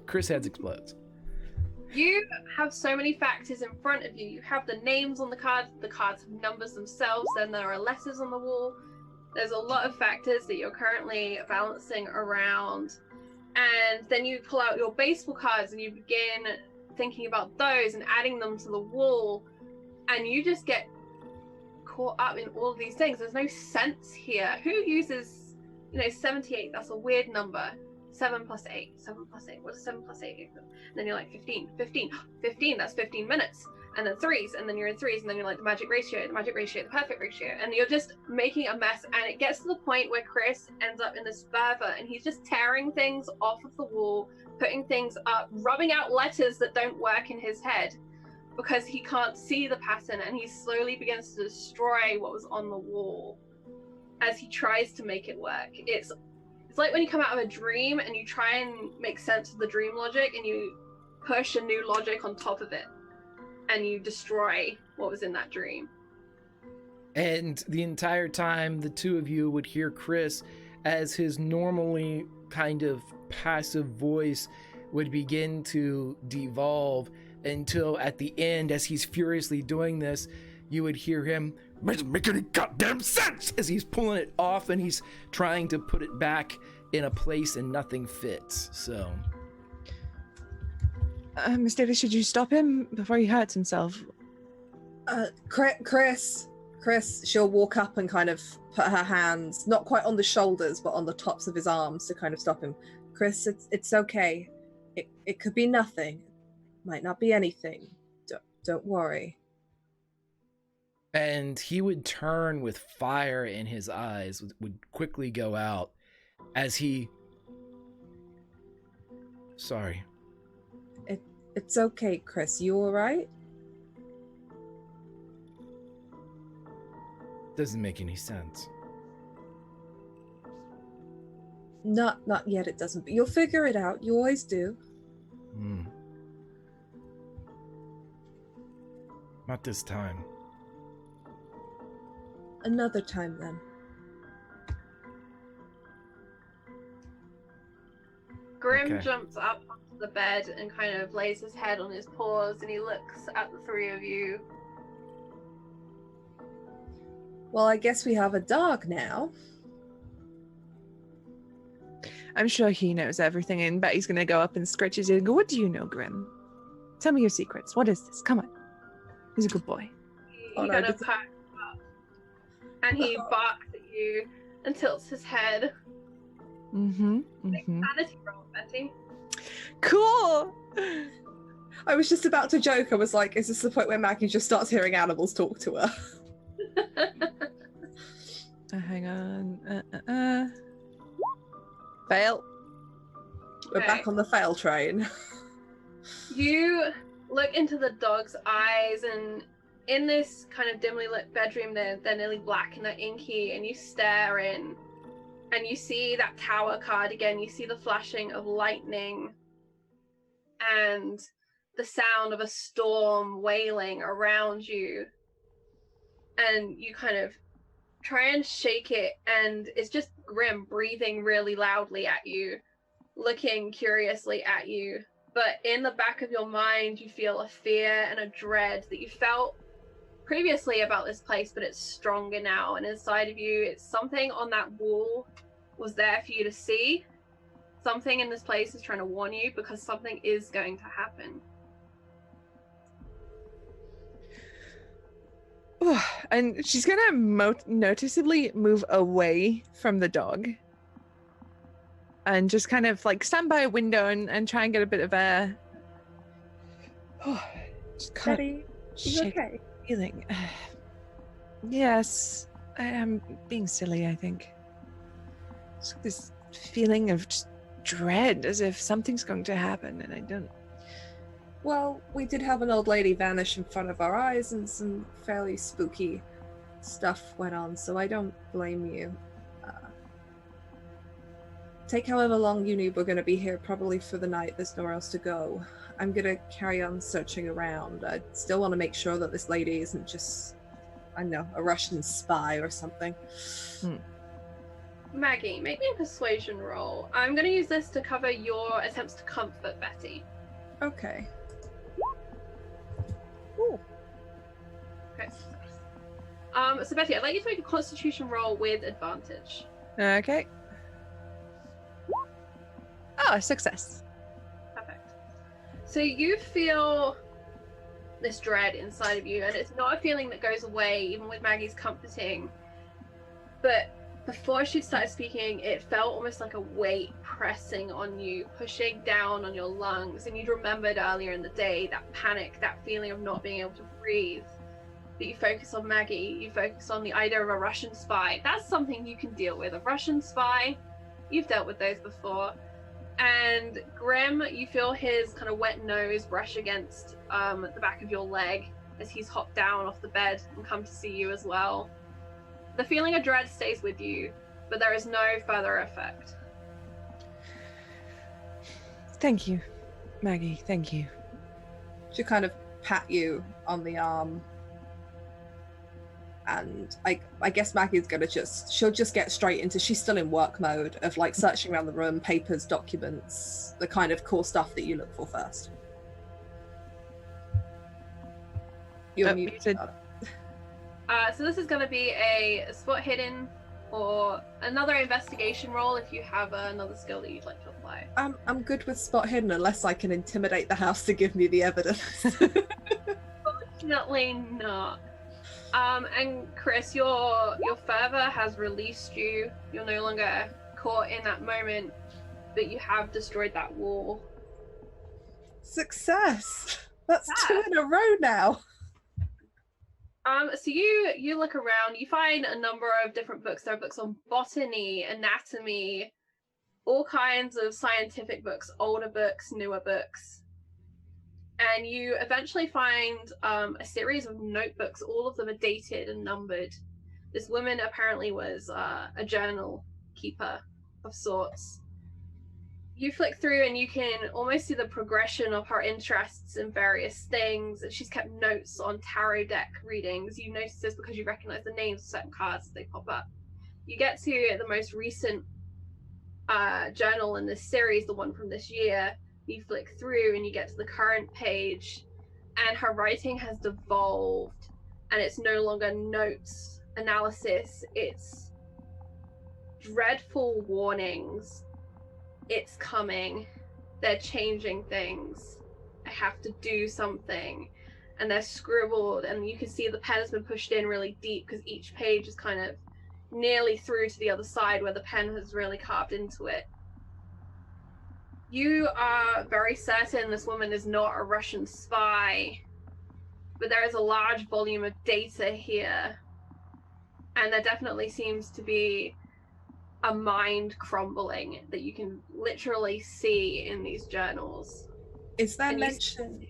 Chris' head explodes. You have so many factors in front of you. You have the names on the cards have numbers themselves, then there are letters on the wall. There's a lot of factors that you're currently balancing around. And then you pull out your baseball cards and you begin thinking about those and adding them to the wall. And you just get caught up in all of these things. There's no sense here. Who uses, 78? That's a weird number. 7 plus 8. What is 7 plus 8? And then you're like 15, that's 15 minutes. And then 3s, and then you're in 3s, and then you're like the magic ratio, the perfect ratio. And you're just making a mess. And it gets to the point where Chris ends up in this fervor, and he's just tearing things off of the wall, putting things up, rubbing out letters that don't work in his head because he can't see the pattern, and he slowly begins to destroy what was on the wall as he tries to make it work. It's like when you come out of a dream and you try and make sense of the dream logic and you push a new logic on top of it and you destroy what was in that dream. And the entire time, the two of you would hear Chris, as his normally kind of passive voice would begin to devolve, until at the end, as he's furiously doing this, you would hear him, "Doesn't make any goddamn sense," as he's pulling it off and he's trying to put it back in a place and nothing fits. So, Miss Davis, should you stop him before he hurts himself? Chris, she'll walk up and kind of put her hands, not quite on the shoulders, but on the tops of his arms to kind of stop him. Chris, it's okay. It could be nothing. Might not be anything. Don't worry. And he would turn with fire in his eyes, would quickly go out as he... Sorry. It's okay, Chris. You all right? Doesn't make any sense. Not yet, it doesn't. But you'll figure it out. You always do. Not this time. Another time, then. Grim jumps up onto the bed and kind of lays his head on his paws, and he looks at the three of you. Well, I guess we have a dog now. I'm sure he knows everything, and Betty's gonna go up and scratch his ear and go, "What do you know, Grim? Tell me your secrets. What is this? Come on." He's a good boy. He kind of packs up and he barks at you and tilts his head. Make a sanity roll, Betty. Cool. I was just about to joke. I was like, is this the point where Maggie just starts hearing animals talk to her? Hang on. Fail. We're back on the fail train. You look into the dog's eyes, and in this kind of dimly lit bedroom, they're nearly black and they're inky, and you stare in, and you see that tower card again. You see the flashing of lightning and the sound of a storm wailing around you, and you kind of try and shake it, and it's just Grim breathing really loudly at you, looking curiously at you. But in the back of your mind, you feel a fear and a dread that you felt previously about this place, but it's stronger now. And inside of you, it's something on that wall was there for you to see. Something in this place is trying to warn you because something is going to happen. And she's gonna noticeably move away from the dog and just kind of like stand by a window and try and get a bit of air. Just can't Betty, you shake okay? feeling. Yes, I am being silly, I think. It's this feeling of just dread, as if something's going to happen, and I don't. Well, we did have an old lady vanish in front of our eyes, and some fairly spooky stuff went on, so I don't blame you. Take however long you need. We're going to be here probably for the night. There's nowhere else to go. I'm going to carry on searching around. I still want to make sure that this lady isn't just, I don't know, a Russian spy or something. Maggie, make me a persuasion roll. I'm going to use this to cover your attempts to comfort Betty. Okay. Ooh. Okay. So Betty, I'd like you to make a constitution roll with advantage. Okay. Oh, success. Perfect. So you feel this dread inside of you, and it's not a feeling that goes away, even with Maggie's comforting. But before she started speaking, it felt almost like a weight pressing on you, pushing down on your lungs. And you'd remembered earlier in the day that panic, that feeling of not being able to breathe. But you focus on Maggie, you focus on the idea of a Russian spy. That's something you can deal with. A Russian spy, you've dealt with those before. And Grim, you feel his kind of wet nose brush against the back of your leg as he's hopped down off the bed and come to see you as well. The feeling of dread stays with you, but there is no further effect. Thank you, Maggie. Thank you. She'll kind of pat you on the arm. And I guess Maggie's gonna she'll just get straight into, she's still in work mode of like searching around the room, papers, documents, the kind of core stuff that you look for first. You're muted. So this is going to be a spot hidden or another investigation roll if you have another skill that you'd like to apply. I'm good with spot hidden unless I can intimidate the house to give me the evidence. Fortunately not. And Chris, your fervor has released you. You're no longer caught in that moment, but you have destroyed that wall. Success! That's 2 in a row now. So you look around, you find a number of different books. There are books on botany, anatomy, all kinds of scientific books, older books, newer books. And you eventually find a series of notebooks. All of them are dated and numbered. This woman apparently was a journal keeper of sorts. You flick through and you can almost see the progression of her interests in various things. And she's kept notes on tarot deck readings. You notice this because you recognize the names of certain cards as they pop up. You get to the most recent journal in this series, the one from this year. You flick through and you get to the current page, and her writing has devolved, and it's no longer notes, analysis, it's dreadful warnings it's coming. They're changing things. I have to do something. And they're scribbled, and you can see the pen has been pushed in really deep because each page is kind of nearly through to the other side where the pen has really carved into it. You are very certain this woman is not a Russian spy, but there is a large volume of data here, and there definitely seems to be a mind crumbling that you can literally see in these journals. Is there And mention?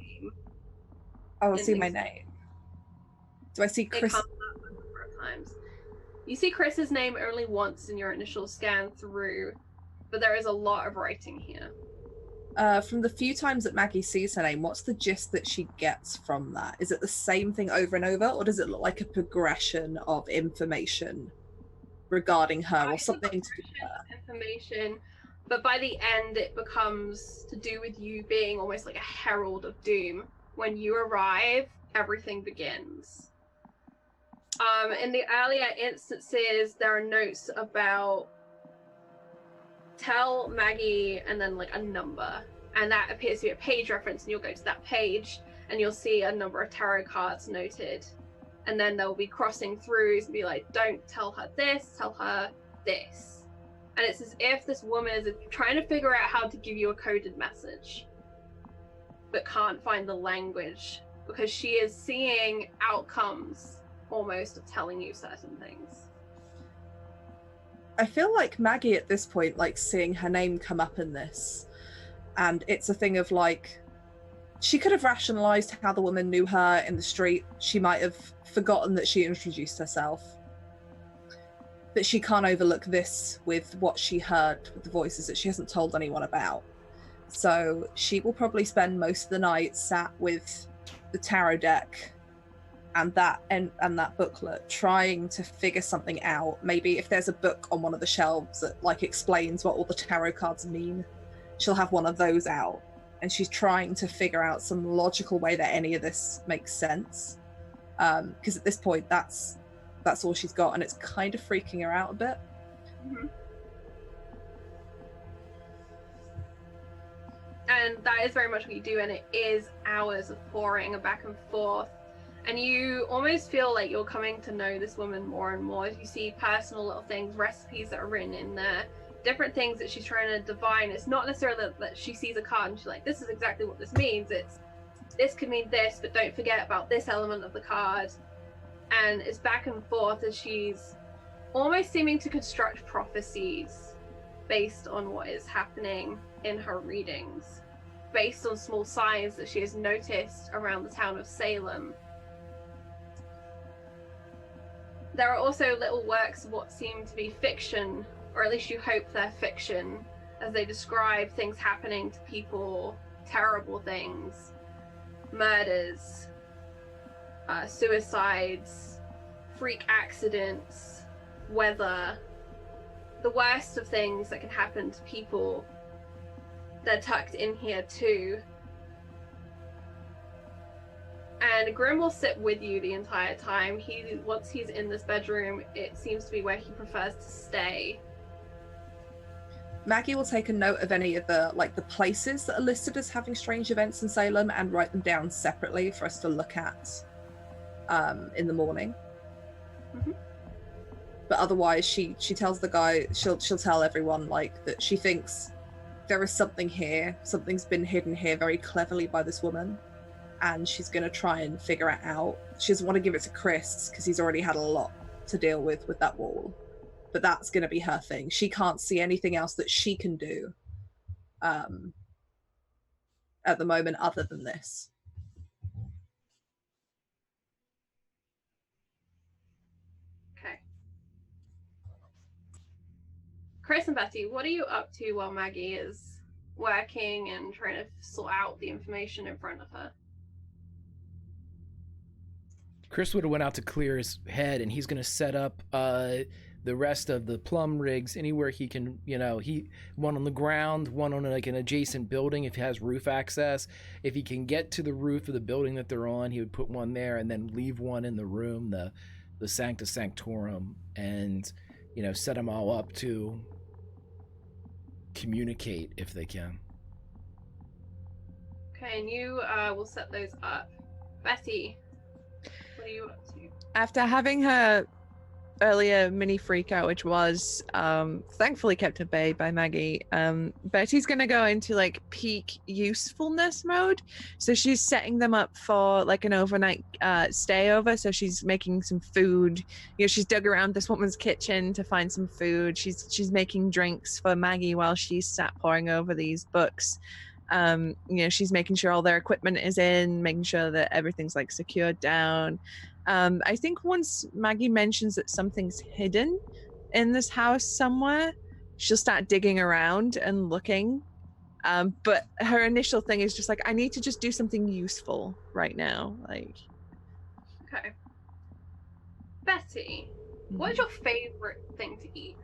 Oh, I'll see my name. Do I see Chris? It comes up a number of times. You see Chris's name only once in your initial scan through, but there is a lot of writing here. From the few times that Maggie sees her name, what's the gist that she gets from that? Is it the same thing over and over, or does it look like a progression of information regarding her, or something to do with her? Information, but by the end it becomes to do with you being almost like a herald of doom. When you arrive, everything begins. In the earlier instances, there are notes about tell Maggie and then like a number, and that appears to be a page reference, and you'll go to that page and you'll see a number of tarot cards noted, and then there'll be crossing throughs and be like, don't tell her this, tell her this. And it's as if this woman is trying to figure out how to give you a coded message but can't find the language because she is seeing outcomes almost of telling you certain things. I feel like Maggie at this point, like seeing her name come up in this, and it's a thing of like, she could have rationalized how the woman knew her in the street. She might have forgotten that she introduced herself. But she can't overlook this with what she heard with the voices that she hasn't told anyone about. So she will probably spend most of the night sat with the tarot deck and that booklet, trying to figure something out. Maybe if there's a book on one of the shelves that like explains what all the tarot cards mean, she'll have one of those out, and she's trying to figure out some logical way that any of this makes sense. Because at this point, that's all she's got, and it's kind of freaking her out a bit. Mm-hmm. And that is very much what you do, and it is hours of pouring back and forth. And you almost feel like you're coming to know this woman more and more as you see personal little things, recipes that are written in there, different things that she's trying to divine. It's not necessarily that she sees a card and she's like, this is exactly what this means. It's, this could mean this, but don't forget about this element of the card. And it's back and forth as she's almost seeming to construct prophecies based on what is happening in her readings, based on small signs that she has noticed around the town of Salem. There are also little works of what seem to be fiction, or at least you hope they're fiction, as they describe things happening to people, terrible things, murders, suicides, freak accidents, weather, the worst of things that can happen to people. They're tucked in here too. And Grim will sit with you the entire time. Once he's in this bedroom, it seems to be where he prefers to stay. Maggie will take a note of any of the places that are listed as having strange events in Salem and write them down separately for us to look at in the morning. Mm-hmm. But otherwise, she tells the guy, she'll tell everyone like that she thinks there is something here, something's been hidden here very cleverly by this woman, and she's going to try and figure it out. She doesn't want to give it to Chris because he's already had a lot to deal with that wall, but that's going to be her thing. She can't see anything else that she can do at the moment other than this. Okay. Chris and Betty, what are you up to while Maggie is working and trying to sort out the information in front of her? Chris would have went out to clear his head, and he's going to set up the rest of the plumb rigs anywhere he can. One on the ground, one on like an adjacent building if he has roof access. If he can get to the roof of the building that they're on, he would put one there and then leave one in the room, the Sanctus Sanctorum, and set them all up to communicate if they can. Okay, and you will set those up. Betty, what are you up to? After having her earlier mini freak out, which was thankfully kept at bay by Maggie, Betty's gonna go into like peak usefulness mode. So she's setting them up for like an overnight stay over. So she's making some food. You know, she's dug around this woman's kitchen to find some food. She's making drinks for Maggie while she's sat poring over these books. You know, she's making sure all their equipment is in, making sure that everything's like secured down. I think once Maggie mentions that something's hidden in this house somewhere, she'll start digging around and looking. But her initial thing is just like, I need to just do something useful right now. Like, Okay. Betty, what's your favorite thing to eat?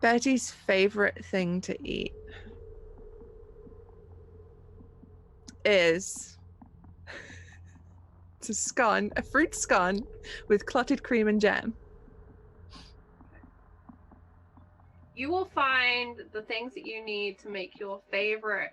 Betty's favorite thing to eat is it's a scone, a fruit scone with clotted cream and jam. You will find the things that you need to make your favorite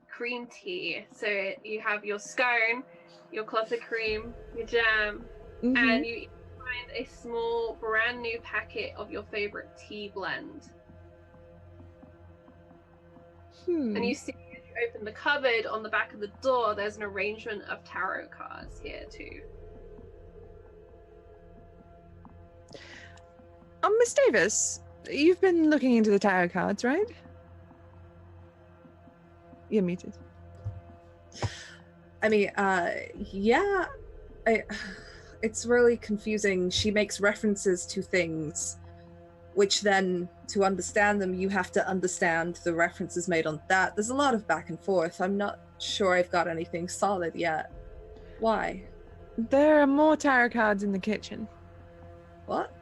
cream tea. So you have your scone, your clotted cream, your jam, and you find a small brand new packet of your favorite tea blend. And you see, as you open the cupboard, on the back of the door there's an arrangement of tarot cards here too. Miss Davis, you've been looking into the tarot cards, right? You're muted. I mean, yeah. It's really confusing. She makes references to things, which then, to understand them, you have to understand the references made on that. There's a lot of back and forth. I'm not sure I've got anything solid yet. Why? There are more tarot cards in the kitchen. What?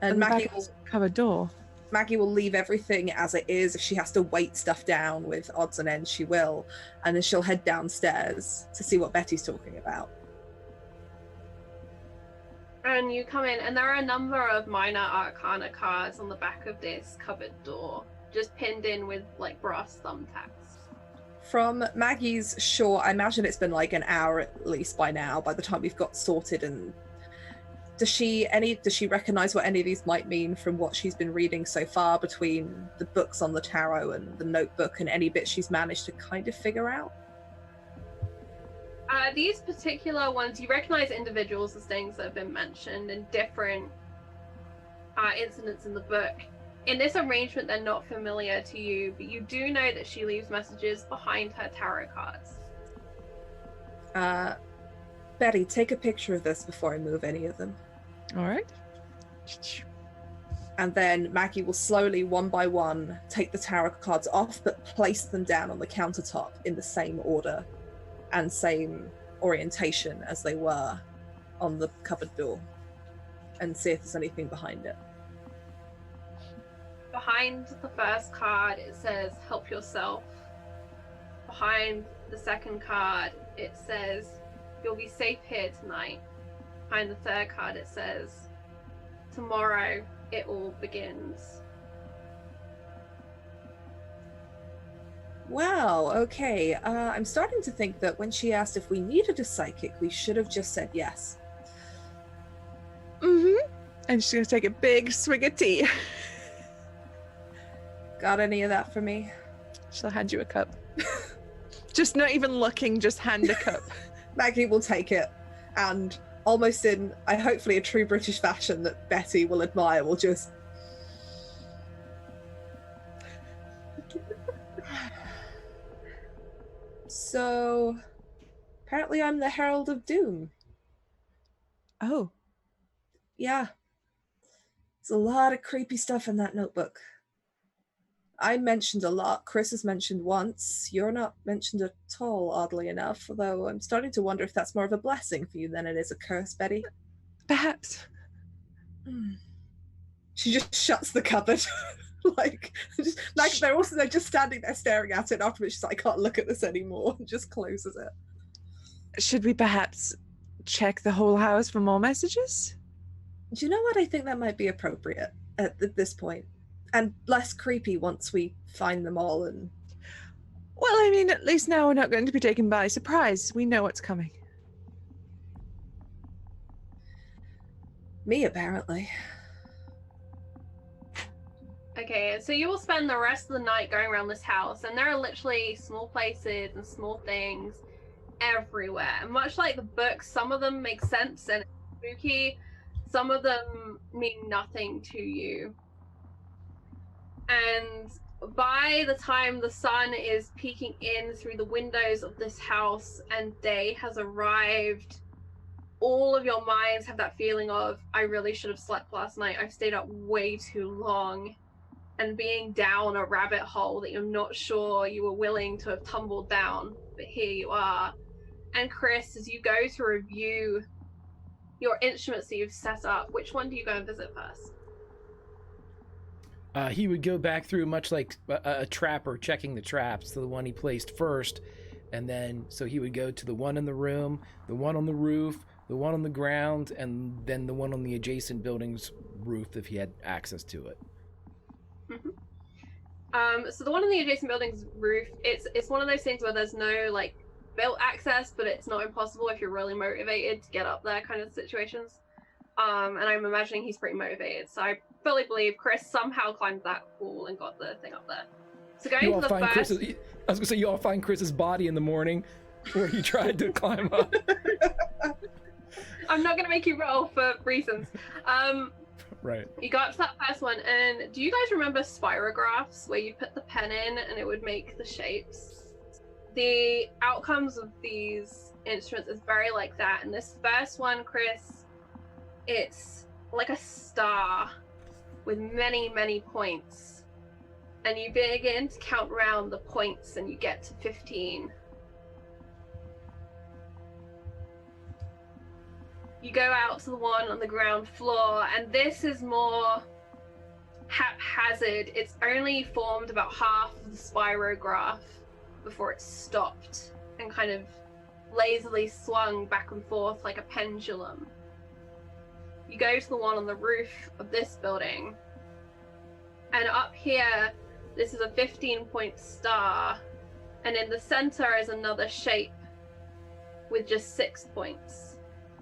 And On the Maggie back of the cupboard door. Maggie will leave everything as it is. If she has to weight stuff down with odds and ends, she will. And then she'll head downstairs to see what Betty's talking about. And you come in, and there are a number of minor arcana cards on the back of this cupboard door, just pinned in with like brass thumbtacks. From Maggie's, sure, I imagine it's been like an hour at least by now, by the time we've got sorted. And does she recognize what any of these might mean from what she's been reading so far, between the books on the tarot and the notebook, and any bits she's managed to kind of figure out? These particular ones, you recognize individuals as things that have been mentioned in different incidents in the book. In this arrangement, they're not familiar to you, but you do know that she leaves messages behind her tarot cards. Betty, take a picture of this before I move any of them. All right. And then Maggie will slowly, one by one, take the tarot cards off, but place them down on the countertop in the same order and same orientation as they were on the cupboard door, and see if there's anything behind it. Behind the first card, it says, help yourself. Behind the second card, it says, you'll be safe here tonight. Behind the third card, it says, tomorrow it all begins. Wow, okay. I'm starting to think that when she asked if we needed a psychic, we should have just said yes. And she's gonna take a big swig of tea. Got any of that for me? She'll hand you a cup. Just not even looking, just hand a cup. Maggie will take it, and almost in, hopefully a true British fashion that Betty will admire, will just... So, apparently I'm the Herald of Doom. Oh. Yeah. There's a lot of creepy stuff in that notebook. I mentioned a lot. Chris has mentioned once. You're not mentioned at all, oddly enough, although I'm starting to wonder if that's more of a blessing for you than it is a curse, Betty. Perhaps. She just shuts the cupboard. They're just standing there staring at it. Afterwards, she's like, I can't look at this anymore, and just closes it. Should we perhaps check the whole house for more messages? Do you know what? I think that might be appropriate at this point. and less creepy once we find them all. And Well, I mean, at least now we're not going to be taken by surprise. We know what's coming. me, apparently. Okay, so you will spend the rest of the night going around this house, and there are literally small places and small things everywhere. Much like the books, some of them make sense and spooky, some of them mean nothing to you. And by the time the sun is peeking in through the windows of this house and day has arrived, all of your minds have that feeling of, I really should have slept last night. I've stayed up way too long. And being down a rabbit hole that you're not sure you were willing to have tumbled down, but here you are. And Chris, as you go to review your instruments that you've set up, which one do you go and visit first? He would go back through, much like a trapper checking the traps, to the one he placed first, and then so he would go to the one in the room, the one on the roof, the one on the ground, and then the one on the adjacent building's roof if he had access to it. So the one on the adjacent building's roof, it's one of those things where there's no like built access, but it's not impossible if you're really motivated to get up there kind of situations. And I'm imagining he's pretty motivated, so I fully believe Chris somehow climbed that wall and got the thing up there. So going to the first... I was gonna say, you all find Chris's body in the morning where he tried to climb up. I'm not gonna make you roll for reasons. Right. You got up to that first one, and do you guys remember spirographs where you put the pen in and it would make the shapes? The outcomes of these instruments is very like that. And this first one, Chris, it's like a star with many, many points. And you begin to count round the points and you get to 15. You go out to the one on the ground floor, and this is more haphazard. It's only formed about half of the spirograph before it stopped and kind of lazily swung back and forth like a pendulum. You go to the one on the roof of this building, and up here, this is a 15-point star, and in the center is another shape with just 6 points.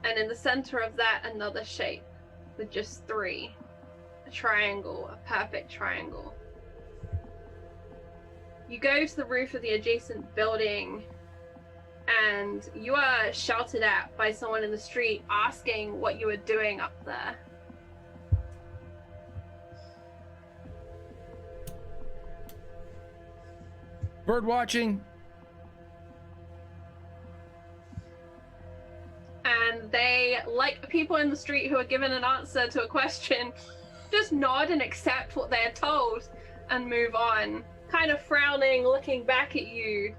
And in the center of that, another shape with just 3. A triangle, a perfect triangle. You go to the roof of the adjacent building, and you are shouted at by someone in the street asking what you were doing up there. Bird watching. And they, like people in the street who are given an answer to a question, just nod and accept what they're told and move on, kind of frowning, looking back at you,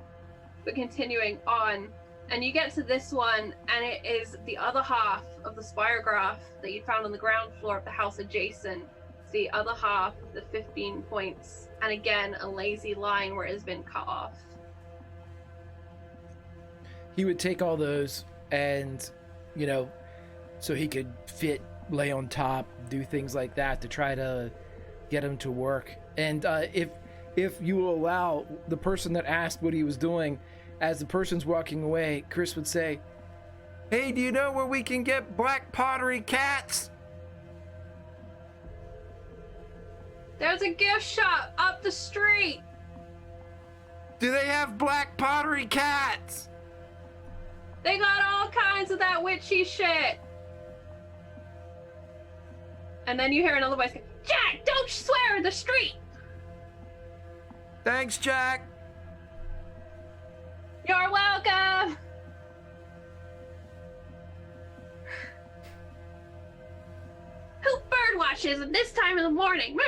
but continuing on. And you get to this one, and it is the other half of the spirograph that you found on the ground floor of the house adjacent. It's the other half of the 15 points, and again, a lazy line where it has been cut off. He would take all those and, you know, so he could fit, lay on top, do things like that to try to get him to work. And if you will allow the person that asked what he was doing, as the person's walking away, Chris would say, "Hey, do you know where we can get black pottery cats?" There's a gift shop up the street. "Do they have black pottery cats?" They got all kinds of that witchy shit. And then you hear another voice go, "Jack, don't swear in the street." "Thanks, Jack." You're welcome. Who bird watches at this time of the morning?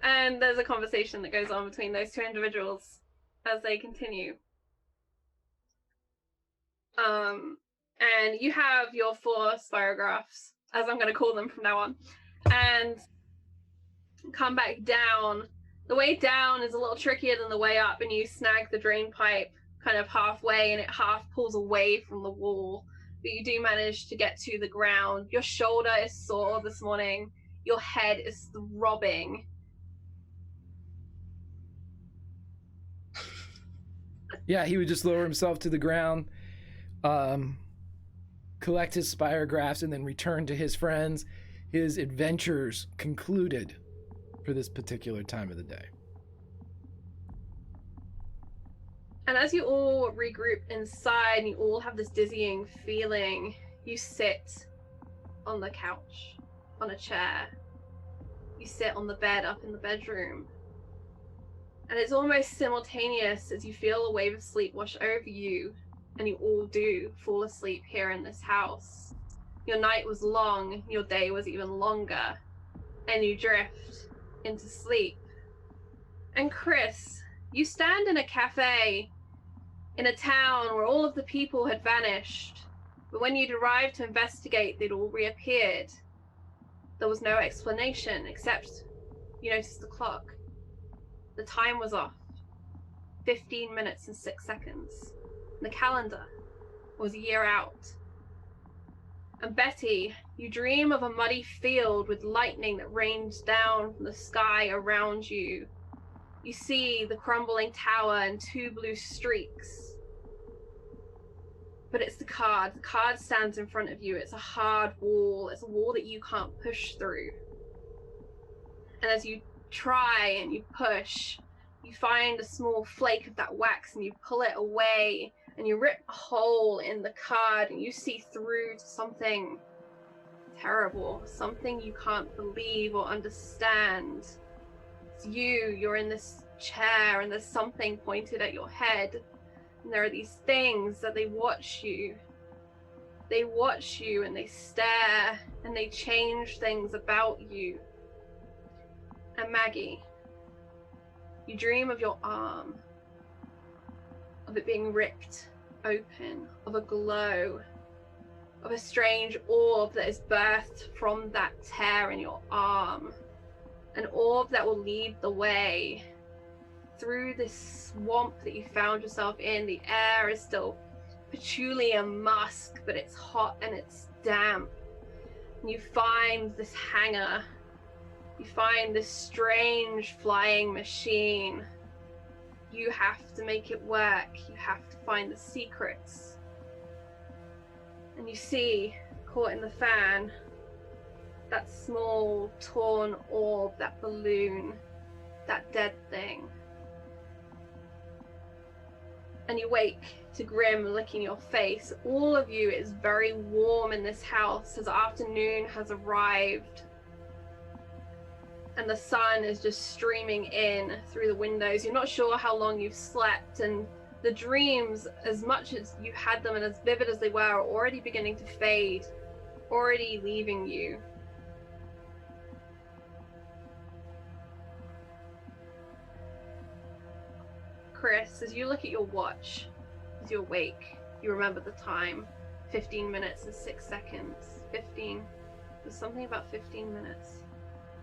And there's a conversation that goes on between those two individuals as they continue. And you have your 4 spirographs, as I'm going to call them from now on, and come back down. The way down is a little trickier than the way up, and you snag the drain pipe kind of halfway, and it half pulls away from the wall, but you do manage to get to the ground. Your shoulder is sore this morning. Your head is throbbing. Yeah, he would just lower himself to the ground, collect his spirographs, and then return to his friends. His adventures concluded for this particular time of the day. And as you all regroup inside and you all have this dizzying feeling, you sit on the couch, on a chair. You sit on the bed up in the bedroom. And it's almost simultaneous as you feel a wave of sleep wash over you, and you all do fall asleep here in this house. Your night was long, your day was even longer, and you drift into sleep. And Chris, you stand in a cafe in a town where all of the people had vanished, but when you'd arrived to investigate, they'd all reappeared. There was no explanation, except you noticed the clock. The time was off. 15 minutes and 6 seconds. The calendar was a year out. And Betty, you dream of a muddy field with lightning that rains down from the sky around you. You see the crumbling tower and 2 blue streaks. But it's the card. The card stands in front of you. It's a hard wall. It's a wall that you can't push through. And as you try and you push, you find a small flake of that wax and you pull it away and you rip a hole in the card and you see through to something terrible, something you can't believe or understand. It's you're in this chair and there's something pointed at your head. And there are these things that they watch you. They watch you and they stare and they change things about you. And Maggie, you dream of your arm, of it being ripped open, of a glow, of a strange orb that is birthed from that tear in your arm. An orb that will lead the way through this swamp that you found yourself in. The air is still patchouli and musk, but it's hot and it's damp. And you find this hangar. You find this strange flying machine. You have to make it work. You have to find the secrets. And you see, caught in the fan, that small torn orb, that balloon, that dead thing. And you wake to Grim licking your face. All of you, is very warm in this house as afternoon has arrived. And the sun is just streaming in through the windows. You're not sure how long you've slept, and the dreams, as much as you had them and as vivid as they were, are already beginning to fade, already leaving you. Chris, as you look at your watch, as you awake, you remember the time. 15 minutes and 6 seconds. 15. There's something about 15 minutes.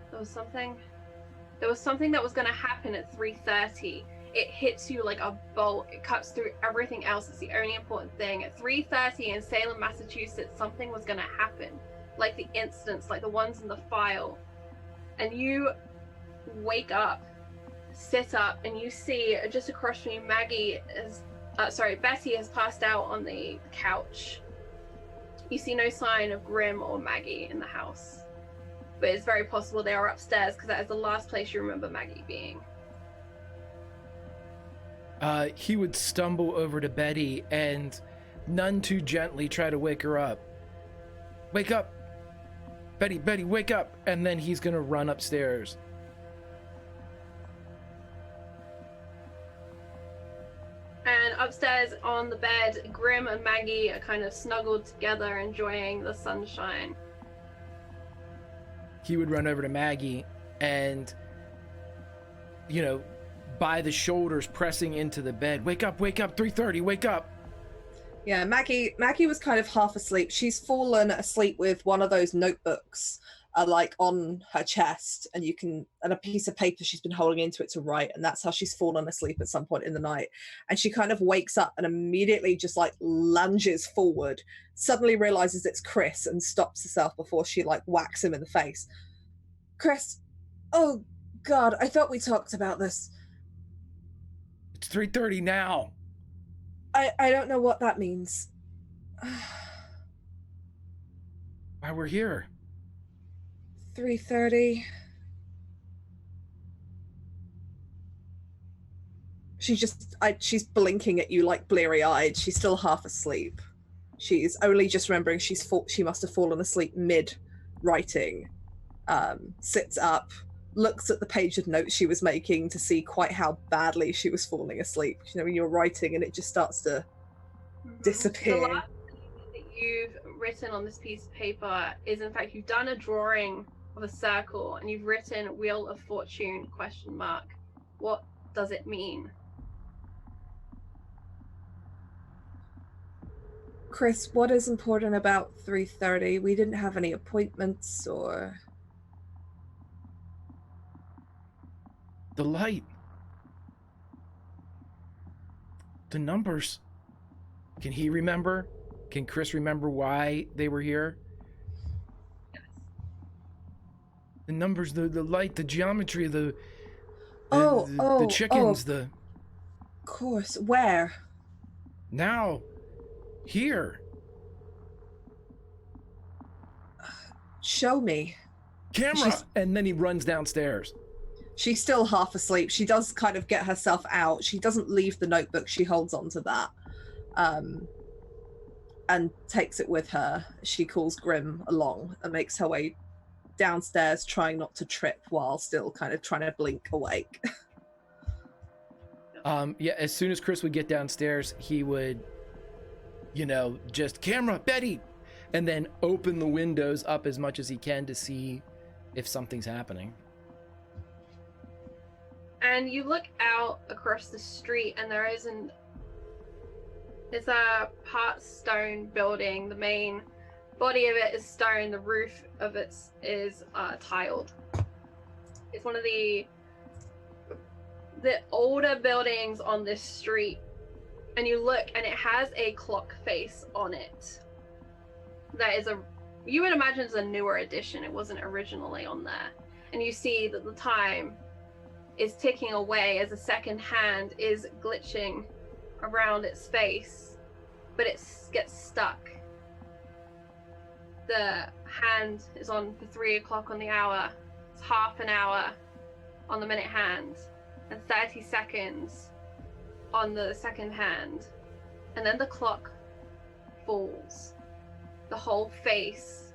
There was something that was going to happen at 3:30. It hits you like a bolt. It cuts through everything else. It's the only important thing. At 3:30 in Salem, Massachusetts, something was going to happen. Like the incidents, like the ones in the file. And you wake up, sit up, and you see just across from you, Betty has passed out on the couch. You see no sign of Grim or Maggie in the house. But it's very possible they are upstairs, because that is the last place you remember Maggie being. He would stumble over to Betty and none too gently try to wake her up. Wake up! Betty, wake up! And then he's gonna run upstairs. And upstairs on the bed, Grim and Maggie are kind of snuggled together, enjoying the sunshine. He would run over to Maggie and, by the shoulders pressing into the bed. Wake up, 3:30, wake up. Yeah, Maggie was kind of half asleep. She's fallen asleep with one of those notebooks like on her chest, and a piece of paper she's been holding into it to write, and that's how she's fallen asleep at some point in the night. And she kind of wakes up and immediately just like lunges forward, suddenly realizes it's Chris, and stops herself before she like whacks him in the face. Chris, oh God, I thought we talked about this. It's 3:30 now. I don't know what that means. Why we're here? 3:30. She's blinking at you like bleary-eyed. She's still half asleep. She's only just remembering she must have fallen asleep mid writing. Sits up, looks at the page of notes she was making to see quite how badly she was falling asleep. You know, when you're writing and it just starts to disappear. The last thing that you've written on this piece of paper is, in fact, you've done a drawing of a circle and you've written Wheel of Fortune ? What does it mean? Chris, what is important about 3:30? We didn't have any appointments or... The light. The numbers. Can he remember? Can Chris remember why they were here? Yes. The numbers, the light, the geometry, the chickens, Of course. Where? Now. Here. Show me. Camera! And then he runs downstairs. She's still half asleep. She does kind of get herself out. She doesn't leave the notebook. She holds on to that. And takes it with her. She calls Grim along and makes her way downstairs, trying not to trip while still kind of trying to blink awake. Yeah, as soon as Chris would get downstairs, he would, just camera, Betty, and then open the windows up as much as he can to see if something's happening. And you look out across the street and it's a part stone building. The main body of it is stone. The roof of it is tiled. It's one of the older buildings on this street. And you look and it has a clock face on it. That is you would imagine it's a newer edition. It wasn't originally on there. And you see that the time is ticking away as a second hand is glitching around its face, but it gets stuck. The hand is on for 3 o'clock on the hour. It's half an hour on the minute hand, and 30 seconds on the second hand. And then the clock falls. The whole face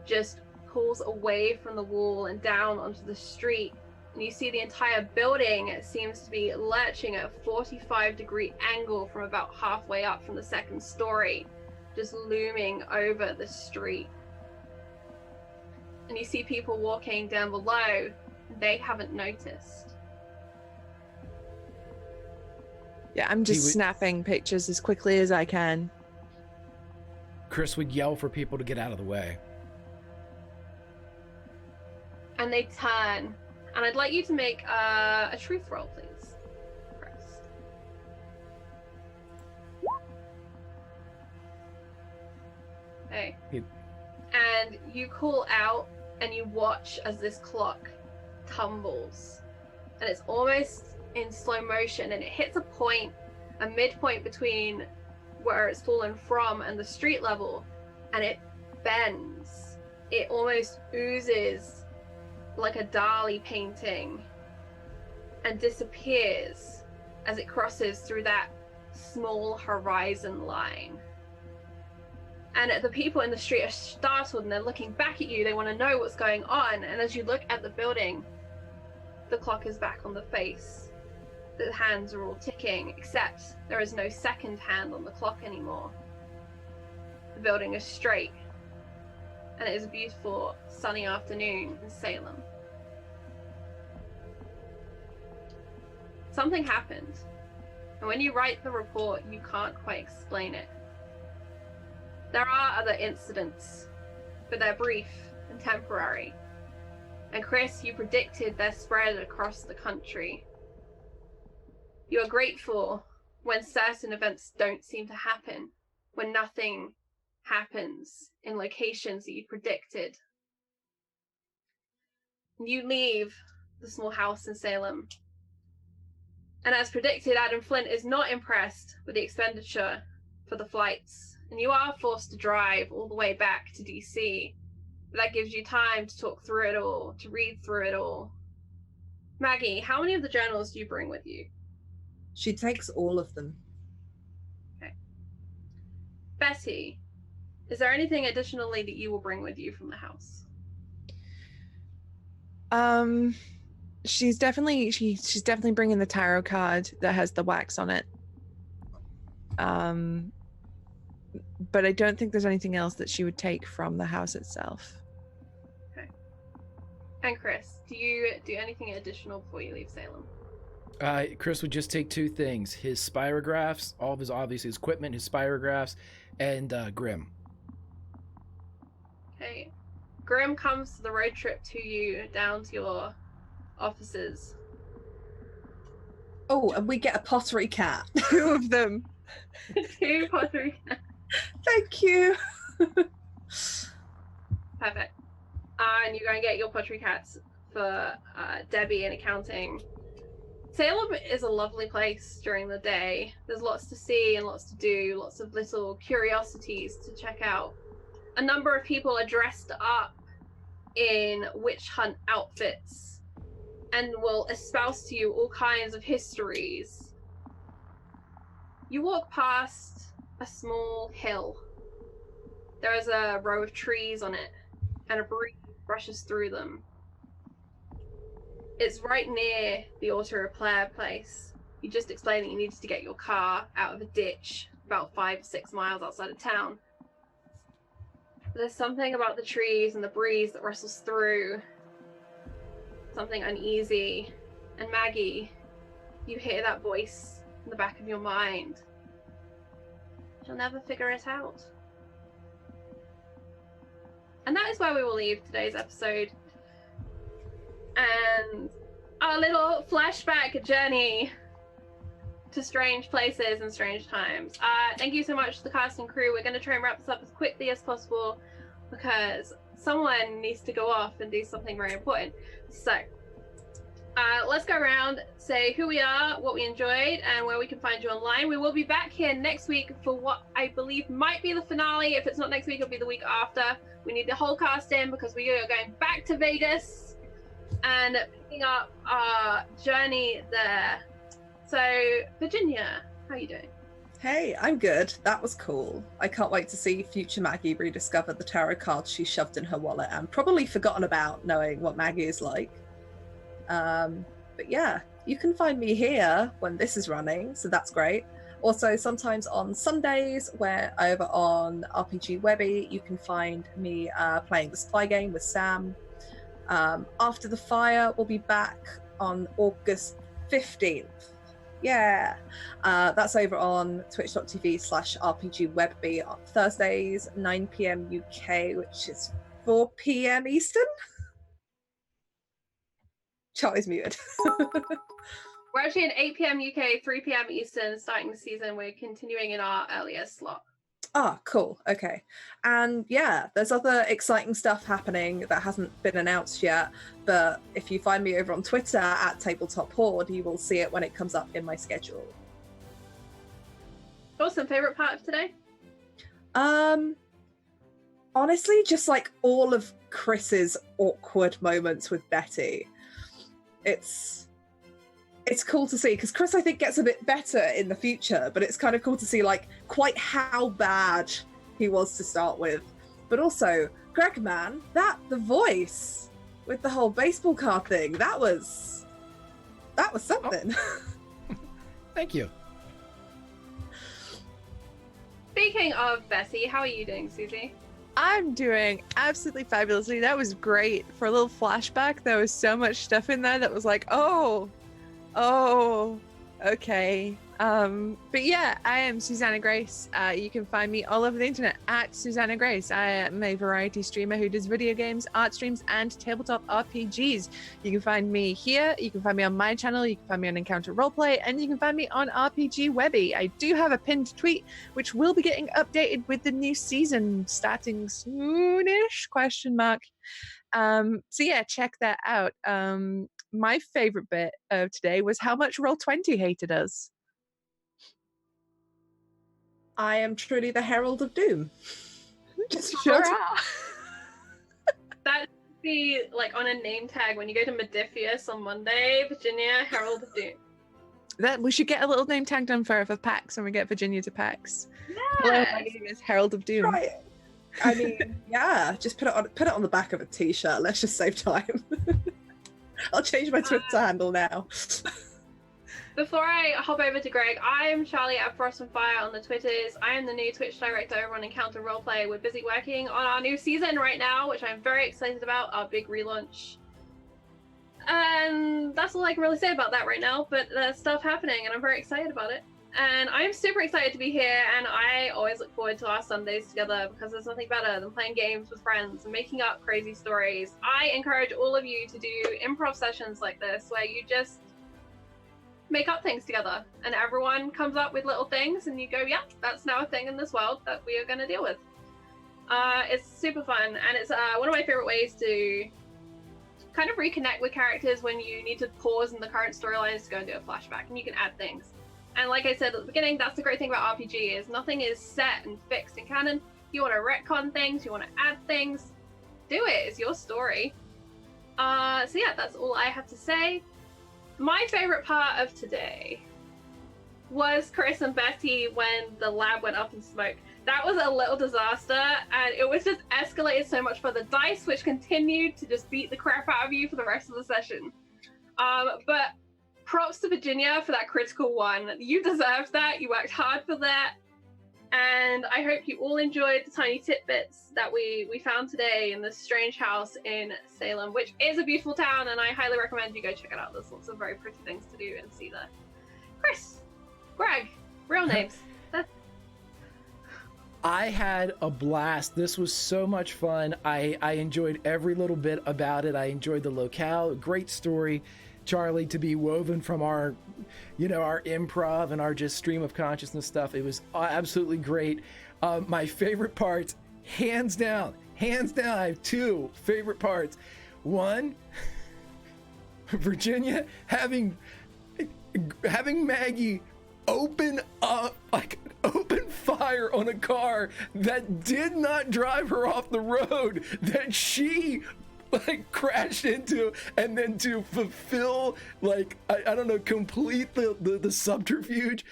just pulls away from the wall and down onto the street. And you see the entire building, it seems to be lurching at a 45-degree angle from about halfway up from the second story, just looming over the street. And you see people walking down below, they haven't noticed. Yeah, I'm just snapping pictures as quickly as I can. Chris would yell for people to get out of the way. And they turn. And I'd like you to make a truth roll, please, Chris. Okay. And you call out and you watch as this clock tumbles. And it's almost in slow motion and it hits a midpoint between where it's fallen from and the street level, and it bends. It almost oozes like a Dali painting and disappears as it crosses through that small horizon line. And the people in the street are startled and they're looking back at you. They want to know what's going on. And as you look at the building, the clock is back on the face. The hands are all ticking, except there is no second hand on the clock anymore. The building is straight. And it is a beautiful sunny afternoon in Salem. Something happened, and when you write the report, you can't quite explain it. There are other incidents, but they're brief and temporary. And Chris, you predicted their spread across the country. You are grateful when certain events don't seem to happen, when nothing happens in locations that you predicted. You leave the small house in Salem And as predicted, Adam Flint is not impressed with the expenditure for the flights, and you are forced to drive all the way back to DC. But that gives you time to talk through it all, to read through it all. Maggie, how many of the journals do you bring with you? She takes all of them. Okay. Betty, is there anything additionally that you will bring with you from the house? She's definitely bringing the tarot card that has the wax on it. But I don't think there's anything else that she would take from the house itself. Okay. And Chris, do you do anything additional before you leave Salem? Chris would just take two things: his spirographs, all of his obviously his equipment, his spirographs, and Grim. Okay. Grim comes to the road trip to you down to your offices. Oh, and we get a pottery cat. 2 of them. 2 pottery cats. Thank you. Perfect. And you're going to get your pottery cats for Debbie in accounting. Salem is a lovely place during the day. There's lots to see and lots to do, lots of little curiosities to check out. A number of people are dressed up in witch hunt outfits and will espouse to you all kinds of histories. You walk past a small hill. There is a row of trees on it, and a breeze brushes through them. It's right near the Auto Repair place. You just explained that you needed to get your car out of a ditch about 5 or 6 miles outside of town. There's something about the trees and the breeze that rustles through. Something uneasy. And Maggie, you hear that voice in the back of your mind. You'll never figure it out. And that is where we will leave today's episode. And our little flashback journey to strange places and strange times. Thank you so much to the cast and crew. We're going to try and wrap this up as quickly as possible because someone needs to go off and do something very important. So let's go around, say who we are, what we enjoyed, and where we can find you online. We will be back here next week for what I believe might be the finale. If it's not next week, it'll be the week after. We need the whole cast in because we are going back to Vegas and picking up our journey there. So, Virginia, how are you doing? Hey, I'm good. That was cool. I can't wait to see future Maggie rediscover the tarot cards she shoved in her wallet and probably forgotten about, knowing what Maggie is like. But yeah, you can find me here when this is running, so that's great. Also, sometimes on Sundays, where over on RPG Webby, you can find me playing the Spy game with Sam. After the Fire, we'll be back on August 15th. Yeah, that's over on twitch.tv/RPGWebby on Thursdays, 9 p.m. UK, which is 4 p.m. Eastern. Charlie's muted. We're actually at 8 p.m. UK, 3 p.m. Eastern, starting the season. We're continuing in our earlier slot. Ah, cool. Okay. And yeah, there's other exciting stuff happening that hasn't been announced yet. But if you find me over on Twitter at Tabletop Horde, you will see it when it comes up in my schedule. Awesome. Favorite part of today? Honestly, just like all of Chris's awkward moments with Betty. It's cool to see because Chris, I think, gets a bit better in the future, but it's kind of cool to see like quite how bad he was to start with. But also, Greg, man, the voice with the whole baseball card thing, that was something. Oh. Thank you. Speaking of Bessie, how are you doing, Susie? I'm doing absolutely fabulously. That was great. For a little flashback, there was so much stuff in there that was like, oh, okay. But yeah, I am Susanna Grace. You can find me all over the internet at Susanna Grace. I am a variety streamer who does video games, art streams, and tabletop RPGs. You can find me here. You can find me on my channel. You can find me on Encounter Roleplay, and you can find me on RPG Webby. I do have a pinned tweet, which will be getting updated with the new season starting soonish? ? So yeah, check that out. my favorite bit of today was how much Roll20 hated us. I am truly the Herald of Doom. Just Sure are. That should be like on a name tag when you go to Modifius on Monday, Virginia, Herald of Doom. That we should get a little name tag done for PAX when we get Virginia to PAX. Yes. Hello, my name is Herald of Doom. Right. I mean, yeah, just put it on the back of a t-shirt. Let's just save time. I'll change my Twitter handle now. Before I hop over to Greg, I am Charlie at Frost and Fire on the Twitters. I am the new Twitch director over on Encounter Roleplay. We're busy working on our new season right now, which I'm very excited about, our big relaunch. And that's all I can really say about that right now, but there's stuff happening and I'm very excited about it. And I'm super excited to be here, and I always look forward to our Sundays together because there's nothing better than playing games with friends and making up crazy stories. I encourage all of you to do improv sessions like this where you just make up things together and everyone comes up with little things and you go, yeah, that's now a thing in this world that we are going to deal with. It's super fun, and it's one of my favorite ways to kind of reconnect with characters when you need to pause in the current storylines to go and do a flashback, and you can add things. And like I said at the beginning, that's the great thing about RPG is nothing is set and fixed in canon. You want to retcon things, you want to add things, do it. It's your story. So yeah, that's all I have to say. My favorite part of today was Chris and Betty when the lab went up in smoke. That was a little disaster, and it was just escalated so much for the dice, which continued to just beat the crap out of you for the rest of the session. But props to Virginia for that critical one. You deserved that. You worked hard for that. And I hope you all enjoyed the tiny tidbits that we found today in this strange house in Salem, which is a beautiful town, and I highly recommend you go check it out. There's lots of very pretty things to do and see there. Chris, Greg, real names. I had a blast. This was so much fun. I enjoyed every little bit about it. I enjoyed the locale. Great story, Charlie, to be woven from our improv and our just stream of consciousness stuff. It was absolutely great. My favorite parts, hands down, I have two favorite parts. One, Virginia having Maggie open fire on a car that did not drive her off the road, that she crashed into, and then to fulfill I don't know, complete the subterfuge,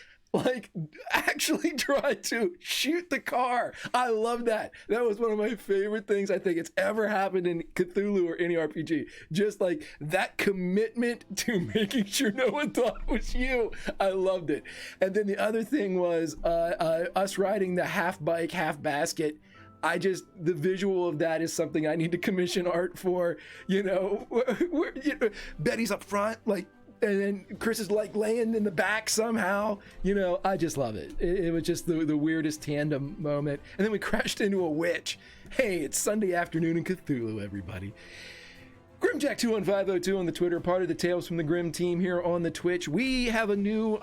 actually try to shoot the car. I love that. That was one of my favorite things I think it's ever happened in Cthulhu or any RPG. Just that commitment to making sure no one thought it was you. I loved it. And then the other thing was us riding the half bike, half basket. The visual of that is something I need to commission art for. Betty's up front, and then Chris is laying in the back somehow. I just love it. It was just the weirdest tandem moment. And then we crashed into a witch. Hey, it's Sunday afternoon in Cthulhu, everybody. Grimjack21502 on the Twitter, part of the Tales from the Grim team here on the Twitch. We have a new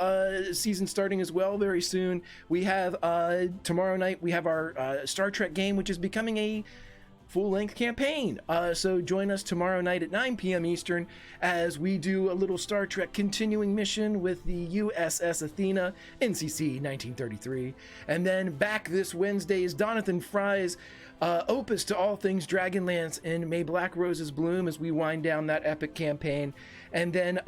season starting as well very soon. We have tomorrow night, we have our Star Trek game, which is becoming a full-length campaign. So join us tomorrow night at 9 p.m. Eastern as we do a little Star Trek continuing mission with the USS Athena, NCC 1933. And then back this Wednesday is Donathan Fry's opus to all things Dragonlance and May Black Roses Bloom as we wind down that epic campaign. And then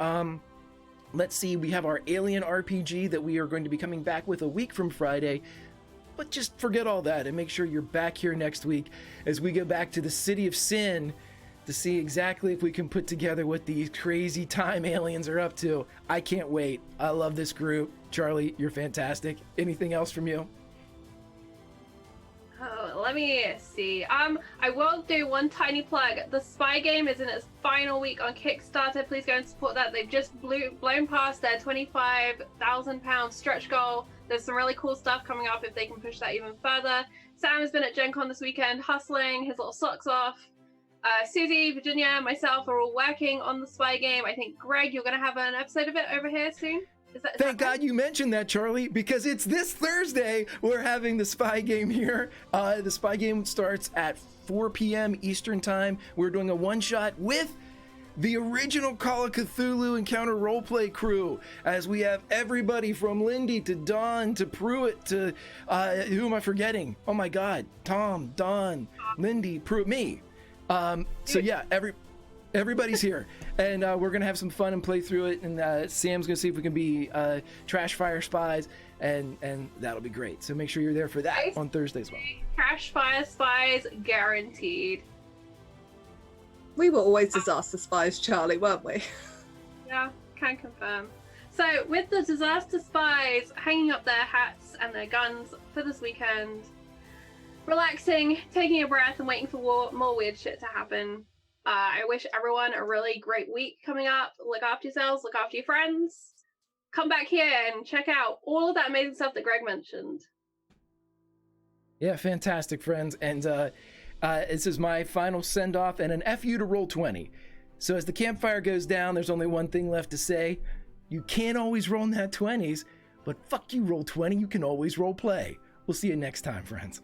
let's see, we have our Alien RPG that we are going to be coming back with a week from Friday. But just forget all that and make sure you're back here next week as we go back to the City of Sin to see exactly if we can put together what these crazy time aliens are up to. I can't wait. I love this group. Charlie, you're fantastic. Anything else from you? Oh, let me see. I will do one tiny plug. The Spy game is in its final week on Kickstarter. Please go and support that. They've just blown past their £25,000 stretch goal. There's some really cool stuff coming up if they can push that even further. Sam has been at Gen Con this weekend hustling his little socks off. Susie, Virginia, myself are all working on the Spy game. I think, Greg, you're going to have an episode of it over here soon. Thank God you mentioned that, Charlie, because it's this Thursday we're having the Spy game here. The Spy game starts at 4 p.m. Eastern time. We're doing a one-shot with the original Call of Cthulhu Encounter roleplay crew, as we have everybody from Lindy to Don to Pruitt to who am I forgetting? Oh my God, Tom, Don, Lindy, Pruitt, me. So yeah, everybody's here, and we're gonna have some fun and play through it. And Sam's gonna see if we can be Trash Fire Spies, and that'll be great. So make sure you're there for that on Thursday as well. Trash Fire Spies guaranteed. We were always disaster spies, Charlie, weren't we? Yeah, can confirm. So with the disaster spies hanging up their hats and their guns for this weekend, relaxing, taking a breath, and waiting for more weird shit to happen. I wish everyone a really great week coming up. Look after yourselves, look after your friends. Come back here and check out all of that amazing stuff that Greg mentioned. Yeah, fantastic, friends. And this is my final send-off and an F you to Roll20. So as the campfire goes down, there's only one thing left to say. You can't always roll nat 20s, but fuck you, Roll20, you can always role play. We'll see you next time, friends.